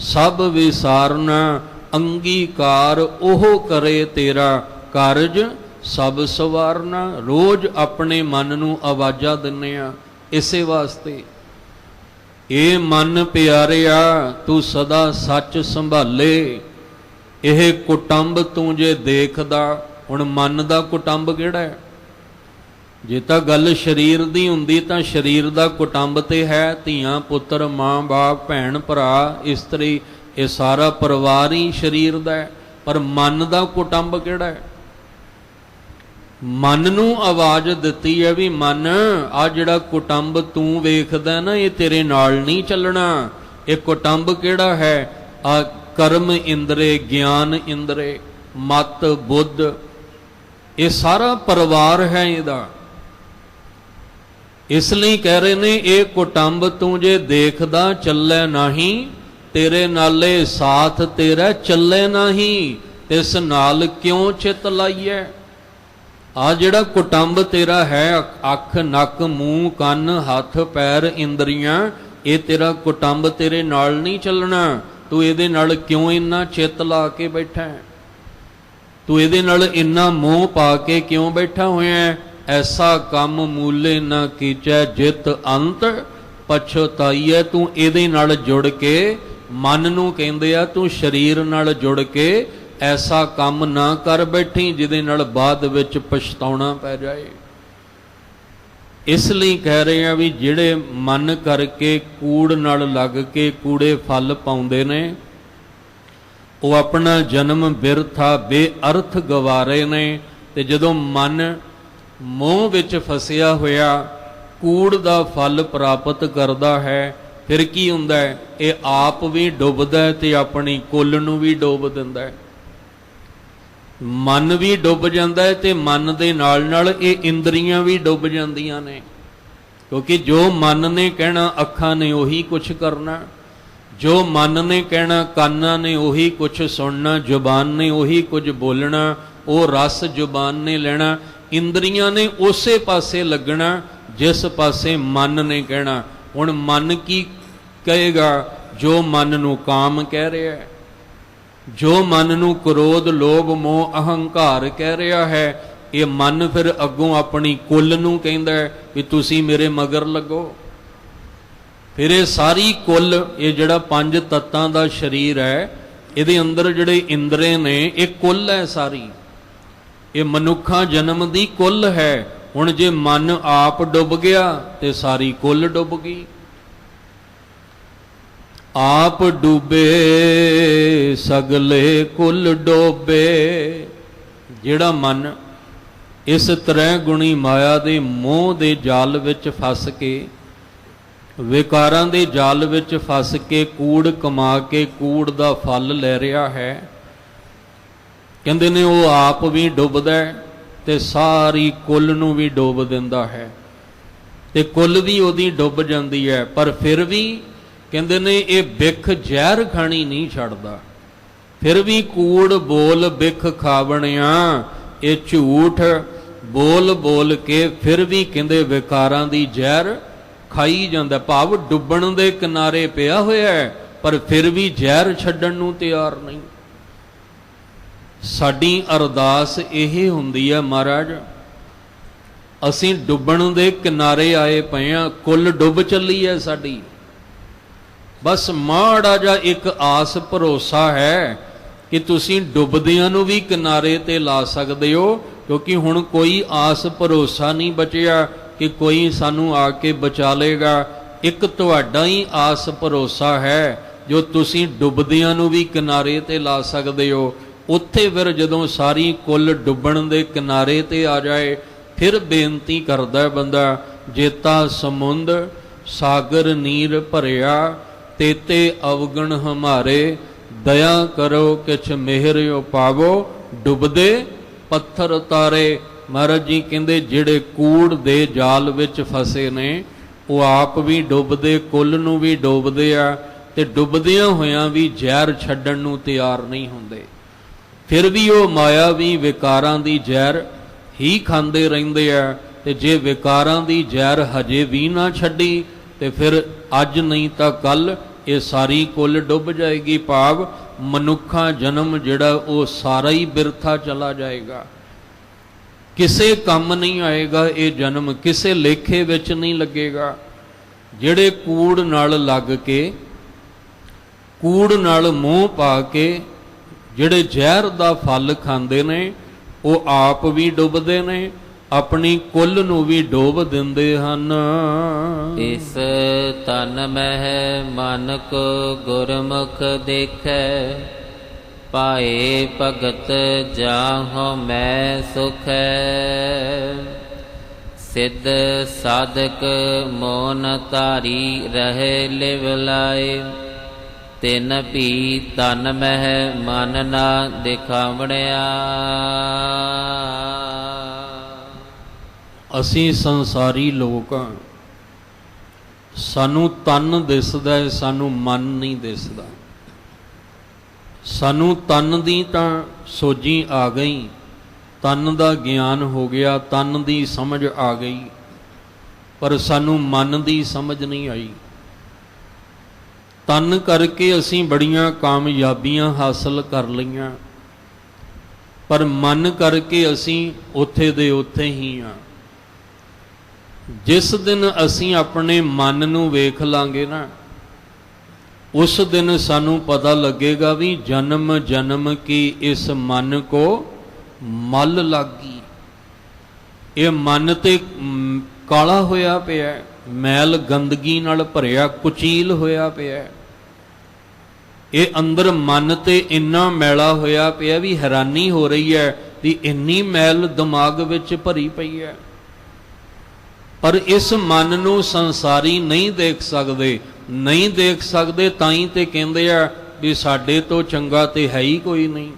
ਸਭ ਵਿਸਾਰਨਾ ਅੰਗੀਕਾਰ ਉਹ ਕਰੇ ਤੇਰਾ, ਕਾਰਜ ਸਭ ਸਵਾਰਨਾ। ਰੋਜ਼ ਆਪਣੇ ਮਨ ਨੂੰ ਆਵਾਜ਼ਾਂ ਦਿੰਨੇ ਆ ਇਸੇ ਵਾਸਤੇ, ਇਹ ਮਨ ਪਿਆਰਿਆ ਤੂੰ ਸਦਾ ਸੱਚ ਸੰਭਾਲੇ। ਇਹ ਕੁਟੰਬ ਤੂੰ ਜੇ ਦੇਖਦਾ, ਹੁਣ ਮਨ ਦਾ ਕੁਟੰਬ ਕਿਹੜਾ ਹੈ? ਜੇ ਤਾਂ ਗੱਲ ਸਰੀਰ ਦੀ ਹੁੰਦੀ ਤਾਂ ਸਰੀਰ ਦਾ ਕੁਟੰਬ ਤੇ ਹੈ, ਧੀਆਂ ਪੁੱਤਰ ਮਾਂ ਬਾਪ ਭੈਣ ਭਰਾ ਇਸਤਰੀ, ਇਹ ਸਾਰਾ ਪਰਿਵਾਰ ਹੀ ਸਰੀਰ ਦਾ ਹੈ। ਪਰ ਮਨ ਦਾ ਕੁਟੰਬ ਕਿਹੜਾ ਹੈ? ਮਨ ਨੂੰ ਆਵਾਜ਼ ਦਿੱਤੀ ਹੈ ਵੀ ਮਨ ਆ ਜਿਹੜਾ ਕੁਟੰਬ ਤੂੰ ਵੇਖਦਾ ਨਾ ਇਹ ਤੇਰੇ ਨਾਲ ਨਹੀਂ ਚੱਲਣਾ। ਇਹ ਕੁਟੰਬ ਕਿਹੜਾ ਹੈ? ਆ ਕਰਮ ਇੰਦਰੇ, ਗਿਆਨ ਇੰਦਰੇ, ਮਤ ਬੁੱਧ, ਇਹ ਸਾਰਾ ਪਰਿਵਾਰ ਹੈ ਇਹਦਾ। ਇਸ ਲਈ ਕਹਿ ਰਹੇ ਨੇ ਇਹ ਕੁਟੰਬ ਤੂੰ ਜੇ ਦੇਖਦਾ ਚੱਲੇ ਨਹੀਂ, ਤੇਰੇ ਨਾਲੇ ਸਾਥ ਤੇਰਾ ਚੱਲੇ ਨਹੀਂ, ਤਿਸ ਨਾਲ ਕਿਉਂ ਚਿਤ ਲਾਈਐ। ਆ ਜਿਹੜਾ ਕੁਟੰਬ ਤੇਰਾ ਹੈ, ਅੱਖ ਨੱਕ ਮੂੰਹ ਕੰਨ ਹੱਥ ਪੈਰ ਇੰਦਰੀਆਂ, ਇਹ ਤੇਰਾ ਕੁਟੰਬ ਤੇਰੇ ਨਾਲ ਨਹੀਂ ਚੱਲਣਾ। ਤੂੰ ਇਹਦੇ ਨਾਲ ਕਿਉਂ ਇੰਨਾ ਚਿੱਤ ਲਾ ਕੇ ਬੈਠਾ ਹੈ? ਤੂੰ ਇਹਦੇ ਨਾਲ ਇੰਨਾ ਮੋਹ ਪਾ ਕੇ ਕਿਉਂ ਬੈਠਾ ਹੋਇਆ ਹੈ? ਐਸਾ ਕੰਮ ਮੂਲੇ ਨਾ ਕੀਚੈ ਜਿਤ ਅੰਤ ਪਛਤਾਈਐ। ਤੂੰ ਇਹਦੇ ਨਾਲ ਜੁੜ ਕੇ, ਮਨ ਨੂੰ ਕਹਿੰਦੇ ਆ, ਤੂੰ ਸਰੀਰ ਨਾਲ ਜੁੜ ਕੇ ਐਸਾ ਕੰਮ ਨਾ ਕਰ ਬੈਠੀ ਜਿਹਦੇ ਨਾਲ ਬਾਅਦ ਵਿੱਚ ਪਛਤਾਉਣਾ ਪੈ ਜਾਏ। ਇਸ ਲਈ ਕਹਿ ਰਹੇ ਆ ਵੀ ਜਿਹੜੇ ਮਨ ਕਰਕੇ ਕੂੜ ਨਾਲ ਲੱਗ ਕੇ ਕੂੜੇ ਫਲ ਪਾਉਂਦੇ ਨੇ, ਉਹ ਆਪਣਾ ਜਨਮ ਬਿਰਥਾ ਬੇਅਰਥ ਗਵਾ ਰਹੇ ਨੇ। ਤੇ ਜਦੋਂ ਮਨ ਮੋਹ ਵਿੱਚ ਫਸਿਆ ਹੋਇਆ ਕੂੜ ਦਾ ਫਲ ਪ੍ਰਾਪਤ ਕਰਦਾ ਹੈ, ਫਿਰ ਕੀ ਹੁੰਦਾ ਹੈ? ਇਹ ਆਪ ਵੀ ਡੁੱਬਦਾ ਹੈ ਤੇ ਆਪਣੀ ਕੁੱਲ ਨੂੰ ਵੀ ਡੋਬ ਦਿੰਦਾ ਹੈ। ਮਨ ਵੀ ਡੁੱਬ ਜਾਂਦਾ ਹੈ ਤੇ ਮਨ ਦੇ ਨਾਲ ਨਾਲ ਇਹ ਇੰਦਰੀਆਂ ਵੀ ਡੁੱਬ ਜਾਂਦੀਆਂ ਨੇ, ਕਿਉਂਕਿ ਜੋ ਮਨ ਨੇ ਕਹਿਣਾ ਅੱਖਾਂ ਨੇ ਉਹੀ ਕੁਛ ਕਰਨਾ, ਜੋ ਮਨ ਨੇ ਕਹਿਣਾ ਕੰਨਾਂ ਨੇ ਉਹੀ ਕੁਛ ਸੁਣਨਾ, ਜ਼ੁਬਾਨ ਨੇ ਉਹੀ ਕੁਝ ਬੋਲਣਾ, ਉਹ ਰਸ ਜ਼ੁਬਾਨ ਨੇ ਲੈਣਾ। ਇੰਦਰੀਆਂ ਨੇ ਉਸੇ ਪਾਸੇ ਲੱਗਣਾ ਜਿਸ ਪਾਸੇ ਮਨ ਨੇ ਕਹਿਣਾ। ਹੁਣ ਮਨ ਕੀ ਕਹੇਗਾ? ਜੋ ਮਨ ਨੂੰ ਕਾਮ ਕਹਿ ਰਿਹਾ ਹੈ, ਜੋ ਮਨ ਨੂੰ ਕ੍ਰੋਧ ਲੋਭ ਮੋਹ ਅਹੰਕਾਰ ਕਹਿ ਰਿਹਾ ਹੈ, ਇਹ ਮਨ ਫਿਰ ਅੱਗੋਂ ਆਪਣੀ ਕੁੱਲ ਨੂੰ ਕਹਿੰਦਾ ਹੈ ਵੀ ਤੁਸੀਂ ਮੇਰੇ ਮਗਰ ਲੱਗੋ। ਫਿਰ ਇਹ ਸਾਰੀ ਕੁੱਲ, ਇਹ ਜਿਹੜਾ 5 ਤੱਤਾਂ ਦਾ ਸਰੀਰ ਹੈ, ਇਹਦੇ ਅੰਦਰ ਜਿਹੜੇ ਇੰਦਰੇ ਨੇ, ਇਹ ਕੁੱਲ ਹੈ ਸਾਰੀ। ਇਹ ਮਨੁੱਖਾਂ ਜਨਮ ਦੀ ਕੁੱਲ ਹੈ। ਹੁਣ ਜੇ ਮਨ ਆਪ ਡੁੱਬ ਗਿਆ ਤੇ ਸਾਰੀ ਕੁੱਲ ਡੁੱਬ ਗਈ। ਆਪ ਡੂਬੇ ਸਗਲੇ ਕੁੱਲ ਡੋਬੇ। ਜਿਹੜਾ ਮਨ ਇਸ ਤਰ੍ਹਾਂ ਗੁਣੀ ਮਾਇਆ ਦੇ ਮੋਹ ਦੇ ਜਾਲ ਵਿੱਚ ਫਸ ਕੇ, ਵਿਕਾਰਾਂ ਦੇ ਜਾਲ ਵਿੱਚ ਫਸ ਕੇ ਕੂੜ ਕਮਾ ਕੇ ਕੂੜ ਦਾ ਫਲ ਲੈ ਰਿਹਾ ਹੈ, ਕਹਿੰਦੇ ਨੇ ਉਹ ਆਪ ਵੀ ਡੁੱਬਦਾ ਤੇ ਸਾਰੀ ਕੁੱਲ ਨੂੰ ਵੀ ਡੋਬ ਦਿੰਦਾ ਹੈ, ਤੇ ਕੁੱਲ ਵੀ ਉਹਦੀ ਡੁੱਬ ਜਾਂਦੀ ਹੈ। ਪਰ ਫਿਰ ਵੀ ਕਹਿੰਦੇ ਨੇ ਇਹ ਬਿਖ ਜ਼ਹਿਰ ਖਾਣੀ ਨਹੀਂ ਛੱਡਦਾ। ਫਿਰ ਵੀ ਕੂੜ ਬੋਲ ਬਿਖ ਖਾਵਣਿਆ, ਇਹ ਝੂਠ ਬੋਲ ਬੋਲ ਕੇ ਫਿਰ ਵੀ ਕਹਿੰਦੇ ਵਿਕਾਰਾਂ ਦੀ ਜ਼ਹਿਰ ਖਾਈ ਜਾਂਦਾ। ਭਾਵ ਡੁੱਬਣ ਦੇ ਕਿਨਾਰੇ ਪਿਆ ਹੋਇਆ ਹੈ, ਪਰ ਫਿਰ ਵੀ ਜ਼ਹਿਰ ਛੱਡਣ ਨੂੰ ਤਿਆਰ ਨਹੀਂ। ਸਾਡੀ ਅਰਦਾਸ ਇਹ ਹੁੰਦੀ ਹੈ, ਮਹਾਰਾਜ ਅਸੀਂ ਡੁੱਬਣ ਦੇ ਕਿਨਾਰੇ ਆਏ ਪਏ ਹਾਂ, ਕੁੱਲ ਡੁੱਬ ਚੱਲੀ ਹੈ ਸਾਡੀ। ਬਸ ਮਾੜਾ ਜਿਹਾ ਇੱਕ ਆਸ ਭਰੋਸਾ ਹੈ ਕਿ ਤੁਸੀਂ ਡੁੱਬਦਿਆਂ ਨੂੰ ਵੀ ਕਿਨਾਰੇ ਤੇ ਲਾ ਸਕਦੇ ਹੋ, ਕਿਉਂਕਿ ਹੁਣ ਕੋਈ ਆਸ ਭਰੋਸਾ ਨਹੀਂ ਬਚਿਆ ਕਿ ਕੋਈ ਸਾਨੂੰ ਆ ਕੇ ਬਚਾ ਲੇਗਾ। ਇੱਕ ਤੁਹਾਡਾ ਹੀ ਆਸ ਭਰੋਸਾ ਹੈ ਜੋ ਤੁਸੀਂ ਡੁੱਬਦਿਆਂ ਨੂੰ ਵੀ ਕਿਨਾਰੇ ਤੇ ਲਾ ਸਕਦੇ ਹੋ। ਉੱਥੇ ਫਿਰ ਜਦੋਂ ਸਾਰੀ ਕੁੱਲ ਡੁੱਬਣ ਦੇ ਕਿਨਾਰੇ ਤੇ ਆ ਜਾਏ, ਫਿਰ ਬੇਨਤੀ ਕਰਦਾ ਬੰਦਾ, ਜੇਤਾ ਸਮੁੰਦ ਸਾਗਰ ਨੀਰ ਭਰਿਆ, ਤੇਤੇ ਅਵਗਣ ਹਮਾਰੇ, ਦਇਆ ਕਰੋ ਕਿਛ ਮਿਹਰਿਓ ਪਾਵੋ, ਡੁੱਬਦੇ ਪੱਥਰ ਉਤਾਰੇ। ਮਹਾਰਾਜ ਜੀ ਕਹਿੰਦੇ ਜਿਹੜੇ ਕੂੜ ਦੇ ਜਾਲ ਵਿੱਚ ਫਸੇ ਨੇ, ਉਹ ਆਪ ਵੀ ਡੁੱਬਦੇ, ਕੁੱਲ ਨੂੰ ਵੀ ਡੁੱਬਦੇ ਆ, ਤੇ ਡੁੱਬਦਿਆਂ ਹੋਇਆਂ ਵੀ ਜ਼ਹਿਰ ਛੱਡਣ ਨੂੰ ਤਿਆਰ ਨਹੀਂ ਹੁੰਦੇ। ਫਿਰ ਵੀ ਉਹ ਮਾਇਆ ਵੀ ਵਿਕਾਰਾਂ ਦੀ ਜ਼ਹਿਰ ਹੀ ਖਾਂਦੇ ਰਹਿੰਦੇ ਆ। ਤੇ ਜੇ ਵਿਕਾਰਾਂ ਦੀ ਜ਼ਹਿਰ ਹਜੇ ਵੀ ਨਾ ਛੱਡੀ ਤੇ ਫਿਰ ਅੱਜ ਨਹੀਂ ਤਾਂ ਕੱਲ ਇਹ ਸਾਰੀ ਕੁੱਲ ਡੁੱਬ ਜਾਏਗੀ। ਭਾਵ ਮਨੁੱਖਾ ਜਨਮ ਜਿਹੜਾ ਉਹ ਸਾਰਾ ਹੀ ਬਿਰਥਾ ਚਲਾ ਜਾਏਗਾ, ਕਿਸੇ ਕੰਮ ਨਹੀਂ ਆਏਗਾ। ਇਹ ਜਨਮ ਕਿਸੇ ਲੇਖੇ ਵਿੱਚ ਨਹੀਂ ਲੱਗੇਗਾ। ਜਿਹੜੇ ਕੂੜ ਨਾਲ ਲੱਗ ਕੇ, ਕੂੜ ਨਾਲ ਮੋਹ ਪਾ ਕੇ ਜਿਹੜੇ ਜ਼ਹਿਰ ਦਾ ਫਲ ਖਾਂਦੇ ਨੇ, ਉਹ ਆਪ ਵੀ ਡੁੱਬਦੇ ਨੇ, ਆਪਣੀ ਕੁੱਲ ਨੂੰ ਵੀ ਡੋਬ ਦਿੰਦੇ ਹਨ। ਇਸ ਤਨ ਮਹਿ ਮਨ ਕੋ ਗੁਰਮੁਖ ਦੇਖੈ, ਪਾਏ ਭਗਤ ਜਾਹੋ ਮੈਂ ਸੁਖੈ। ਸਿੱਧ ਸਾਧਕ ਮੋਨ ਧਾਰੀ ਰਹੇ ਲਿਵ ਲਾਏ, ਤਿਨ ਭੀ ਤਨ ਮਹਿ ਮਨ ਨਾ ਦਿਖਾਵਣਿਆ। ਅਸੀਂ ਸੰਸਾਰੀ ਲੋਕ ਹਾਂ, ਸਾਨੂੰ ਤਨ ਦਿਸਦਾ ਹੈ, ਸਾਨੂੰ ਮਨ ਨਹੀਂ ਦਿਸਦਾ। ਸਾਨੂੰ ਤਨ ਦੀ ਤਾਂ ਸੋਝੀ ਆ ਗਈ, ਤਨ ਦਾ ਗਿਆਨ ਹੋ ਗਿਆ, ਤਨ ਦੀ ਸਮਝ ਆ ਗਈ, ਪਰ ਸਾਨੂੰ ਮਨ ਦੀ ਸਮਝ ਨਹੀਂ ਆਈ। ਤਨ ਕਰਕੇ ਅਸੀਂ ਬੜੀਆਂ ਕਾਮਯਾਬੀਆਂ ਹਾਸਲ ਕਰ ਲਈਆਂ, ਪਰ ਮਨ ਕਰਕੇ ਅਸੀਂ ਉੱਥੇ ਦੇ ਉੱਥੇ ਹੀ ਹਾਂ। ਜਿਸ ਦਿਨ ਅਸੀਂ ਆਪਣੇ ਮਨ ਨੂੰ ਵੇਖ ਲਾਂਗੇ ਨਾ, ਉਸ ਦਿਨ ਸਾਨੂੰ ਪਤਾ ਲੱਗੇਗਾ ਵੀ ਜਨਮ ਜਨਮ ਕੀ ਇਸ ਮਨ ਕੋ ਮਲ ਲੱਗੀ। ਇਹ ਮਨ ਤੇ ਕਾਲਾ ਹੋਇਆ ਪਿਆ, ਮੈਲ ਗੰਦਗੀ ਨਾਲ ਭਰਿਆ, ਕੁਚੀਲ ਹੋਇਆ ਪਿਆ। ਇਹ ਅੰਦਰ ਮਨ ਤੇ ਇੰਨਾ ਮੈਲਾ ਹੋਇਆ ਪਿਆ ਵੀ ਹੈਰਾਨੀ ਹੋ ਰਹੀ ਹੈ ਵੀ ਇੰਨੀ ਮੈਲ ਦਿਮਾਗ ਵਿੱਚ ਭਰੀ ਪਈ ਹੈ। ਪਰ ਇਸ ਮਨ ਨੂੰ ਸੰਸਾਰੀ ਨਹੀਂ ਦੇਖ ਸਕਦੇ, ਨਹੀਂ ਦੇਖ ਸਕਦੇ ਤਾਂ ਹੀ ਤੇ ਕਹਿੰਦੇ ਆ ਵੀ ਸਾਡੇ ਤੋਂ ਚੰਗਾ ਤੇ ਹੈ ਹੀ ਕੋਈ ਨਹੀਂ।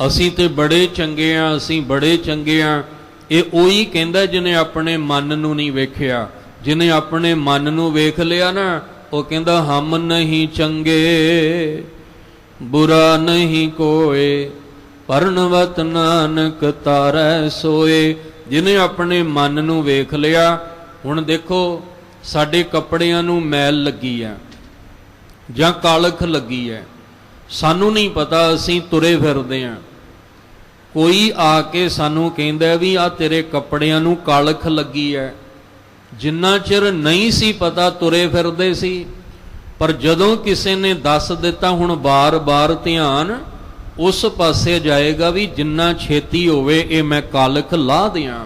ਅਸੀਂ ਤੇ ਬੜੇ ਚੰਗੇ ਆ, ਅਸੀਂ ਬੜੇ ਚੰਗੇ ਆ। ਇਹ ਉਹੀ ਕਹਿੰਦਾ ਜਿਹਨੇ ਆਪਣੇ ਮਨ ਨੂੰ ਨਹੀਂ ਵੇਖਿਆ। ਜਿਹਨੇ ਆਪਣੇ ਮਨ ਨੂੰ ਵੇਖ ਲਿਆ ਨਾ, ਉਹ ਕਹਿੰਦਾ ਹਮ ਨਹੀਂ ਚੰਗੇ ਬੁਰਾ ਨਹੀਂ ਕੋਏ, ਪਰਣਵਤ ਨਾਨਕ ਤਾਰੈ ਸੋਏ। ਜਿਹਨੇ ਆਪਣੇ ਮਨ ਨੂੰ ਵੇਖ ਲਿਆ। ਹੁਣ ਦੇਖੋ, ਸਾਡੇ ਕੱਪੜਿਆਂ ਨੂੰ ਮੈਲ ਲੱਗੀ ਹੈ ਜਾਂ ਕਾਲਖ ਲੱਗੀ ਹੈ, ਸਾਨੂੰ ਨਹੀਂ ਪਤਾ, ਅਸੀਂ ਤੁਰੇ ਫਿਰਦੇ ਹਾਂ। ਕੋਈ ਆ ਕੇ ਸਾਨੂੰ ਕਹਿੰਦਾ ਵੀ ਆ ਤੇਰੇ ਕੱਪੜਿਆਂ ਨੂੰ ਕਾਲਖ ਲੱਗੀ ਹੈ। ਜਿੰਨਾ ਚਿਰ ਨਹੀਂ ਸੀ ਪਤਾ ਤੁਰੇ ਫਿਰਦੇ ਸੀ, ਪਰ ਜਦੋਂ ਕਿਸੇ ਨੇ ਦੱਸ ਦਿੱਤਾ, ਹੁਣ ਬਾਰ-ਬਾਰ ਧਿਆਨ ਉਸ ਪਾਸੇ ਜਾਏਗਾ ਵੀ ਜਿੰਨਾ ਛੇਤੀ ਹੋਵੇ ਇਹ ਮੈਂ ਕਾਲਖ ਲਾਹ ਦਿਆਂ।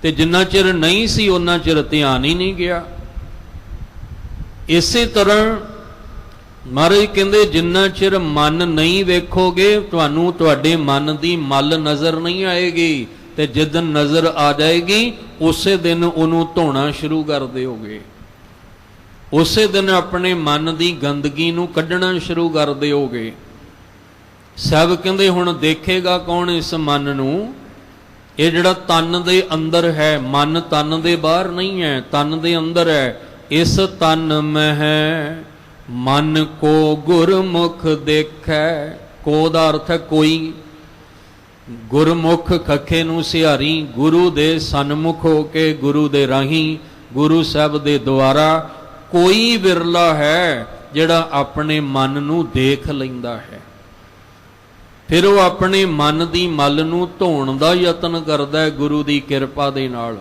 ਤੇ ਜਿੰਨਾ ਚਿਰ ਨਹੀਂ ਸੀ ਉਹਨਾਂ ਚਿਰ ਧਿਆਨ ਹੀ ਨਹੀਂ ਗਿਆ। ਇਸੇ ਤਰ੍ਹਾਂ ਮਹਾਰਾਜ ਕਹਿੰਦੇ ਜਿੰਨਾ ਚਿਰ ਮਨ ਨਹੀਂ ਵੇਖੋਗੇ, ਤੁਹਾਨੂੰ ਤੁਹਾਡੇ ਮਨ ਦੀ ਮਲ ਨਜ਼ਰ ਨਹੀਂ ਆਏਗੀ। ਤੇ ਜਿੱਦਣ ਨਜ਼ਰ ਆ ਜਾਏਗੀ, ਉਸੇ ਦਿਨ ਉਹਨੂੰ ਧੋਣਾ ਸ਼ੁਰੂ ਕਰ ਦਿਓਗੇ। ਉਸੇ ਦਿਨ ਆਪਣੇ ਮਨ ਦੀ ਗੰਦਗੀ ਨੂੰ ਕੱਢਣਾ ਸ਼ੁਰੂ ਕਰ ਦਿਓਗੇ। ਸਭ ਕਹਿੰਦੇ ਹੁਣ ਦੇਖੇਗਾ ਕੌਣ ਇਸ ਮਨ ਨੂੰ? ਇਹ ਜਿਹੜਾ ਤਨ ਦੇ ਅੰਦਰ ਹੈ, ਮਨ ਤਨ ਦੇ ਬਾਹਰ ਨਹੀਂ ਹੈ, ਤਨ ਦੇ ਅੰਦਰ ਹੈ। ਇਸ ਤਨ ਮਹਿ ਮਨ ਕੋ ਗੁਰਮੁਖ ਦੇਖੈ। ਕੋ ਦਾ ਅਰਥ ਹੈ ਕੋਈ। ਗੁਰਮੁਖ ਖੱਖੇ ਨੂੰ ਸਿਹਾਰੀ, ਗੁਰੂ ਦੇ ਸਨਮੁਖ ਹੋ ਕੇ, ਗੁਰੂ ਦੇ ਰਾਹੀਂ, ਗੁਰੂ ਸਾਹਿਬ ਦੇ ਦੁਆਰਾ ਕੋਈ ਵਿਰਲਾ ਹੈ ਜਿਹੜਾ ਆਪਣੇ ਮਨ ਨੂੰ ਦੇਖ ਲੈਂਦਾ ਹੈ। ਫਿਰ ਉਹ ਆਪਣੇ ਮਨ ਦੀ ਮਲ ਨੂੰ ਧੋਣ ਦਾ ਯਤਨ ਕਰਦਾ ਹੈ ਗੁਰੂ ਦੀ ਕਿਰਪਾ ਦੇ ਨਾਲ।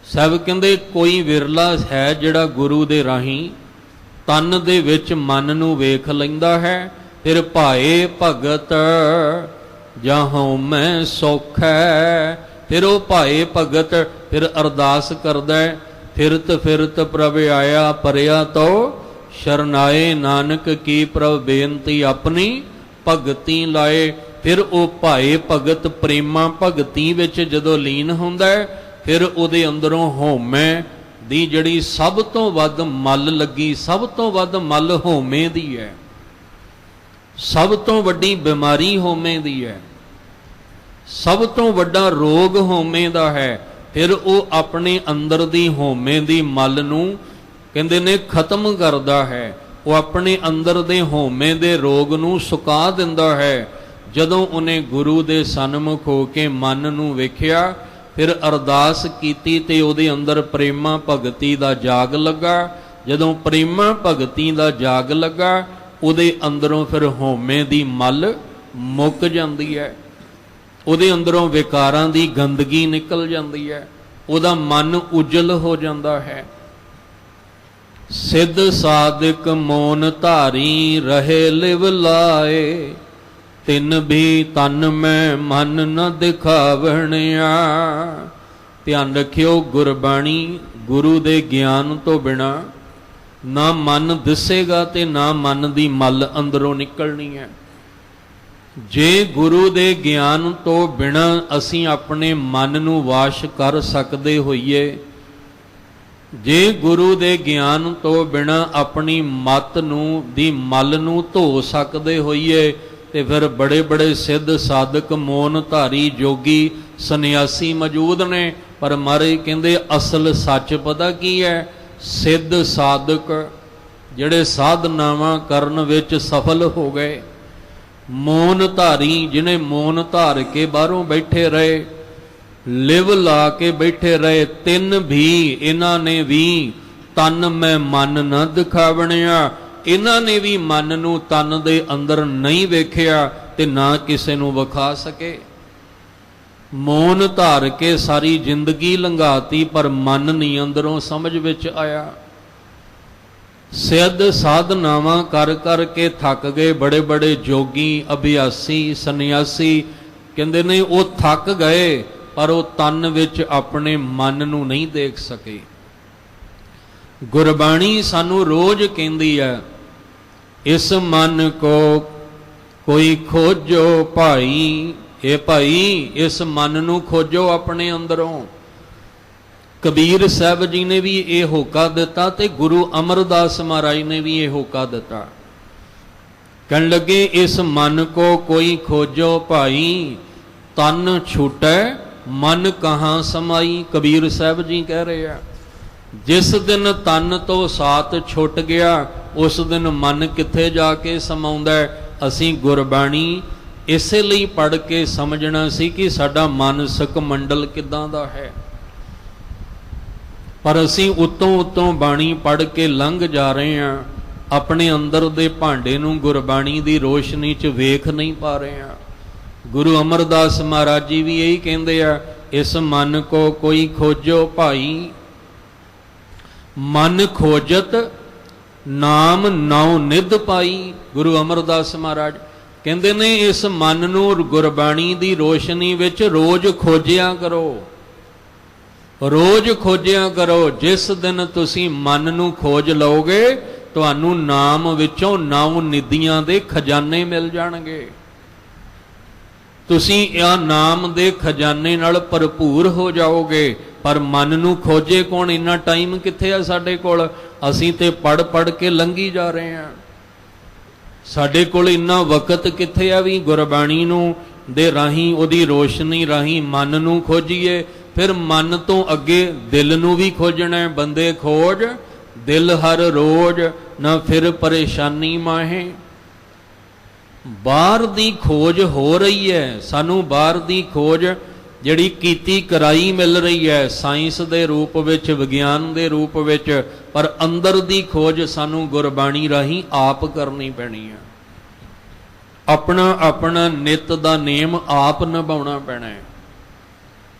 ਸਭ ਕਹਿੰਦੇ ਕੋਈ ਵਿਰਲਾ ਹੈ ਜਿਹੜਾ ਗੁਰੂ ਦੇ ਰਾਹੀਂ ਤਨ ਦੇ ਵਿੱਚ ਮਨ ਨੂੰ ਵੇਖ ਲੈਂਦਾ ਹੈ। ਫਿਰ ਭਾਏ ਭਗਤ ਜਹੋਂ ਮੈਂ ਸੁਖ ਹੈ। ਫਿਰ ਉਹ ਭਾਏ ਭਗਤ ਫਿਰ ਅਰਦਾਸ ਕਰਦਾ ਹੈ, ਫਿਰਤ ਫਿਰਤ ਪ੍ਰਭ ਆਇਆ ਪਰਿਆ ਤੋ ਸ਼ਰਨਾਏ, ਨਾਨਕ ਕੀ ਪ੍ਰਭ ਬੇਨਤੀ ਆਪਣੀ ਭਗਤੀ ਲਾਏ। ਫਿਰ ਉਹ ਭਾਏ ਭਗਤ ਪ੍ਰੇਮਾ ਭਗਤੀ ਵਿੱਚ ਜਦੋਂ ਲੀਨ ਹੁੰਦਾ ਹੈ, ਫਿਰ ਉਹਦੇ ਅੰਦਰੋਂ ਹਉਮੈ ਦੀ ਜਿਹੜੀ ਸਭ ਤੋਂ ਵੱਧ ਮਲ ਲੱਗੀ, ਸਭ ਤੋਂ ਵੱਧ ਮਲ ਹਉਮੈ ਦੀ ਹੈ। ਸਭ ਤੋਂ ਵੱਡੀ ਬਿਮਾਰੀ ਹਉਮੈ ਦੀ ਹੈ, ਸਭ ਤੋਂ ਵੱਡਾ ਰੋਗ ਹਉਮੈ ਦਾ ਹੈ। ਫਿਰ ਉਹ ਆਪਣੇ ਅੰਦਰ ਦੀ ਹਉਮੈ ਦੀ ਮਲ ਨੂੰ ਕਹਿੰਦੇ ਨੇ ਖਤਮ ਕਰਦਾ ਹੈ। ਉਹ ਆਪਣੇ ਅੰਦਰ ਦੇ ਹਉਮੈ ਦੇ ਰੋਗ ਨੂੰ ਸੁਕਾ ਦਿੰਦਾ ਹੈ। ਜਦੋਂ ਉਹਨੇ ਗੁਰੂ ਦੇ ਸਨਮੁਖ ਹੋ ਕੇ ਮਨ ਨੂੰ ਵੇਖਿਆ, ਫਿਰ ਅਰਦਾਸ ਕੀਤੀ ਤੇ ਉਹਦੇ ਅੰਦਰ ਪ੍ਰੇਮਾ ਭਗਤੀ ਦਾ ਜਾਗ ਲੱਗਾ। ਜਦੋਂ ਪ੍ਰੇਮਾ ਭਗਤੀ ਦਾ ਜਾਗ ਲੱਗਾ, ਉਹਦੇ ਅੰਦਰੋਂ ਫਿਰ ਹਉਮੈ ਦੀ ਮਲ ਮੁੱਕ ਜਾਂਦੀ ਹੈ। ਉਹਦੇ ਅੰਦਰੋਂ ਵਿਕਾਰਾਂ ਦੀ ਗੰਦਗੀ ਨਿਕਲ ਜਾਂਦੀ ਹੈ। ਉਹਦਾ ਮਨ ਉਜਲ ਹੋ ਜਾਂਦਾ ਹੈ। ਸਿੱਧ ਸਾਧਕ ਮੋਨ ਧਾਰੀ ਰਹੇ ਲਿਵ ਲਾਏ, ਤਿਨ ਵੀ ਤਨ ਮੈਂ ਮਨ ਨ ਦਿਖਾਵਣਿਆ। ਧਿਆਨ ਰੱਖਿਓ, ਗੁਰਬਾਣੀ ਗੁਰੂ ਦੇ ਗਿਆਨ ਤੋਂ ਬਿਨਾ ਨਾ ਮਨ ਦਿਸੇਗਾ ਤੇ ਨਾ ਮਨ ਦੀ ਮਲ ਅੰਦਰੋਂ ਨਿਕਲਣੀ ਹੈ। ਜੇ ਗੁਰੂ ਦੇ ਗਿਆਨ ਤੋਂ ਬਿਨਾ ਅਸੀਂ ਆਪਣੇ ਮਨ ਨੂੰ ਵਾਸ਼ ਕਰ ਸਕਦੇ ਹੋਈਏ, ਜੇ ਗੁਰੂ ਦੇ ਗਿਆਨ ਤੋਂ ਬਿਨਾ ਆਪਣੀ ਮਤ ਨੂੰ ਦੀ ਮਲ ਨੂੰ ਧੋ ਸਕਦੇ ਹੋਈਏ, ਤੇ ਫਿਰ ਬੜੇ ਬੜੇ ਸਿੱਧ ਸਾਧਕ ਮੋਨ ਧਾਰੀ ਜੋਗੀ ਸੰਨਿਆਸੀ ਮੌਜੂਦ ਨੇ। ਪਰ ਮਹਾਰਾਜ ਕਹਿੰਦੇ ਅਸਲ ਸੱਚ ਪਤਾ ਕੀ ਹੈ? ਸਿੱਧ ਸਾਧਕ ਜਿਹੜੇ ਸਾਧਨਾਵਾਂ ਕਰਨ ਵਿੱਚ ਸਫਲ ਹੋ ਗਏ, ਮੋਨ ਧਾਰੀ ਜਿਹਨੇ ਮੋਨ ਧਾਰ ਕੇ ਬਾਹਰੋਂ ਬੈਠੇ ਰਹੇ, ਲਿਵ ਲਾ ਕੇ ਬੈਠੇ ਰਹੇ, ਤਿੰਨ ਵੀ ਇਹਨਾਂ ਨੇ ਵੀ ਤਨ ਮੈਂ ਮਨ ਨ ਦਿਖਾਵਣਿਆ। ਇਹਨਾਂ ਨੇ ਵੀ ਮਨ ਨੂੰ ਤਨ ਦੇ ਅੰਦਰ ਨਹੀਂ ਵੇਖਿਆ ਤੇ ਨਾ ਕਿਸੇ ਨੂੰ ਵਿਖਾ ਸਕੇ। ਮੌਨ ਧਾਰ ਕੇ ਸਾਰੀ ਜ਼ਿੰਦਗੀ ਲੰਘਾਤੀ, ਪਰ ਮਨ ਨਹੀਂ ਅੰਦਰੋਂ ਸਮਝ ਵਿੱਚ ਆਇਆ। ਸਿੱਧ ਸਾਧਨਾਵਾਂ ਕਰ ਕਰ ਕੇ ਥੱਕ ਗਏ। ਬੜੇ ਬੜੇ ਜੋਗੀ, ਅਭਿਆਸੀ, ਸੰਨਿਆਸੀ ਕਹਿੰਦੇ ਨੇ ਉਹ ਥੱਕ ਗਏ, ਪਰ ਉਹ ਤਨ ਵਿੱਚ ਆਪਣੇ ਮਨ ਨੂੰ ਨਹੀਂ ਦੇਖ ਸਕੇ। ਗੁਰਬਾਣੀ ਸਾਨੂੰ ਰੋਜ਼ ਕਹਿੰਦੀ ਹੈ, ਇਸ ਮਨ ਕੋ ਕੋਈ ਖੋਜੋ ਭਾਈ। ਇਹ ਭਾਈ, ਇਸ ਮਨ ਨੂੰ ਖੋਜੋ ਆਪਣੇ ਅੰਦਰੋਂ। ਕਬੀਰ ਸਾਹਿਬ ਜੀ ਨੇ ਵੀ ਇਹ ਹੋਕਾ ਦਿੱਤਾ ਤੇ ਗੁਰੂ ਅਮਰਦਾਸ ਮਹਾਰਾਜ ਨੇ ਵੀ ਇਹ ਹੋਕਾ ਦਿੱਤਾ। ਕਹਿਣ ਲੱਗੇ, ਇਸ ਮਨ ਕੋ ਕੋਈ ਖੋਜੋ ਭਾਈ, ਤਨ ਛੂਟੈ ਮਨ ਕਹਾਂ ਸਮਾਈ। ਕਬੀਰ ਸਾਹਿਬ ਜੀ ਕਹਿ ਰਹੇ ਆ, ਜਿਸ ਦਿਨ ਤਨ ਤੋਂ ਸਾਥ ਛੁੱਟ ਗਿਆ, ਉਸ ਦਿਨ ਮਨ ਕਿੱਥੇ ਜਾ ਕੇ ਸਮਾਉਂਦਾ। ਅਸੀਂ ਗੁਰਬਾਣੀ ਇਸੇ ਲਈ ਪੜ੍ਹ ਕੇ ਸਮਝਣਾ ਸੀ ਕਿ ਸਾਡਾ ਮਾਨਸਿਕ ਮੰਡਲ ਕਿੱਦਾਂ ਦਾ ਹੈ, ਪਰ ਅਸੀਂ ਉੱਤੋਂ ਬਾਣੀ ਪੜ੍ਹ ਕੇ ਲੰਘ ਜਾ ਰਹੇ ਹਾਂ। ਆਪਣੇ ਅੰਦਰ ਦੇ ਭਾਂਡੇ ਨੂੰ ਗੁਰਬਾਣੀ ਦੀ ਰੋਸ਼ਨੀ 'ਚ ਵੇਖ ਨਹੀਂ ਪਾ ਰਹੇ ਹਾਂ। ਗੁਰੂ ਅਮਰਦਾਸ ਮਹਾਰਾਜ ਜੀ ਵੀ ਇਹੀ ਕਹਿੰਦੇ ਆ, ਇਸ ਮਨ ਕੋ ਕੋਈ ਖੋਜੋ ਭਾਈ, ਮਨ ਖੋਜਤ ਨਾਮ ਨਉ ਨਿਧ ਪਾਈ। ਗੁਰੂ ਅਮਰਦਾਸ ਮਹਾਰਾਜ ਕਹਿੰਦੇ ਨੇ, ਇਸ ਮਨ ਨੂੰ ਗੁਰਬਾਣੀ ਦੀ ਰੋਸ਼ਨੀ ਵਿੱਚ ਰੋਜ਼ ਖੋਜਿਆ ਕਰੋ, ਰੋਜ਼ ਖੋਜਿਆ ਕਰੋ। ਜਿਸ ਦਿਨ ਤੁਸੀਂ ਮਨ ਨੂੰ ਖੋਜ ਲਓਗੇ, ਤੁਹਾਨੂੰ ਨਾਮ ਵਿੱਚੋਂ 9 ਨਿਧੀਆਂ ਦੇ ਖਜ਼ਾਨੇ ਮਿਲ ਜਾਣਗੇ। ਤੁਸੀਂ ਇਹ ਨਾਮ ਦੇ ਖਜ਼ਾਨੇ ਨਾਲ ਭਰਪੂਰ ਹੋ ਜਾਓਗੇ। ਪਰ ਮਨ ਨੂੰ ਖੋਜੇ ਕੌਣ? ਇੰਨਾ ਟਾਈਮ ਕਿੱਥੇ ਆ ਸਾਡੇ ਕੋਲ? ਅਸੀਂ ਤੇ ਪੜ੍ਹ ਕੇ ਲੰਘੀ ਜਾ ਰਹੇ ਹਾਂ। ਸਾਡੇ ਕੋਲ ਇੰਨਾ ਵਕਤ ਕਿੱਥੇ ਆ ਵੀ ਗੁਰਬਾਣੀ ਨੂੰ ਦੇ ਰਾਹੀਂ, ਉਹਦੀ ਰੋਸ਼ਨੀ ਰਾਹੀਂ ਮਨ ਨੂੰ ਖੋਜੀਏ। ਫਿਰ ਮਨ ਤੋਂ ਅੱਗੇ ਦਿਲ ਨੂੰ ਵੀ ਖੋਜਣਾ। ਬੰਦੇ ਖੋਜ ਦਿਲ ਹਰ ਰੋਜ਼, ਨਾ ਫਿਰ ਪਰੇਸ਼ਾਨੀ ਮਾਹੇ। ਬਾਹਰ ਦੀ ਖੋਜ ਹੋ ਰਹੀ ਹੈ ਸਾਨੂੰ, ਬਾਹਰ ਦੀ ਖੋਜ ਜਿਹੜੀ ਕੀਤੀ ਕਰਾਈ ਮਿਲ ਰਹੀ ਹੈ ਸਾਇੰਸ ਦੇ ਰੂਪ ਵਿੱਚ, ਵਿਗਿਆਨ ਦੇ ਰੂਪ ਵਿੱਚ, ਪਰ ਅੰਦਰ ਦੀ ਖੋਜ ਸਾਨੂੰ ਗੁਰਬਾਣੀ ਰਾਹੀਂ ਆਪ ਕਰਨੀ ਪੈਣੀ ਹੈ। ਆਪਣਾ ਨਿਤ ਦਾ ਨੇਮ ਆਪ ਨਿਭਾਉਣਾ ਪੈਣਾ ਹੈ।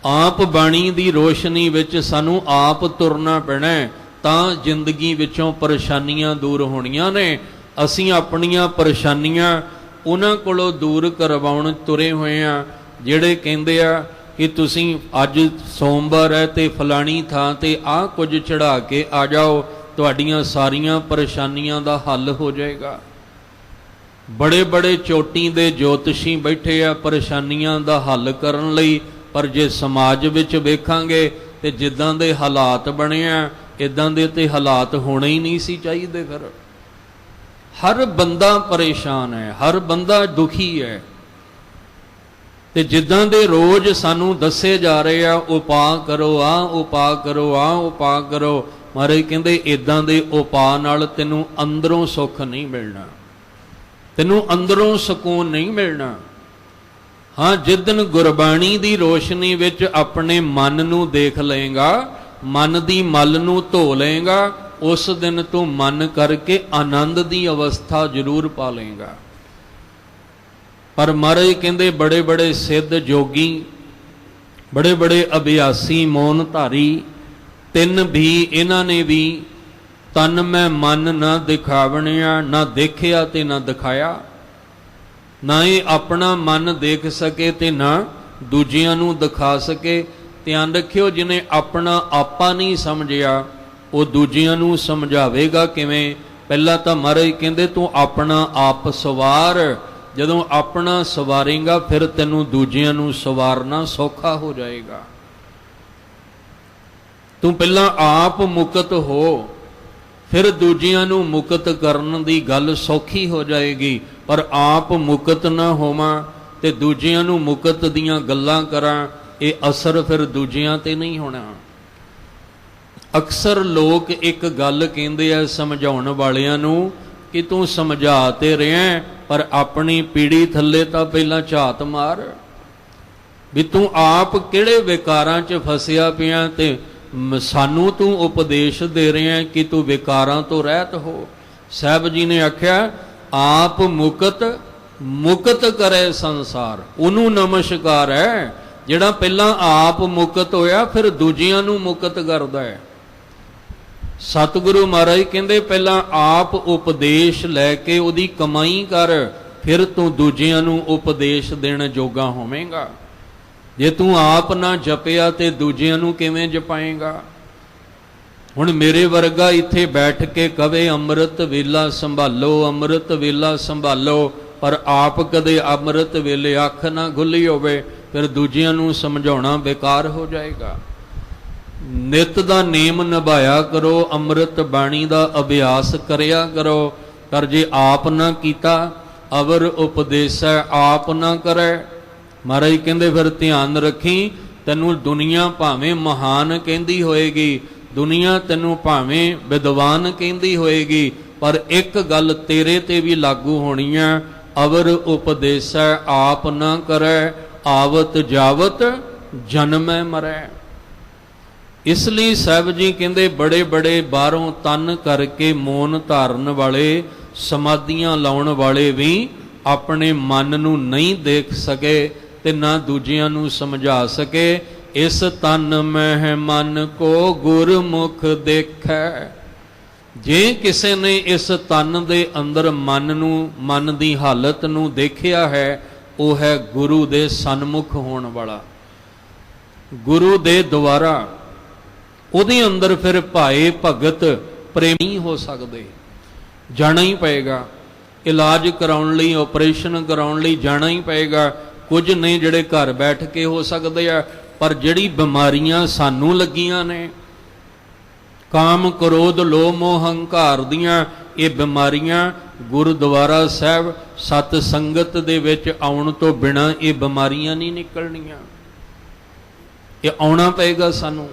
ਆਪ ਬਾਣੀ ਦੀ ਰੋਸ਼ਨੀ ਵਿੱਚ ਸਾਨੂੰ ਆਪ ਤੁਰਨਾ ਪੈਣਾ ਹੈ, ਤਾਂ ਜ਼ਿੰਦਗੀ ਵਿੱਚੋਂ ਪਰੇਸ਼ਾਨੀਆਂ ਦੂਰ ਹੋਣੀਆਂ ਨੇ। ਅਸੀਂ ਆਪਣੀਆਂ ਪਰੇਸ਼ਾਨੀਆਂ ਉਹਨਾਂ ਕੋਲੋਂ ਦੂਰ ਕਰਵਾਉਣ ਤੁਰੇ ਹੋਏ ਆ, ਜਿਹੜੇ ਕਹਿੰਦੇ ਆ ਕਿ ਤੁਸੀਂ ਅੱਜ ਸੋਮਵਾਰ ਹੈ ਤੇ ਫਲਾਣੀ ਥਾਂ ਤੇ ਆਹ ਕੁਝ ਚੜਾ ਕੇ ਆ ਜਾਓ, ਤੁਹਾਡੀਆਂ ਸਾਰੀਆਂ ਪਰੇਸ਼ਾਨੀਆਂ ਦਾ ਹੱਲ ਹੋ ਜਾਏਗਾ। ਬੜੇ ਬੜੇ ਚੋਟੀ ਦੇ ਜੋਤਸ਼ੀ ਬੈਠੇ ਆ ਪਰੇਸ਼ਾਨੀਆਂ ਦਾ ਹੱਲ ਕਰਨ ਲਈ, ਪਰ ਜੇ ਸਮਾਜ ਵਿੱਚ ਵੇਖਾਂਗੇ ਤੇ ਜਿੱਦਾਂ ਦੇ ਹਾਲਾਤ ਬਣੇ ਆ, ਇਦਾਂ ਦੇ ਤੇ ਹਾਲਾਤ ਹੋਣੇ ਹੀ ਨਹੀਂ ਸੀ ਚਾਹੀਦੇ। ਫਿਰ ਹਰ ਬੰਦਾ ਪਰੇਸ਼ਾਨ ਹੈ, ਹਰ ਬੰਦਾ ਦੁਖੀ ਹੈ। ਤੇ ਜਿੱਦਾਂ ਦੇ ਰੋਜ਼ ਸਾਨੂੰ ਦੱਸੇ ਜਾ ਰਹੇ ਆ, ਉਪਾਅ ਕਰੋ, ਆਹ ਉਪਾਅ ਕਰੋ, ਆਹ ਉਪਾਅ ਕਰੋ, ਮਹਾਰਾਜ ਕਹਿੰਦੇ ਇਦਾਂ ਦੇ ਉਪਾਅ ਨਾਲ ਤੈਨੂੰ ਅੰਦਰੋਂ ਸੁੱਖ ਨਹੀਂ ਮਿਲਣਾ, ਤੈਨੂੰ ਅੰਦਰੋਂ ਸਕੂਨ ਨਹੀਂ ਮਿਲਣਾ। ਹਾਂ, ਜਿਸ ਦਿਨ ਗੁਰਬਾਣੀ ਦੀ ਰੋਸ਼ਨੀ ਵਿੱਚ ਆਪਣੇ ਮਨ ਨੂੰ ਦੇਖ ਲਏਗਾ, ਮਨ ਦੀ ਮਲ ਨੂੰ ਧੋ ਲਏਗਾ, ਉਸ ਦਿਨ ਤੂੰ ਮਨ ਕਰਕੇ ਆਨੰਦ ਦੀ ਅਵਸਥਾ ਜ਼ਰੂਰ ਪਾ ਲਏਗਾ। ਪਰ ਮਹਾਰਾਜ ਕਹਿੰਦੇ ਬੜੇ ਬੜੇ ਸਿੱਧ ਜੋਗੀ, ਬੜੇ ਬੜੇ ਅਭਿਆਸੀ, ਮੌਨ ਧਾਰੀ, ਤਿੰਨ ਵੀ ਇਹਨਾਂ ਨੇ ਵੀ ਤਨ ਮੈਂ ਮਨ ਨਾ ਦਿਖਾਵਣਿਆ, ਨਾ ਦੇਖਿਆ ਤੇ ਨਾ ਦਿਖਾਇਆ। ਨਾ ਇਹ ਆਪਣਾ ਮਨ ਦੇਖ ਸਕੇ ਤੇ ਨਾ ਦੂਜਿਆਂ ਨੂੰ ਦਿਖਾ ਸਕੇ। ਧਿਆਨ ਰੱਖਿਓ, ਜਿਹਨੇ ਆਪਣਾ ਆਪਾ ਨਹੀਂ ਸਮਝਿਆ ਉਹ ਦੂਜਿਆਂ ਨੂੰ ਸਮਝਾਵੇਗਾ ਕਿਵੇਂ? ਪਹਿਲਾਂ ਤਾਂ ਮਹਾਰਾਜ ਕਹਿੰਦੇ ਤੂੰ ਆਪਣਾ ਆਪ ਸਵਾਰ। ਜਦੋਂ ਆਪਣਾ ਸਵਾਰੇਗਾ ਫਿਰ ਤੈਨੂੰ ਦੂਜਿਆਂ ਨੂੰ ਸਵਾਰਨਾ ਸੌਖਾ ਹੋ ਜਾਏਗਾ। ਤੂੰ ਪਹਿਲਾਂ ਆਪ ਮੁਕਤ ਹੋ, ਫਿਰ ਦੂਜਿਆਂ ਨੂੰ ਮੁਕਤ ਕਰਨ ਦੀ ਗੱਲ ਸੌਖੀ ਹੋ ਜਾਏਗੀ। ਪਰ ਆਪ ਮੁਕਤ ਨਾ ਹੋਵਾਂ ਤੇ ਦੂਜਿਆਂ ਨੂੰ ਮੁਕਤ ਦੀਆਂ ਗੱਲਾਂ ਕਰਾਂ, ਇਹ ਅਸਰ ਫਿਰ ਦੂਜਿਆਂ ਤੇ ਨਹੀਂ ਹੋਣਾ। ਅਕਸਰ ਲੋਕ ਇੱਕ ਗੱਲ ਕਹਿੰਦੇ ਆ ਸਮਝਾਉਣ ਵਾਲਿਆਂ ਨੂੰ ਕਿ ਤੂੰ ਸਮਝਾ ਤੇ ਰਿਹਾ, ਪਰ ਆਪਣੀ ਪੀੜੀ ਥੱਲੇ ਤਾਂ ਪਹਿਲਾਂ ਝਾਤ ਮਾਰ ਵੀ ਤੂੰ ਆਪ ਕਿਹੜੇ ਵਿਕਾਰਾਂ 'ਚ ਫਸਿਆ ਪਿਆ ਤੇ ਸਾਨੂੰ ਤੂੰ ਉਪਦੇਸ਼ ਦੇ ਰਿਹਾ ਕਿ ਤੂੰ ਵਿਕਾਰਾਂ ਤੋਂ ਰਹਿਤ ਹੋ। ਸਾਹਿਬ ਜੀ ਨੇ ਆਖਿਆ ਆਪ ਮੁਕਤ ਮੁਕਤ ਕਰੇ ਸੰਸਾਰ, ਉਹਨੂੰ ਨਮਸਕਾਰ ਹੈ ਜਿਹੜਾ ਪਹਿਲਾਂ ਆਪ ਮੁਕਤ ਹੋਇਆ ਫਿਰ ਦੂਜਿਆਂ ਨੂੰ ਮੁਕਤ ਕਰਦਾ ਹੈ। ਸਤਿਗੁਰੂ ਮਹਾਰਾਜ ਕਹਿੰਦੇ ਪਹਿਲਾਂ ਆਪ ਉਪਦੇਸ਼ ਲੈ ਕੇ ਉਹਦੀ ਕਮਾਈ ਕਰ, ਫਿਰ ਤੂੰ ਦੂਜਿਆਂ ਨੂੰ ਉਪਦੇਸ਼ ਦੇਣ ਜੋਗਾ ਹੋਵੇਂਗਾ। ਜੇ ਤੂੰ ਆਪ ਨਾ ਜਪਿਆ ਤੇ ਦੂਜਿਆਂ ਨੂੰ ਕਿਵੇਂ ਜਪਾਏਂਗਾ? ਹੁਣ ਮੇਰੇ ਵਰਗਾ ਇੱਥੇ ਬੈਠ ਕੇ ਕਵੇ ਅੰਮ੍ਰਿਤ ਵੇਲਾ ਸੰਭਾਲੋ, ਅੰਮ੍ਰਿਤ ਵੇਲਾ ਸੰਭਾਲੋ, ਪਰ ਆਪ ਕਦੇ ਅੰਮ੍ਰਿਤ ਵੇਲੇ ਅੱਖ ਨਾ ਖੁੱਲੀ ਹੋਵੇ, ਫਿਰ ਦੂਜਿਆਂ ਨੂੰ ਸਮਝਾਉਣਾ ਬੇਕਾਰ ਹੋ ਜਾਏਗਾ। ਨਿਤ ਦਾ ਨੇਮ ਨਿਭਾਇਆ ਕਰੋ, ਅੰਮ੍ਰਿਤ ਬਾਣੀ ਦਾ ਅਭਿਆਸ ਕਰਿਆ ਕਰੋ, ਪਰ ਜੇ ਆਪ ਨਾ ਕੀਤਾ ਅਵਰ ਉਪਦੇਸੈ ਆਪ ਨਾ ਕਰੇ। ਮਹਾਰਾਜ ਕਹਿੰਦੇ ਫਿਰ ਧਿਆਨ ਰੱਖੀ, ਤੈਨੂੰ ਦੁਨੀਆ ਭਾਵੇਂ ਮਹਾਨ ਕਹਿੰਦੀ ਹੋਏਗੀ, ਦੁਨੀਆ ਤੈਨੂੰ ਭਾਵੇਂ ਵਿਦਵਾਨ ਕਹਿੰਦੀ ਹੋਏਗੀ, ਪਰ ਇੱਕ ਗੱਲ ਤੇਰੇ ਤੇ ਵੀ ਲਾਗੂ ਹੋਣੀ ਹੈ, ਅਵਰ ਉਪਦੇਸੈ ਆਪ ਨਾ ਕਰੇ, ਆਵਤ ਜਾਵਤ ਜਨਮੈ ਮਰੈ। ਇਸ ਲਈ ਸਾਹਿਬ ਜੀ ਕਹਿੰਦੇ ਬੜੇ ਬੜੇ ਬਾਹਰੋਂ ਤਨ ਕਰਕੇ ਮੌਨ ਧਾਰਨ ਵਾਲੇ, ਸਮਾਧੀਆਂ ਲਾਉਣ ਵਾਲੇ ਵੀ ਆਪਣੇ ਮਨ ਨੂੰ ਨਹੀਂ ਦੇਖ ਸਕੇ ਤੇ ਨਾ ਦੂਜਿਆਂ ਨੂੰ ਸਮਝਾ ਸਕੇ। ਇਸ ਤਨ ਮਹਿ ਮਨ ਕੋ ਗੁਰਮੁਖ ਦੇਖੈ। ਜੇ ਕਿਸੇ ਨੇ ਇਸ ਤਨ ਦੇ ਅੰਦਰ ਮਨ ਨੂੰ, ਮਨ ਦੀ ਹਾਲਤ ਨੂੰ ਦੇਖਿਆ ਹੈ, ਉਹ ਹੈ ਗੁਰੂ ਦੇ ਸਨਮੁਖ ਹੋਣ ਵਾਲਾ। ਗੁਰੂ ਦੇ ਦੁਆਰਾ ਉਹਦੇ ਅੰਦਰ ਫਿਰ ਭਾਏ ਭਗਤ ਪ੍ਰੇਮੀ ਹੋ ਸਕਦੇ। ਜਾਣਾ ਹੀ ਪਏਗਾ, ਇਲਾਜ ਕਰਾਉਣ ਲਈ, ਆਪਰੇਸ਼ਨ ਕਰਾਉਣ ਲਈ ਜਾਣਾ ਹੀ ਪਏਗਾ। ਕੁਝ ਨਹੀਂ ਜਿਹੜੇ ਘਰ ਬੈਠ ਕੇ ਹੋ ਸਕਦੇ ਆ, ਪਰ ਜਿਹੜੀ ਬਿਮਾਰੀਆਂ ਸਾਨੂੰ ਲੱਗੀਆਂ ਨੇ, ਕਾਮ ਕ੍ਰੋਧ ਲੋਭ ਮੋਹ ਹੰਕਾਰ ਦੀਆਂ, ਇਹ ਬਿਮਾਰੀਆਂ ਗੁਰਦੁਆਰਾ ਸਾਹਿਬ ਸਤ ਸੰਗਤ ਦੇ ਵਿੱਚ ਆਉਣ ਤੋਂ ਬਿਨਾਂ ਇਹ ਬਿਮਾਰੀਆਂ ਨਹੀਂ ਨਿਕਲਣੀਆਂ। ਇਹ ਆਉਣਾ ਪਏਗਾ ਸਾਨੂੰ।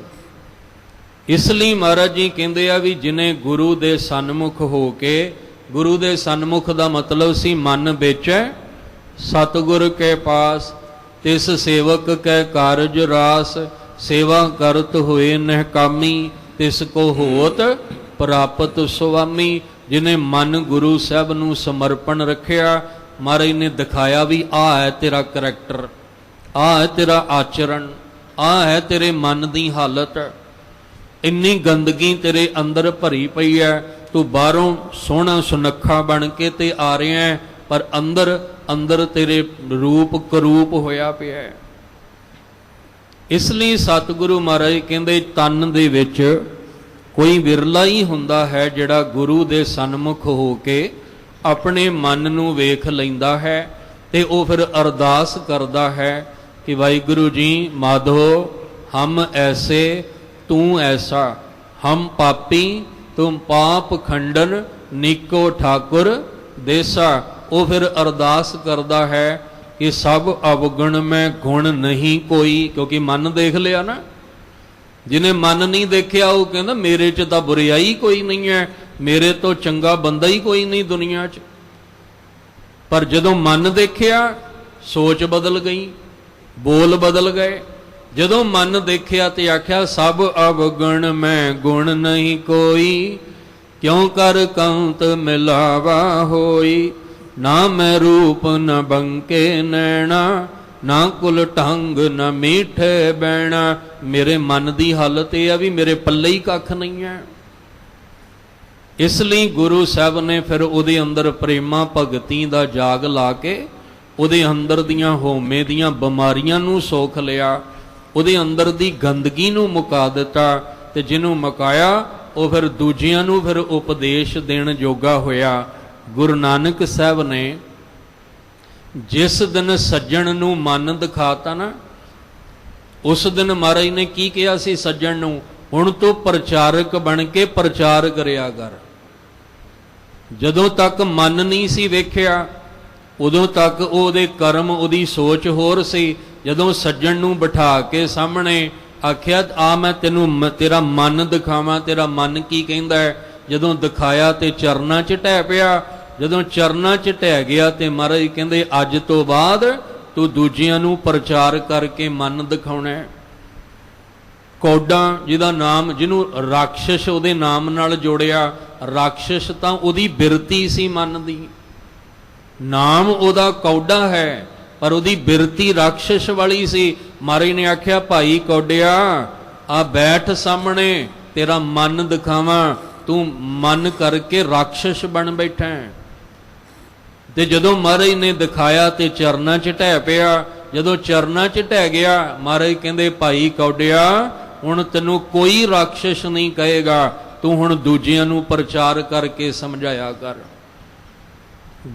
ਇਸ ਲਈ ਮਹਾਰਾਜ ਜੀ ਕਹਿੰਦੇ ਆ ਵੀ ਜਿਨੇ ਗੁਰੂ ਦੇ ਸਨਮੁਖ ਹੋ ਕੇ, ਗੁਰੂ ਦੇ ਸਨਮੁਖ ਦਾ ਮਤਲਬ ਸੀ ਮਨ ਵਿੱਚ ਸਤਿਗੁਰ ਕੇ ਪਾਸ, ਤਿਸ ਸੇਵਕ ਕੈ ਕਾਰਜ ਰਾਸ, ਸੇਵਾ ਕਰਤ ਹੋਏ ਨਿਹਕਾਮੀ, ਤਿਸ ਕੋ ਹੋਤ ਪ੍ਰਾਪਤ ਸੁਆਮੀ। ਜਿਨੇ ਮਨ ਗੁਰੂ ਸਾਹਿਬ ਨੂੰ ਸਮਰਪਣ ਰੱਖਿਆ, ਮਹਾਰਾਜ ਨੇ ਦਿਖਾਇਆ ਵੀ ਆਹ ਹੈ ਤੇਰਾ ਕਰੈਕਟਰ, ਆਹ ਹੈ ਤੇਰਾ ਆਚਰਣ, ਆਹ ਹੈ ਤੇਰੇ ਮਨ ਦੀ ਹਾਲਤ। ਇੰਨੀ ਗੰਦਗੀ ਤੇਰੇ ਅੰਦਰ ਭਰੀ ਪਈ ਹੈ, ਤੂੰ ਬਾਹਰੋਂ ਸੋਹਣਾ ਸੁਨੱਖਾ ਬਣ ਕੇ ਤੇ ਆ ਰਿਹਾ ਹੈ, ਪਰ ਅੰਦਰ ਅੰਦਰ ਤੇਰੇ ਰੂਪ ਕਰੂਪ ਹੋਇਆ ਪਿਆ ਹੈ। ਇਸ ਲਈ ਸਤਿਗੁਰੂ ਮਹਾਰਾਜ ਕਹਿੰਦੇ ਤਨ ਦੇ ਵਿੱਚ ਕੋਈ ਵਿਰਲਾ ਹੀ ਹੁੰਦਾ ਹੈ ਜਿਹੜਾ ਗੁਰੂ ਦੇ ਸਨਮੁਖ ਹੋ ਕੇ ਆਪਣੇ ਮਨ ਨੂੰ ਵੇਖ ਲੈਂਦਾ ਹੈ ਤੇ ਉਹ ਫਿਰ ਅਰਦਾਸ ਕਰਦਾ ਹੈ ਕਿ ਵਾਹਿਗੁਰੂ ਜੀ ਮਾਧੋ ਹਮ ਐਸੇ ਤੂੰ ਐਸਾ, ਹਮ ਪਾਪੀ ਤੁਮ ਪਾਪ ਖੰਡਨ ਨੀਕੋ ਠਾਕੁਰ ਦੇਸਾ। ਉਹ ਫਿਰ ਅਰਦਾਸ ਕਰਦਾ ਹੈ ਕਿ ਸਭ ਅਵਗੁਣ ਮੈਂ ਗੁਣ ਨਹੀਂ ਕੋਈ, ਕਿਉਂਕਿ ਮਨ ਦੇਖ ਲਿਆ ਨਾ। ਜਿਹਨੇ ਮਨ ਨਹੀਂ ਦੇਖਿਆ ਉਹ ਕਹਿੰਦਾ ਮੇਰੇ 'ਚ ਤਾਂ ਬੁਰਾਈ ਕੋਈ ਨਹੀਂ ਹੈ, ਮੇਰੇ ਤੋਂ ਚੰਗਾ ਬੰਦਾ ਹੀ ਕੋਈ ਨਹੀਂ ਦੁਨੀਆ 'ਚ। ਪਰ ਜਦੋਂ ਮਨ ਦੇਖਿਆ ਸੋਚ ਬਦਲ ਗਈ, ਬੋਲ ਬਦਲ ਗਏ। ਜਦੋਂ ਮਨ ਦੇਖਿਆ ਤੇ ਆਖਿਆ ਸਭ ਅਵਗੁਣ ਮੈਂ ਗੁਣ ਨਹੀਂ ਕੋਈ, ਕਿਉਂ ਕਰ ਕੰਤ ਮਿਲਾਵਾ ਹੋਈ, ਨਾ ਮੈਂ ਰੂਪ ਨ ਬੰਕੇ ਨੈਣਾ, ਨਾ ਕੁਲ ਢੰਗ ਨਾ ਮੀਠੇ ਬੈਣਾ। ਮੇਰੇ ਮਨ ਦੀ ਹਾਲਤ ਇਹ ਆ ਵੀ ਮੇਰੇ ਪੱਲੇ ਹੀ ਕੱਖ ਨਹੀਂ ਹੈ। ਇਸ ਲਈ ਗੁਰੂ ਸਾਹਿਬ ਨੇ ਫਿਰ ਉਹਦੇ ਅੰਦਰ ਪ੍ਰੇਮਾ ਭਗਤੀ ਦਾ ਜਾਗ ਲਾ ਕੇ ਉਹਦੇ ਅੰਦਰ ਦੀਆਂ ਹਉਮੈ ਦੀਆਂ ਬਿਮਾਰੀਆਂ ਨੂੰ ਸੋਖ ਲਿਆ, ਉਹਦੇ ਅੰਦਰ ਦੀ ਗੰਦਗੀ ਨੂੰ ਮੁਕਾ ਦਿੱਤਾ, ਤੇ ਜਿਹਨੂੰ ਮੁਕਾਇਆ ਉਹ ਫਿਰ ਦੂਜਿਆਂ ਨੂੰ ਫਿਰ ਉਪਦੇਸ਼ ਦੇਣ ਜੋਗਾ ਹੋਇਆ। ਗੁਰੂ ਨਾਨਕ ਸਾਹਿਬ ਨੇ ਜਿਸ ਦਿਨ ਸੱਜਣ ਨੂੰ ਮਨ ਦਿਖਾਤਾ ਨਾ, ਉਸ ਦਿਨ ਮਹਾਰਾਜ ਨੇ ਕੀ ਕਿਹਾ ਸੀ ਸੱਜਣ ਨੂੰ, ਹੁਣ ਤੂੰ ਪ੍ਰਚਾਰਕ ਬਣ ਕੇ ਪ੍ਰਚਾਰ ਕਰਿਆ ਕਰ। ਜਦੋਂ ਤੱਕ ਮਨ ਨਹੀਂ ਸੀ ਵੇਖਿਆ ਉਦੋਂ ਤੱਕ ਉਹਦੇ ਕਰਮ, ਉਹਦੀ ਸੋਚ ਹੋਰ ਸੀ। ਜਦੋਂ ਸੱਜਣ ਨੂੰ ਬਿਠਾ ਕੇ ਸਾਹਮਣੇ ਆਖਿਆ ਆ ਮੈਂ ਤੈਨੂੰ ਤੇਰਾ ਮਨ ਦਿਖਾਵਾਂ, ਤੇਰਾ ਮਨ ਕੀ ਕਹਿੰਦਾ ਹੈ, ਜਦੋਂ ਦਿਖਾਇਆ ਤੇ ਚਰਨਾਂ 'ਚ ਢਹਿ ਪਿਆ। ਜਦੋਂ ਚਰਨਾਂ 'ਚ ਢਹਿ ਗਿਆ ਤੇ ਮਹਾਰਾਜ ਕਹਿੰਦੇ ਅੱਜ ਤੋਂ ਬਾਅਦ ਤੂੰ ਦੂਜਿਆਂ ਨੂੰ ਪ੍ਰਚਾਰ ਕਰਕੇ ਮਨ ਦਿਖਾਉਣਾ ਹੈ। ਕੌਡਾ ਜਿਹਦਾ ਨਾਮ, ਜਿਹਨੂੰ ਰਾਖਸ਼ ਉਹਦੇ ਨਾਮ ਨਾਲ ਜੋੜਿਆ, ਰਾਖਸ਼ ਤਾਂ ਉਹਦੀ ਬਿਰਤੀ ਸੀ ਮਨ ਦੀ। ਨਾਮ ਉਹਦਾ ਕੌਡਾ ਹੈ ਪਰ ਉਹਦੀ ਬਿਰਤੀ ਰਾਖਸ਼ ਵਾਲੀ ਸੀ। ਮਹਾਰਾਜ ਨੇ ਆਖਿਆ, ਭਾਈ ਕੌਡਿਆ ਆ ਬੈਠ ਸਾਹਮਣੇ, ਤੇਰਾ ਮਨ ਦਿਖਾਵਾਂ, ਤੂੰ ਮਨ ਕਰਕੇ ਰਾਖਸ਼ ਬਣ ਬੈਠਾ ਹੈ। ਤੇ ਜਦੋਂ ਮਹਾਰਾਜ ਨੇ ਦਿਖਾਇਆ ਤੇ ਚਰਨਾਂ 'ਚ ਢਹਿ ਪਿਆ। ਜਦੋਂ ਚਰਨਾਂ 'ਚ ਢਹਿ ਗਿਆ, ਮਹਾਰਾਜ ਕਹਿੰਦੇ, ਭਾਈ ਕੌਡਿਆ ਹੁਣ ਤੈਨੂੰ ਕੋਈ ਰਾਖਸ਼ ਨਹੀਂ ਕਹੇਗਾ, ਤੂੰ ਹੁਣ ਦੂਜਿਆਂ ਨੂੰ ਪ੍ਰਚਾਰ ਕਰਕੇ ਸਮਝਾਇਆ ਕਰ।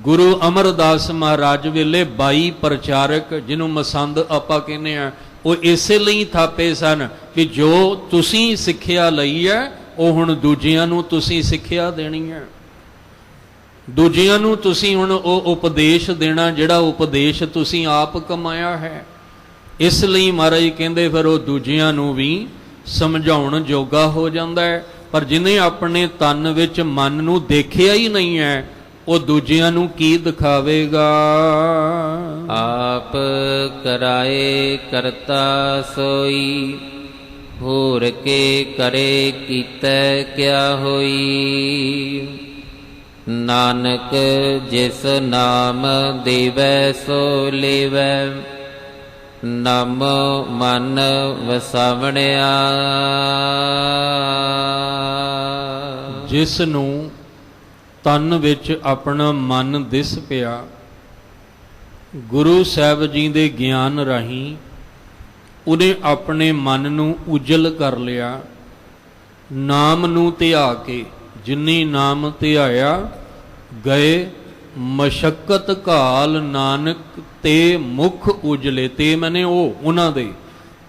ਗੁਰੂ ਅਮਰਦਾਸ ਮਹਾਰਾਜ ਵੇਲੇ 22 ਪ੍ਰਚਾਰਕ, ਜਿਹਨੂੰ ਮਸੰਦ ਆਪਾਂ ਕਹਿੰਦੇ ਆ, ਉਹ ਇਸੇ ਲਈ ਥਾਪੇ ਸਨ ਕਿ ਜੋ ਤੁਸੀਂ ਸਿੱਖਿਆ ਲਈ ਹੈ ਉਹ ਹੁਣ ਦੂਜਿਆਂ ਨੂੰ ਤੁਸੀਂ ਸਿੱਖਿਆ ਦੇਣੀ ਹੈ। ਦੂਜਿਆਂ ਨੂੰ ਤੁਸੀਂ ਹੁਣ ਉਹ ਉਪਦੇਸ਼ ਦੇਣਾ ਜਿਹੜਾ ਉਪਦੇਸ਼ ਤੁਸੀਂ ਆਪ ਕਮਾਇਆ ਹੈ। ਇਸ ਲਈ ਮਹਾਰਾਜ ਕਹਿੰਦੇ ਫਿਰ ਉਹ ਦੂਜਿਆਂ ਨੂੰ ਵੀ ਸਮਝਾਉਣ ਜੋਗਾ ਹੋ ਜਾਂਦਾ ਹੈ। ਪਰ ਜਿਹਨੇ ਆਪਣੇ ਤਨ ਵਿੱਚ ਮਨ ਨੂੰ ਦੇਖਿਆ ਹੀ ਨਹੀਂ ਹੈ, ਉਹ ਦੂਜਿਆਂ ਨੂੰ ਕੀ ਦਿਖਾਵੇਗਾ। ਆਪ ਕਰਾਏ ਕਰਤਾ ਸੋਈ, ਹੋਰ ਕੇ ਕਰੇ ਕੀਤੈ ਕਿਆ ਹੋਈ। ਨਾਨਕ ਜਿਸ ਨਾਮ ਦੇਵੈ ਸੋ ਲੇਵੈ, ਨਾਮ ਮਨ ਵਸਾਵਣਿਆ। ਜਿਸ ਨੂੰ ਤਨ ਵਿੱਚ ਆਪਣਾ ਮਨ ਦਿਸ ਪਿਆ, ਗੁਰੂ ਸਾਹਿਬ ਜੀ ਦੇ ਗਿਆਨ ਰਾਹੀਂ ਉਹਨੇ ਆਪਣੇ ਮਨ ਨੂੰ ਉਜਲ ਕਰ ਲਿਆ। ਨਾਮ ਨੂੰ ਧਿਆ ਕੇ, ਜਿਨੀ ਨਾਮ ਧਿਆਇਆ ਗਏ ਮਸ਼ੱਕਤ ਘਾਲ, ਨਾਨਕ ਤੇ ਮੁਖ ਉਜਲੇ। ਤੇ ਮੈਨੇ ਉਹ ਉਹਨਾਂ ਦੇ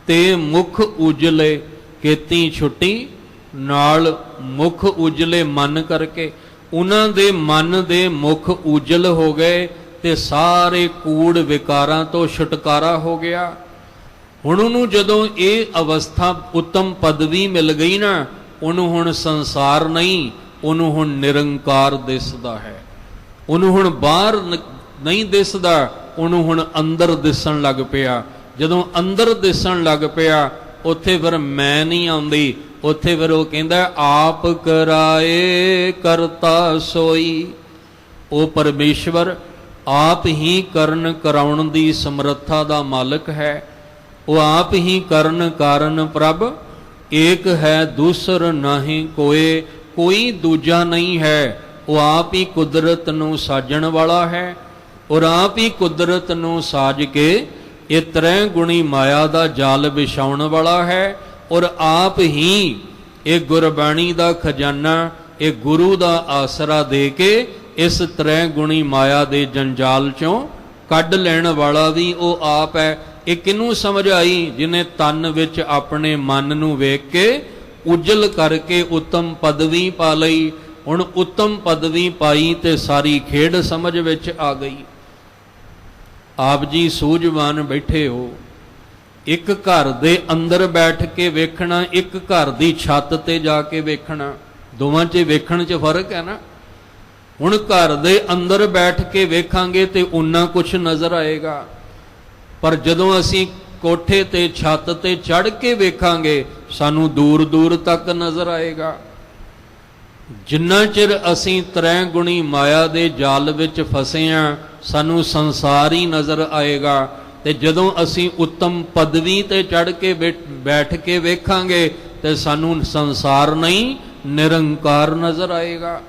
ਤੇ ਮੁਖ ਉਜਲੇ, ਕੀਤੀ ਛੁੱਟੀ ਨਾਲ ਮੁਖ ਉਜਲੇ ਮਨ ਕਰਕੇ। ਉਹਨਾਂ ਦੇ ਮਨ ਦੇ ਮੁਖ ਉਜਲ ਹੋ ਗਏ ਤੇ ਸਾਰੇ ਕੂੜ ਵਿਕਾਰਾਂ ਤੋਂ ਛੁਟਕਾਰਾ ਹੋ ਗਿਆ। ਹੁਣ ਉਹਨੂੰ ਜਦੋਂ ਇਹ ਅਵਸਥਾ ਉੱਤਮ ਪਦਵੀ ਮਿਲ ਗਈ ਨਾ, ਉਹਨੂੰ ਹੁਣ ਸੰਸਾਰ ਨਹੀਂ, ਉਹਨੂੰ ਹੁਣ ਨਿਰੰਕਾਰ ਦਿਸਦਾ ਹੈ। ਉਹਨੂੰ ਹੁਣ ਬਾਹਰ ਨਹੀਂ ਦਿਸਦਾ, ਉਹਨੂੰ ਹੁਣ ਅੰਦਰ ਦਿਸਣ ਲੱਗ ਪਿਆ। ਜਦੋਂ ਅੰਦਰ ਦਿਸਣ ਲੱਗ ਪਿਆ, ਉੱਥੇ ਫਿਰ ਮੈਂ ਨਹੀਂ ਆਉਂਦੀ, ਉੱਥੇ ਫਿਰ ਉਹ ਕਹਿੰਦਾ ਆਪ ਕਰਾਏ ਕਰਤਾ ਸੋਈ। ਉਹ ਪਰਮੇਸ਼ਵਰ ਆਪ ਹੀ ਕਰਨ ਕਰਾਉਣ ਦੀ ਸਮਰੱਥਾ ਦਾ ਮਾਲਕ ਹੈ। ਉਹ ਆਪ ਹੀ ਕਰਨ ਕਾਰਨ ਪ੍ਰਭ ਏਕ ਹੈ, ਦੂਸਰ ਨਾਹੀਂ ਕੋਏ। ਕੋਈ ਦੂਜਾ ਨਹੀਂ ਹੈ। ਉਹ ਆਪ ਹੀ ਕੁਦਰਤ ਨੂੰ ਸਾਜਣ ਵਾਲਾ ਹੈ ਔਰ ਆਪ ਹੀ ਕੁਦਰਤ ਨੂੰ ਸਾਜ ਕੇ ਇਹ ਤਰੈ ਗੁਣੀ ਮਾਇਆ ਦਾ ਜਾਲ ਵਿਛਾਉਣ ਵਾਲਾ ਹੈ। ਔਰ ਆਪ ਹੀ ਇਹ ਗੁਰਬਾਣੀ ਦਾ ਖਜ਼ਾਨਾ, ਇਹ ਗੁਰੂ ਦਾ ਆਸਰਾ ਦੇ ਕੇ ਇਸ ਤਰੈ ਗੁਣੀ ਮਾਇਆ ਦੇ ਜੰਜਾਲ ਚੋਂ ਕੱਢ ਲੈਣ ਵਾਲਾ ਵੀ ਉਹ ਆਪ ਹੈ। ਇਹ ਕਿਹਨੂੰ ਸਮਝ ਆਈ? ਜਿਹਨੇ ਤਨ ਵਿੱਚ ਆਪਣੇ ਮਨ ਨੂੰ ਵੇਖ ਕੇ ਉਜਲ ਕਰਕੇ ਉੱਤਮ ਪਦਵੀ ਪਾ ਲਈ। ਹੁਣ ਉੱਤਮ ਪਦਵੀ ਪਾਈ ਤੇ ਸਾਰੀ ਖੇਡ ਸਮਝ ਵਿੱਚ ਆ ਗਈ। ਆਪ ਜੀ ਸੂਝਵਾਨ ਬੈਠੇ ਹੋ, ਇੱਕ ਘਰ ਦੇ ਅੰਦਰ ਬੈਠ ਕੇ ਵੇਖਣਾ, ਇੱਕ ਘਰ ਦੀ ਛੱਤ ਤੇ ਜਾ ਕੇ ਵੇਖਣਾ, ਦੋਵਾਂ 'ਚ ਵੇਖਣ 'ਚ ਫਰਕ ਹੈ ਨਾ। ਹੁਣ ਘਰ ਦੇ ਅੰਦਰ ਬੈਠ ਕੇ ਵੇਖਾਂਗੇ ਤੇ ਉਨਾ ਕੁਛ ਨਜ਼ਰ ਆਏਗਾ, ਪਰ ਜਦੋਂ ਅਸੀਂ ਕੋਠੇ ਤੇ ਛੱਤ ਤੇ ਚੜ੍ਹ ਕੇ ਵੇਖਾਂਗੇ ਸਾਨੂੰ ਦੂਰ ਦੂਰ ਤੱਕ ਨਜ਼ਰ ਆਏਗਾ। ਜਿੰਨਾ ਚਿਰ ਅਸੀਂ ਤਰੈ ਗੁਣੀ ਮਾਇਆ ਦੇ ਜਾਲ ਵਿੱਚ ਫਸੇ ਹਾਂ, ਸਾਨੂੰ ਸੰਸਾਰ ਹੀ ਨਜ਼ਰ ਆਏਗਾ। ਤੇ ਜਦੋਂ ਅਸੀਂ ਉੱਤਮ ਪਦਵੀ ਤੇ ਚੜ੍ਹ ਕੇ ਬੈਠ ਕੇ ਵੇਖਾਂਗੇ ਤੇ ਸਾਨੂੰ ਸੰਸਾਰ ਨਹੀਂ ਨਿਰੰਕਾਰ ਨਜ਼ਰ ਆਏਗਾ।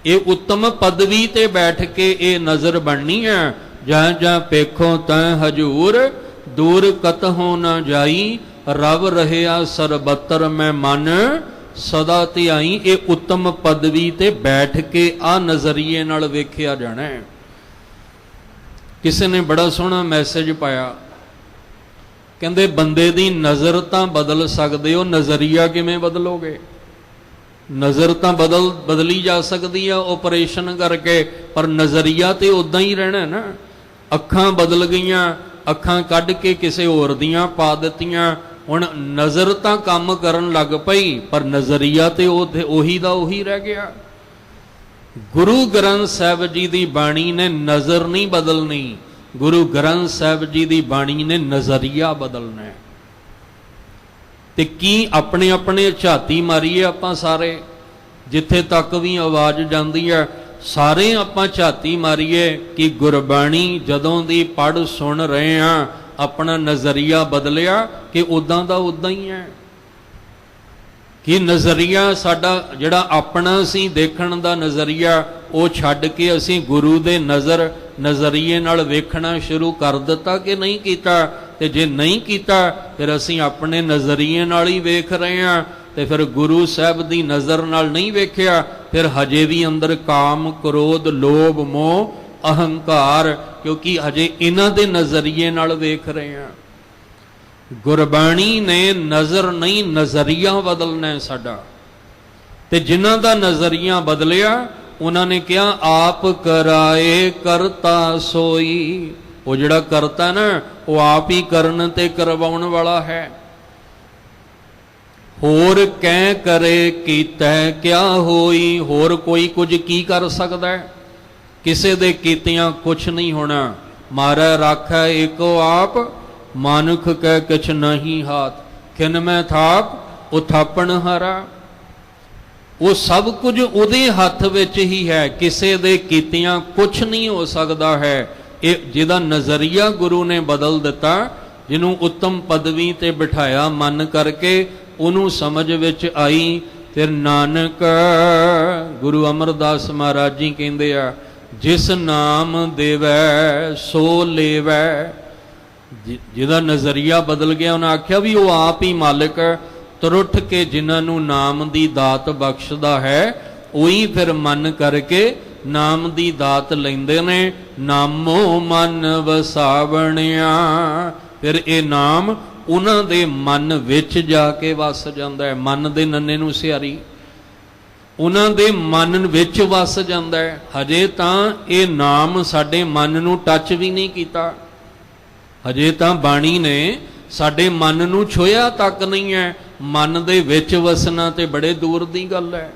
ਇਹ ਉੱਤਮ ਪਦਵੀ ਤੇ ਬੈਠ ਕੇ ਇਹ ਨਜ਼ਰ ਬਣਨੀ ਹੈ। ਜਾਂ ਜਾਂ ਪੇਖੋ ਤੈਂ ਹਜੂਰ, ਦੂਰ ਕਤਹੁ ਨਾ ਜਾਈ, ਰਵ ਰਹਿਆ ਸਰਬੱਤਰ ਮੈਂ ਮਨ ਸਦਾ ਧਿਆਈ। ਇਹ ਉੱਤਮ ਪਦਵੀ ਤੇ ਬੈਠ ਕੇ ਆ ਨਜ਼ਰੀਏ ਨਾਲ ਵੇਖਿਆ ਜਾਣਾ ਹੈ। ਕਿਸੇ ਨੇ ਬੜਾ ਸੋਹਣਾ ਮੈਸੇਜ ਪਾਇਆ, ਕਹਿੰਦੇ ਬੰਦੇ ਦੀ ਨਜ਼ਰ ਤਾਂ ਬਦਲ ਸਕਦੇ ਹੋ, ਨਜ਼ਰੀਆ ਕਿਵੇਂ ਬਦਲੋਗੇ? ਨਜ਼ਰ ਤਾਂ ਬਦਲੀ ਜਾ ਸਕਦੀ ਆ ਆਪਰੇਸ਼ਨ ਕਰਕੇ, ਪਰ ਨਜ਼ਰੀਆ ਤੇ ਉਦਾਂ ਹੀ ਰਹਿਣਾ ਨਾ। ਅੱਖਾਂ ਬਦਲ ਗਈਆਂ, ਅੱਖਾਂ ਕੱਢ ਕੇ ਕਿਸੇ ਹੋਰ ਦੀਆਂ ਪਾ ਦਿੱਤੀਆਂ, ਹੁਣ ਨਜ਼ਰ ਤਾਂ ਕੰਮ ਕਰਨ ਲੱਗ ਪਈ ਪਰ ਨਜ਼ਰੀਆ ਤੇ ਉਹੀ ਦਾ ਉਹੀ ਰਹਿ ਗਿਆ। ਗੁਰੂ ਗ੍ਰੰਥ ਸਾਹਿਬ ਜੀ ਦੀ ਬਾਣੀ ਨੇ ਨਜ਼ਰ ਨਹੀਂ ਬਦਲਣੀ, ਗੁਰੂ ਗ੍ਰੰਥ ਸਾਹਿਬ ਜੀ ਦੀ ਬਾਣੀ ਨੇ ਨਜ਼ਰੀਆ ਬਦਲਣਾ। ਤੇ ਕੀ ਆਪਣੇ ਆਪਣੇ ਝਾਤੀ ਮਾਰੀਏ ਆਪਾਂ ਸਾਰੇ? ਜਿੱਥੇ ਤੱਕ ਵੀ ਆਵਾਜ਼ ਜਾਂਦੀ ਹੈ ਸਾਰੇ ਆਪਾਂ ਝਾਤੀ ਮਾਰੀਏ ਕਿ ਗੁਰਬਾਣੀ ਜਦੋਂ ਦੀ ਪੜ੍ਹ ਸੁਣ ਰਹੇ ਹਾਂ ਆਪਣਾ ਨਜ਼ਰੀਆ ਬਦਲਿਆ ਕਿ ਉਦਾਂ ਦਾ ਉਦਾਂ ਹੀ ਹੈ। ਕਿ ਨਜ਼ਰੀਆ ਸਾਡਾ ਜਿਹੜਾ ਆਪਣਾ ਸੀ ਦੇਖਣ ਦਾ ਨਜ਼ਰੀਆ ਉਹ ਛੱਡ ਕੇ ਅਸੀਂ ਗੁਰੂ ਦੇ ਨਜ਼ਰੀਏ ਨਾਲ ਵੇਖਣਾ ਸ਼ੁਰੂ ਕਰ ਦਿੱਤਾ ਕਿ ਨਹੀਂ ਕੀਤਾ। ਤੇ ਜੇ ਨਹੀਂ ਕੀਤਾ ਫਿਰ ਅਸੀਂ ਆਪਣੇ ਨਜ਼ਰੀਏ ਨਾਲ ਹੀ ਵੇਖ ਰਹੇ ਹਾਂ ਤੇ ਫਿਰ ਗੁਰੂ ਸਾਹਿਬ ਦੀ ਨਜ਼ਰ ਨਾਲ ਨਹੀਂ ਵੇਖਿਆ। ਫਿਰ ਹਜੇ ਵੀ ਅੰਦਰ ਕਾਮ ਕ੍ਰੋਧ ਲੋਭ ਮੋਹ ਅਹੰਕਾਰ, ਕਿਉਂਕਿ ਹਜੇ ਇਹਨਾਂ ਦੇ ਨਜ਼ਰੀਏ ਨਾਲ ਵੇਖ ਰਹੇ ਹਾਂ। ਗੁਰਬਾਣੀ ਨੇ ਨਜ਼ਰ ਨਹੀਂ ਨਜ਼ਰੀਆ ਬਦਲਣਾ ਸਾਡਾ। ਤੇ ਜਿਨ੍ਹਾਂ ਦਾ ਨਜ਼ਰੀਆ ਬਦਲਿਆ ਉਹਨਾਂ ਨੇ ਕਿਹਾ ਆਪ ਕਰਾਏ ਕਰਤਾ ਸੋਈ। ਉਹ ਜਿਹੜਾ ਕਰਤਾ ਨਾ ਉਹ ਆਪ ਹੀ ਕਰਨ ਤੇ ਕਰਵਾਉਣ ਵਾਲਾ ਹੈ। ਹੋਰ ਕਹਿ ਕਰੇ ਕੀਤੈ ਕਿਆ ਹੋਈ। ਹੋਰ ਕੋਈ ਕੁਝ ਕੀ ਕਰ ਸਕਦਾ ਹੈ? ਕਿਸੇ ਦੇ ਕੀਤਿਆਂ ਕੁਛ ਨਹੀਂ ਹੋਣਾ। ਮਾਰੈ ਰਾਖੈ ਏਕੋ ਆਪ ਮਾਨੁਖ ਕੈ ਕਿਛ ਨਹੀਂ ਹਾਥ। ਖਿਨ ਮੈਂ ਥਾਪ ਉਥਾਪਣ ਹਾਰਾ। ਉਹ ਸਭ ਕੁਝ ਉਹਦੇ ਹੱਥ ਵਿੱਚ ਹੀ ਹੈ। ਕਿਸੇ ਦੇ ਕੀਤਿਆਂ ਕੁਛ ਨਹੀਂ ਹੋ ਸਕਦਾ ਹੈ। ਇਹ ਜਿਹਦਾ ਨਜ਼ਰੀਆ ਗੁਰੂ ਨੇ ਬਦਲ ਦਿੱਤਾ, ਜਿਹਨੂੰ ਉੱਤਮ ਪਦਵੀ ਤੇ ਬਿਠਾਇਆ ਮਨ ਕਰਕੇ, ਉਹਨੂੰ ਸਮਝ ਵਿੱਚ ਆਈ। ਫਿਰ ਨਾਨਕ ਗੁਰੂ ਅਮਰਦਾਸ ਮਹਾਰਾਜ ਜੀ ਕਹਿੰਦੇ ਆ ਜਿਸ ਨਾਮ ਦੇਵੈ ਸੋ ਲੇਵੈ। ਜਿਹਦਾ ਨਜ਼ਰੀਆ ਬਦਲ ਗਿਆ ਉਹਨੇ ਆਖਿਆ ਵੀ ਉਹ ਆਪ ਹੀ ਮਾਲਕ ਹੈ। ਤੁਰ ਉੱਠ ਕੇ ਜਿਨ੍ਹਾਂ ਨੂੰ ਨਾਮ ਦੀ ਦਾਤ ਬਖਸ਼ਦਾ ਹੈ ਉਹੀ ਫਿਰ ਮਨ ਕਰਕੇ ਨਾਮ ਦੀ ਦਾਤ ਲੈਂਦੇ ਨੇ। ਨਾਮੋ ਮਨ ਵਸਾਵਣਿਆ। ਫਿਰ ਇਹ ਨਾਮ ਉਹਨਾਂ ਦੇ ਮਨ ਵਿੱਚ ਜਾ ਕੇ ਵਸ ਜਾਂਦਾ ਹੈ। ਮਨ ਦੇ ਨੰਨੇ ਨੂੰ ਸਿਆਰੀ ਉਹਨਾਂ ਦੇ ਮਨ ਵਿੱਚ ਵਸ ਜਾਂਦਾ ਹੈ। ਹਜੇ ਤਾਂ ਇਹ ਨਾਮ ਸਾਡੇ ਮਨ ਨੂੰ ਟੱਚ ਵੀ ਨਹੀਂ ਕੀਤਾ। ਹਜੇ ਤਾਂ ਬਾਣੀ ਨੇ ਸਾਡੇ ਮਨ ਨੂੰ ਛੋਇਆ ਤੱਕ ਨਹੀਂ ਹੈ। ਮਨ ਦੇ ਵਿੱਚ ਵਸਣਾ ਤੇ ਬੜੇ ਦੂਰ ਦੀ ਗੱਲ ਹੈ।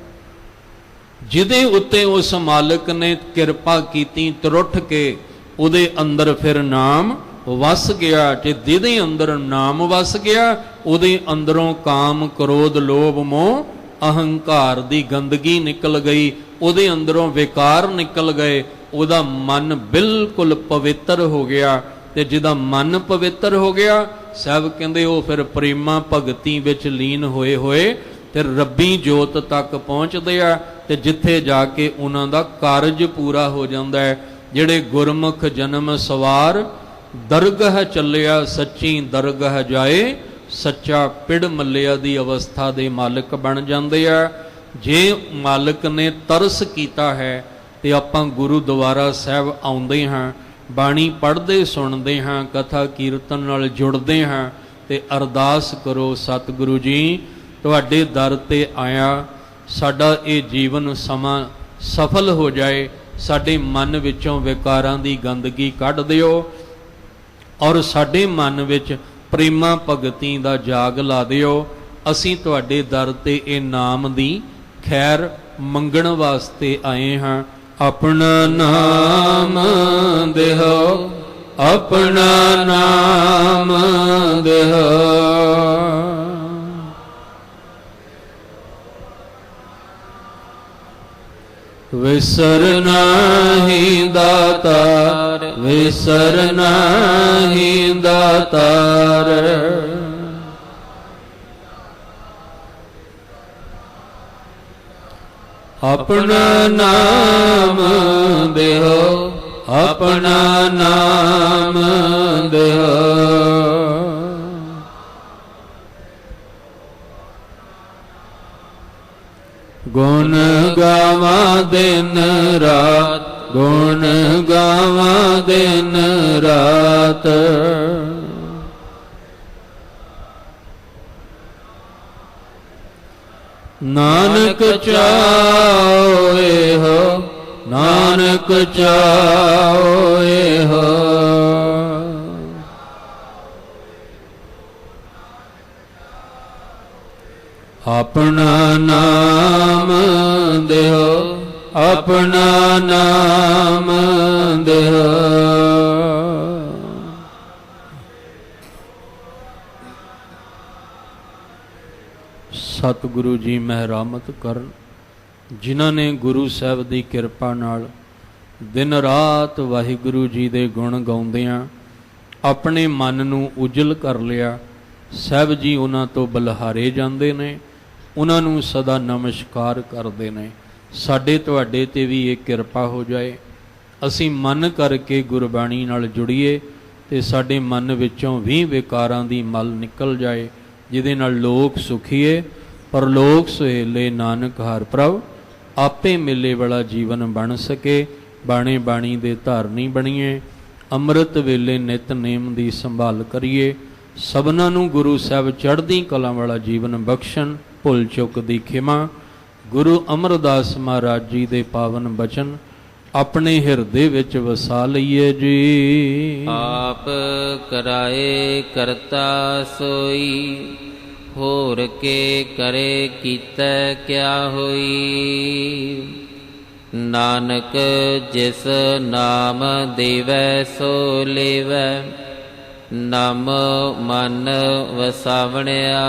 ਜਿਹਦੇ ਉੱਤੇ ਉਸ ਮਾਲਕ ਨੇ ਕਿਰਪਾ ਕੀਤੀ ਤੁਰੁੱਠ ਕੇ ਉਹਦੇ ਅੰਦਰ ਫਿਰ ਨਾਮ ਵਸ ਗਿਆ। ਤੇ ਜਿਹਦੇ ਅੰਦਰ ਨਾਮ ਵਸ ਗਿਆ ਉਹਦੇ ਅੰਦਰੋਂ ਕਾਮ ਕ੍ਰੋਧ ਲੋਭ ਮੋਹ ਅਹੰਕਾਰ ਦੀ ਗੰਦਗੀ ਨਿਕਲ ਗਈ। ਉਹਦੇ ਅੰਦਰੋਂ ਵਿਕਾਰ ਨਿਕਲ ਗਏ। ਉਹਦਾ ਮਨ ਬਿਲਕੁਲ ਪਵਿੱਤਰ ਹੋ ਗਿਆ। ਤੇ ਜਿਹਦਾ ਮਨ ਪਵਿੱਤਰ ਹੋ ਗਿਆ ਸਾਹਿਬ ਕਹਿੰਦੇ ਉਹ ਫਿਰ ਪ੍ਰੇਮਾ ਭਗਤੀ ਵਿੱਚ ਲੀਨ ਹੋਏ ਹੋਏ ਤੇ ਰੱਬੀ ਜੋਤ ਤੱਕ ਪਹੁੰਚਦੇ ਆ। ਤੇ ਜਿੱਥੇ ਜਾ ਕੇ ਉਹਨਾਂ ਦਾ ਕਾਰਜ ਪੂਰਾ ਹੋ ਜਾਂਦਾ ਹੈ। ਜਿਹੜੇ ਗੁਰਮੁਖ ਜਨਮ ਸਵਾਰ ਦਰਗਹ ਚੱਲਿਆ ਸੱਚੀ ਦਰਗਹ ਜਾਏ। ਸੱਚਾ ਪਿੜ ਮੱਲਿਆ ਦੀ ਅਵਸਥਾ ਦੇ ਮਾਲਕ ਬਣ ਜਾਂਦੇ ਆ। ਜੇ ਮਾਲਕ ਨੇ ਤਰਸ ਕੀਤਾ ਹੈ ਤੇ ਆਪਾਂ ਗੁਰੂਦੁਆਰਾ ਸਾਹਿਬ ਆਉਂਦੇ ਹਾਂ, ਬਾਣੀ ਪੜ੍ਹਦੇ ਸੁਣਦੇ ਹਾਂ, ਕਥਾ ਕੀਰਤਨ ਨਾਲ ਜੁੜਦੇ ਹਾਂ ਤੇ ਅਰਦਾਸ ਕਰੋ ਸਤਿਗੁਰੂ ਜੀ ਤੁਹਾਡੇ ਦਰ ਤੇ ਆਇਆ, ਸਾਡਾ ਇਹ ਜੀਵਨ ਸਮਾਂ ਸਫਲ ਹੋ ਜਾਏ। ਸਾਡੇ ਮਨ ਵਿੱਚੋਂ ਵਿਕਾਰਾਂ ਦੀ ਗੰਦਗੀ ਕੱਢ ਦਿਓ ਔਰ ਸਾਡੇ ਮਨ ਵਿੱਚ ਪ੍ਰੇਮਾ ਭਗਤੀ ਦਾ ਜਾਗ ਲਾ ਦਿਓ। ਅਸੀਂ ਤੁਹਾਡੇ ਦਰ ਤੇ ਇਹ ਨਾਮ ਦੀ ਖੈਰ ਮੰਗਣ ਵਾਸਤੇ ਆਏ ਹਾਂ। ਆਪਣਾ ਨਾਮ ਦੇਹੋ ਆਪਣਾ ਨਾਮ ਦੇਹੋ। ਵਿਸਰ ਨਾਹੀ ਦਾਤਾਰ ਵਿਸਰ ਨਾਹੀ ਦਾਤਾਰ। ਆਪਣਾ ਨਾਮ ਦੇਹੋ ਆਪਣਾ ਨਾਮ ਦੇਹੋ। ਗੁਣ ਗਾਵਾਂ ਦਿਨ ਰਾਤ ਗੁਣ ਗਾਵਾਂ ਦਿਨ ਰਾਤ। ਨਾਨਕ ਚਾਹੇ ਹੋ ਨਾਨਕ ਚਾਹੇ ਹੋ। ਆਪਣਾ ਨਾਮ ਦੇਹੋ ਆਪਣਾ ਨਾਮ ਦੇਹੋ। ਸਤਿਗੁਰੂ ਜੀ ਮਹਿਰਾਮਤ ਕਰਨ। ਜਿਨ੍ਹਾਂ ਨੇ ਗੁਰੂ ਸਾਹਿਬ ਦੀ ਕਿਰਪਾ ਨਾਲ ਦਿਨ ਰਾਤ ਵਾਹਿਗੁਰੂ ਜੀ ਦੇ ਗੁਣ ਗਾਉਂਦਿਆਂ ਆਪਣੇ ਮਨ ਨੂੰ ਉਜਲ ਕਰ ਲਿਆ। ਸਾਹਿਬ ਜੀ ਉਹਨਾਂ ਤੋਂ ਬਲਿਹਾਰੇ ਜਾਂਦੇ ਨੇ, ਉਹਨਾਂ ਨੂੰ ਸਦਾ ਨਮਸਕਾਰ ਕਰਦੇ ਨੇ। ਸਾਡੇ ਤੁਹਾਡੇ ਤੇ ਵੀ ਇਹ ਕਿਰਪਾ ਹੋ ਜਾਏ, ਅਸੀਂ ਮਨ ਕਰਕੇ ਗੁਰਬਾਣੀ ਨਾਲ ਜੁੜੀਏ ਤੇ ਸਾਡੇ ਮਨ ਵਿੱਚੋਂ ਵੀ ਵਿਕਾਰਾਂ ਦੀ ਮਲ ਨਿਕਲ ਜਾਏ, ਜਿਹਦੇ ਨਾਲ ਲੋਕ ਸੁਖੀਏ ਪਰਲੋਕ ਸੁਹੇਲੇ ਨਾਨਕ ਹਰਿ ਪ੍ਰਭ ਆਪੇ ਮਿਲੇ ਵਾਲਾ ਜੀਵਨ ਬਣ ਸਕੇ। ਬਾਣੇ ਬਾਣੀ ਦੇ ਧਾਰਨੀ ਬਣੀਏ, ਅੰਮ੍ਰਿਤ ਵੇਲੇ ਨਿਤਨੇਮ ਦੀ ਸੰਭਾਲ ਕਰੀਏ। ਸਭਨਾਂ ਨੂੰ ਗੁਰੂ ਸਾਹਿਬ ਚੜ੍ਹਦੀ ਕਲਾ ਵਾਲਾ ਜੀਵਨ ਬਖਸ਼ਣ, ਭੁੱਲ ਚੁੱਕ ਦੀ ਖਿਮਾ। ਗੁਰੂ ਅਮਰਦਾਸ ਮਹਾਰਾਜ ਜੀ ਦੇ ਪਾਵਨ ਬਚਨ ਆਪਣੇ ਹਿਰਦੇ ਵਿੱਚ ਵਸਾ ਲਈਏ ਜੀ। ਆਪ ਕਰਾਏ ਕਰਤਾ ਸੋਈ, ਹੋਰ ਕੇ ਕਰੇ ਕੀਤੈ ਕਿਆ ਹੋਈ। ਨਾਨਕ ਜਿਸ ਨਾਮ ਦੇਵੈ ਸੋ ਲੇਵੈ, ਨਾਮ ਮਨ ਵਸਾਵਣਿਆ।